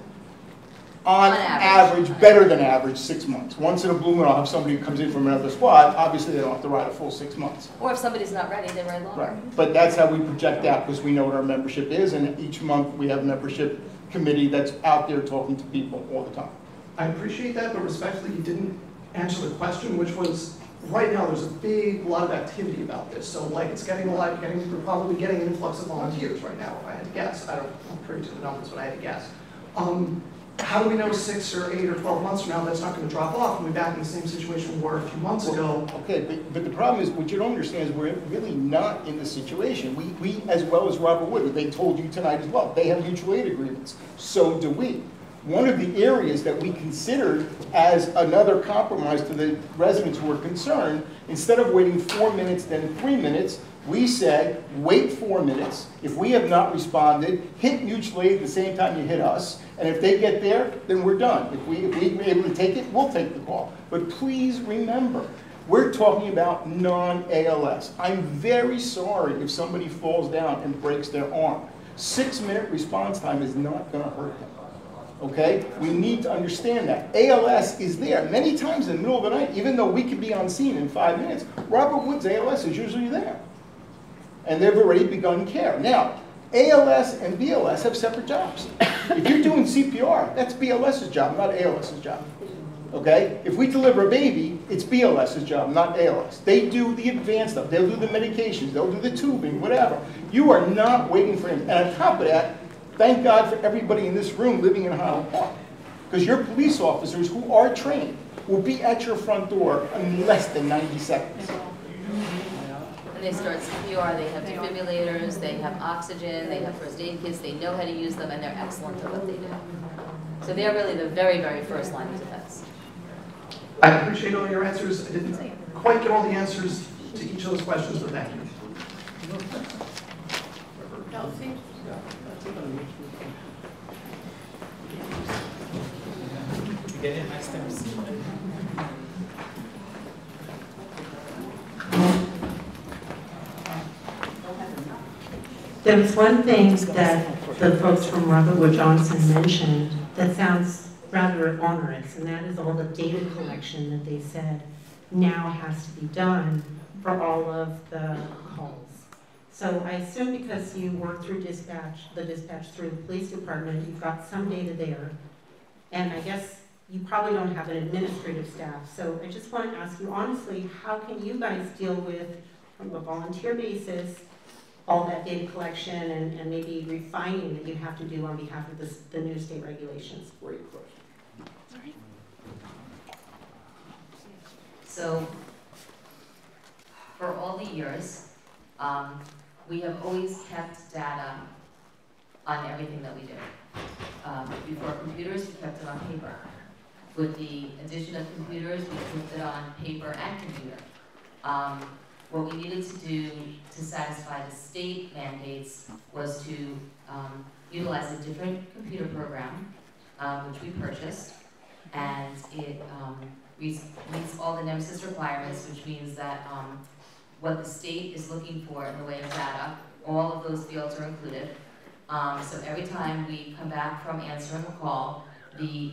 On average, better than average, 6 months. Once in a blue moon, I'll have somebody who comes in from another squad. Obviously, they don't have to ride a full 6 months. Or if somebody's not ready, they ride longer. Right. But that's how we project out, because we know what our membership is, and each month we have a membership committee that's out there talking to people all the time. I appreciate that, but respectfully, you didn't answer the question, which was, right now there's a lot of activity about this. So like it's getting a lot, we're probably getting an influx of volunteers right now, if I had to guess. I'm privy to the numbers, but I had to guess. How do we know 6 or 8 or 12 months from now that's not going to drop off and we're back in the same situation we were a few months ago? Okay, but the problem is, what you don't understand is we're really not in this situation. We, as well as Robert Wood, they told you tonight as well, they have mutual aid agreements. So do we. One of the areas that we considered as another compromise to the residents who were concerned, instead of waiting 4 minutes, then 3 minutes, we said, wait 4 minutes. If we have not responded, hit mutual aid at the same time you hit us. And if they get there, then we're done. If we're able to take it, we'll take the call. But please remember, we're talking about non-ALS. I'm very sorry if somebody falls down and breaks their arm. 6-minute response time is not going to hurt them. Okay? We need to understand that. ALS is there. Many times in the middle of the night, even though we could be on scene in 5 minutes, Robert Wood's ALS is usually there. And they've already begun care. Now, ALS and BLS have separate jobs. If you're doing CPR, that's BLS's job, not ALS's job. Okay? If we deliver a baby, it's BLS's job, not ALS. They do the advanced stuff. They'll do the medications. They'll do the tubing, whatever. You are not waiting for him. And on top of that, thank God for everybody in this room living in Highland Park. Because your police officers who are trained will be at your front door in less than 90 seconds. They start CPR, they have defibrillators, they have oxygen, they have first aid kits, they know how to use them, and they're excellent at what they do. So they're really the very, very first line of defense. I appreciate all your answers. I didn't quite get all the answers to each of those questions, but thank you. Kelsey? Get in my steps. There was one thing that the folks from Robert Wood Johnson mentioned that sounds rather onerous, and that is all the data collection that they said now has to be done for all of the calls. So I assume because you work through the dispatch through the police department, you've got some data there, and I guess you probably don't have an administrative staff. So I just want to ask you honestly, how can you guys deal with, from a volunteer basis, all that data collection and maybe refining that you have to do on behalf of the new state regulations? Great question. So, for all the years, we have always kept data on everything that we do. Before computers, we kept it on paper. With the addition of computers, we kept it on paper and computer. what we needed to do to satisfy the state mandates was to utilize a different computer program, which we purchased, and it meets all the NEMSIS requirements, which means that what the state is looking for in the way of data, all of those fields are included. So every time we come back from answering a call, the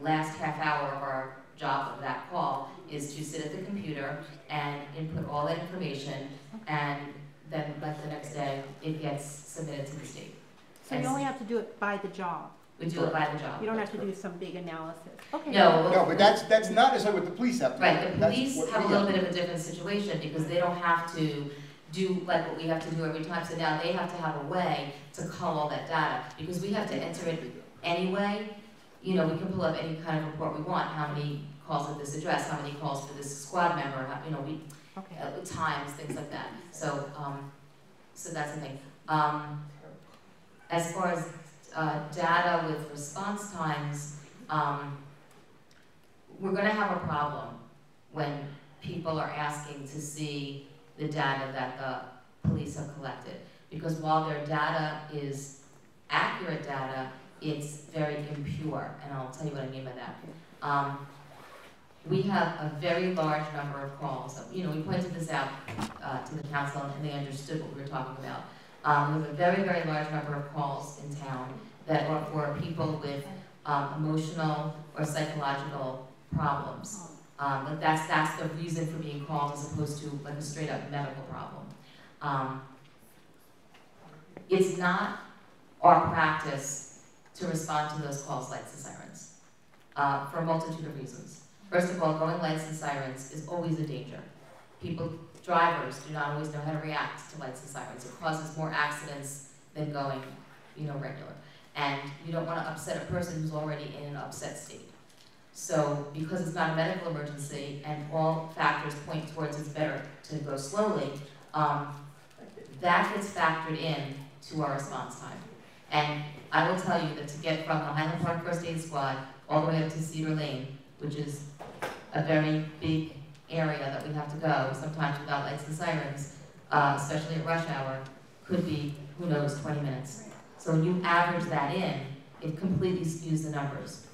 last half hour of our job of that call is to sit at the computer and input all that information, and then like the next day, it gets submitted to the state. So you only have to do it by the job? We do it by the job. You don't have to do some big analysis? Okay. No, but that's not necessarily what the police have to do. Right, the That's police what have a we little have bit to of a different situation because they don't have to do like what we have to do every time. So now they have to have a way to cull all that data because we have to enter it anyway. You know, we can pull up any kind of report we want. How many calls at this address? How many calls for this squad member? How, you know, we times, things like that. So, so that's the thing. As far as data with response times, we're going to have a problem when people are asking to see the data that the police have collected. Because while their data is accurate data, it's very impure, and I'll tell you what I mean by that. We have a very large number of calls. You know, we pointed this out to the council, and they understood what we were talking about. We have a very, very large number of calls in town that are for people with emotional or psychological problems. But that's the reason for being called as opposed to like a straight up medical problem. It's not our practice to respond to those calls, lights and sirens, for a multitude of reasons. First of all, going lights and sirens is always a danger. Drivers do not always know how to react to lights and sirens. It causes more accidents than going, you know, regular. And you don't want to upset a person who's already in an upset state. So because it's not a medical emergency and all factors point towards it's better to go slowly, that gets factored in to our response time. And I will tell you that to get from the Highland Park First Aid Squad all the way up to Cedar Lane, which is a very big area that we have to go, sometimes without lights and sirens, especially at rush hour, could be, who knows, 20 minutes. So when you average that in, it completely skews the numbers.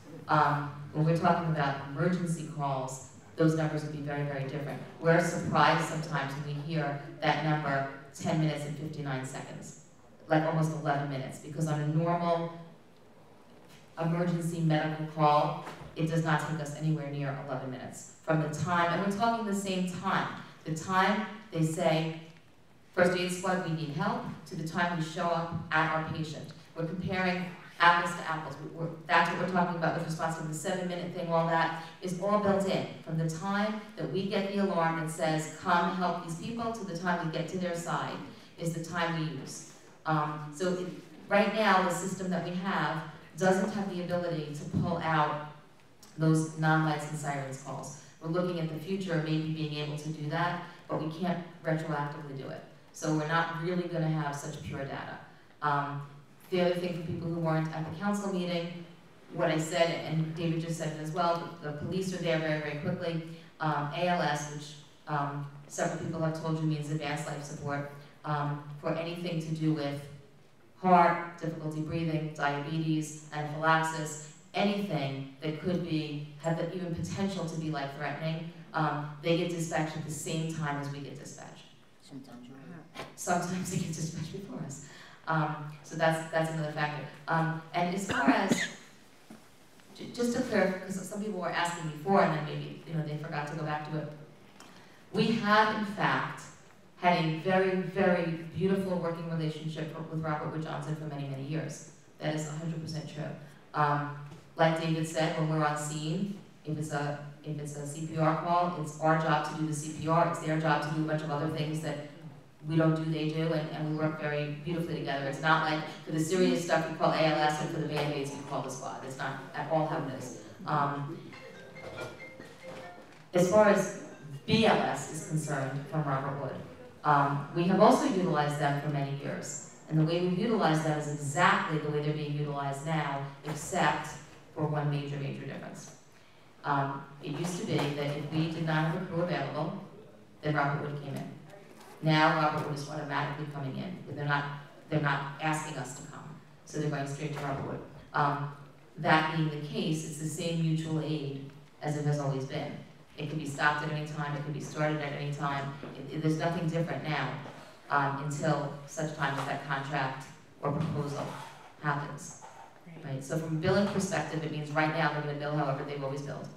When we're talking about emergency calls, those numbers would be very, very different. We're surprised sometimes when we hear that number 10 minutes and 59 seconds, like almost 11 minutes, because on a normal emergency medical call, it does not take us anywhere near 11 minutes. From the time, and we're talking the same time, the time they say, First Aid Squad, we need help, to the time we show up at our patient. We're comparing apples to apples. That's what we're talking about with response to the 7-minute thing. All that is all built in. From the time that we get the alarm that says, come help these people, to the time we get to their side is the time we use. Right now, the system that we have doesn't have the ability to pull out those non-lights and sirens calls. We're looking at the future, maybe being able to do that, but we can't retroactively do it. So we're not really going to have such pure data. The other thing for people who weren't at the council meeting, what I said, and David just said it as well, the police are there very, very quickly. ALS, which several people have told you means advanced life support, for anything to do with heart, difficulty breathing, diabetes, anaphylaxis, anything that could be, have the even potential to be life-threatening, they get dispatched at the same time as we get dispatched. Sometimes, right? Sometimes they get dispatched before us. So that's another factor. And as far as, just to clarify, because some people were asking before and then maybe they forgot to go back to it. We have in fact had a very, very beautiful working relationship with Robert Wood Johnson for many, many years. That is 100% true. Like David said, when we're on scene, if it's a CPR call, it's our job to do the CPR. It's their job to do a bunch of other things that we don't do, they do, and we work very beautifully together. It's not like for the serious stuff we call ALS and for the Band-Aids we call the squad. It's not at all how it is. As far as BLS is concerned from Robert Wood, we have also utilized them for many years. And the way we've utilized them is exactly the way they're being utilized now, except for one major, major difference. It used to be that if we did not have a crew available, then Robert Wood came in. Now Robert Wood is automatically coming in. They're not asking us to come, so they're going straight to Robert Wood. That being the case, it's the same mutual aid as it has always been. It can be stopped at any time, it can be started at any time. There's nothing different now until such time as that contract or proposal happens. Right? So from a billing perspective, it means right now they're going to bill however they've always billed.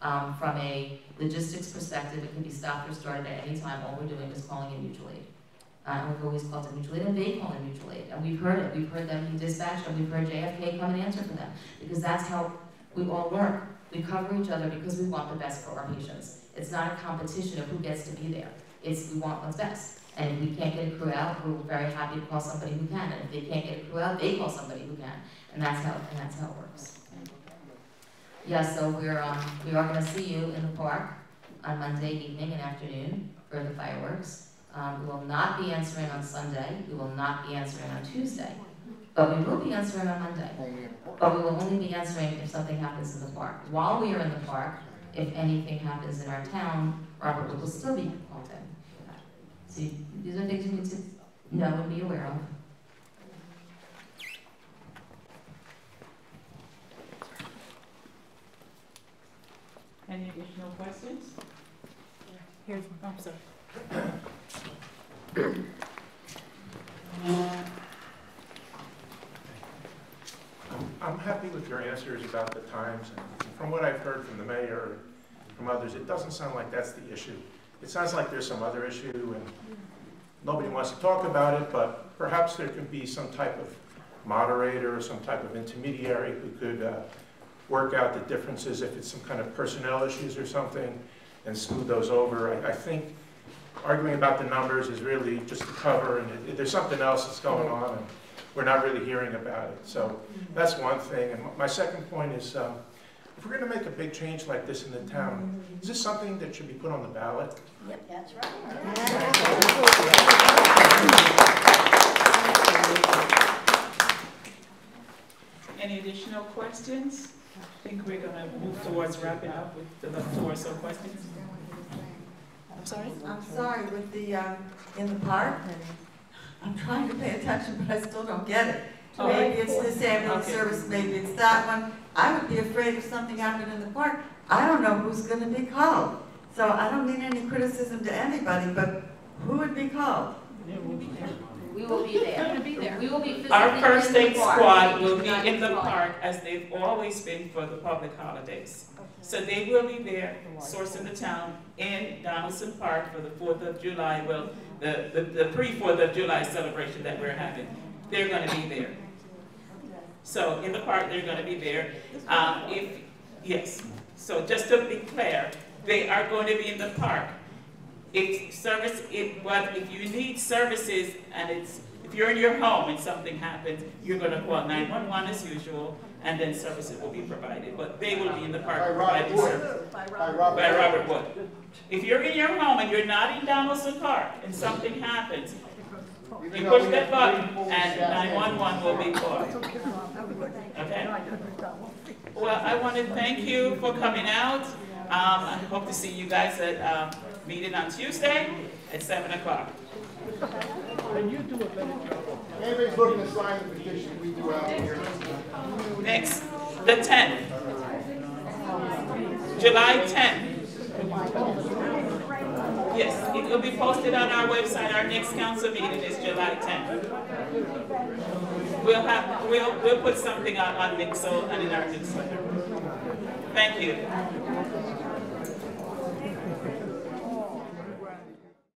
From a logistics perspective, it can be stopped or started at any time. All we're doing is calling in mutual aid. And we've always called it mutual aid, and they call it mutual aid. And we've heard it. We've heard them be dispatched, and we've heard JFK come and answer for them. Because that's how we all work. We cover each other because we want the best for our patients. It's not a competition of who gets to be there. It's we want what's best. And if we can't get a crew out, we're very happy to call somebody who can. And if they can't get a crew out, they call somebody who can. And that's how it works. Yeah, so we are going to see you in the park on Monday evening and afternoon for the fireworks. We will not be answering on Sunday. We will not be answering on Tuesday. But we will be answering on Monday. But we will only be answering if something happens in the park. While we are in the park, if anything happens in our town, Robert will still be called in. So these are things you need to know and be aware of. Any additional questions? Here's, I'm sorry. I'm happy with your answers about the times, and from what I've heard from the mayor and from others, it doesn't sound like that's the issue. It sounds like there's some other issue, and nobody wants to talk about it, but perhaps there could be some type of moderator or some type of intermediary who could work out the differences if it's some kind of personnel issues or something, and smooth those over. I think arguing about the numbers is really just to cover, and there's something else that's going on, and we're not really hearing about it. So that's one thing. And my second point is, if we're going to make a big change like this in the town, is this something that should be put on the ballot? Yep, that's right. Any additional questions? I think we're going to move towards wrapping up with the floor. So questions? I'm sorry? I'm sorry, with the, in the park, I'm trying to pay attention, but I still don't get it. Maybe it's this ambulance service, maybe it's that one. I would be afraid if something happened in the park. I don't know who's going to be called. So I don't mean any criticism to anybody, but who would be called? We will be there. We will be there. We will be physically Our first aid squad will be not in the flying. park as they've always been for the public holidays. So they will be there, sourcing the town in Donaldson Park for the 4th of July, well, the pre-4th of July celebration that we're having. They're going to be there. So in the park, they're going to be there. Yes, so just to be clear, they are going to be in the park. If you need services and if you're in your home and something happens, you're going to call 911 as usual, and then services will be provided. But they will be in the park providing services. By Robert Wood. If you're in your home and you're not in Donaldson Park and something happens, you push that button and 911 will be called. Okay? Well, I want to thank you for coming out. I hope to see you guys at meeting on Tuesday at 7 o'clock. Can you do a better job? Anybody's looking to sign the petition we do out here. Next, the 10th. July 10th. Yes, it will be posted on our website. Our next council meeting is July 10th. We'll put something on Mixo and in our newsletter. Thank you.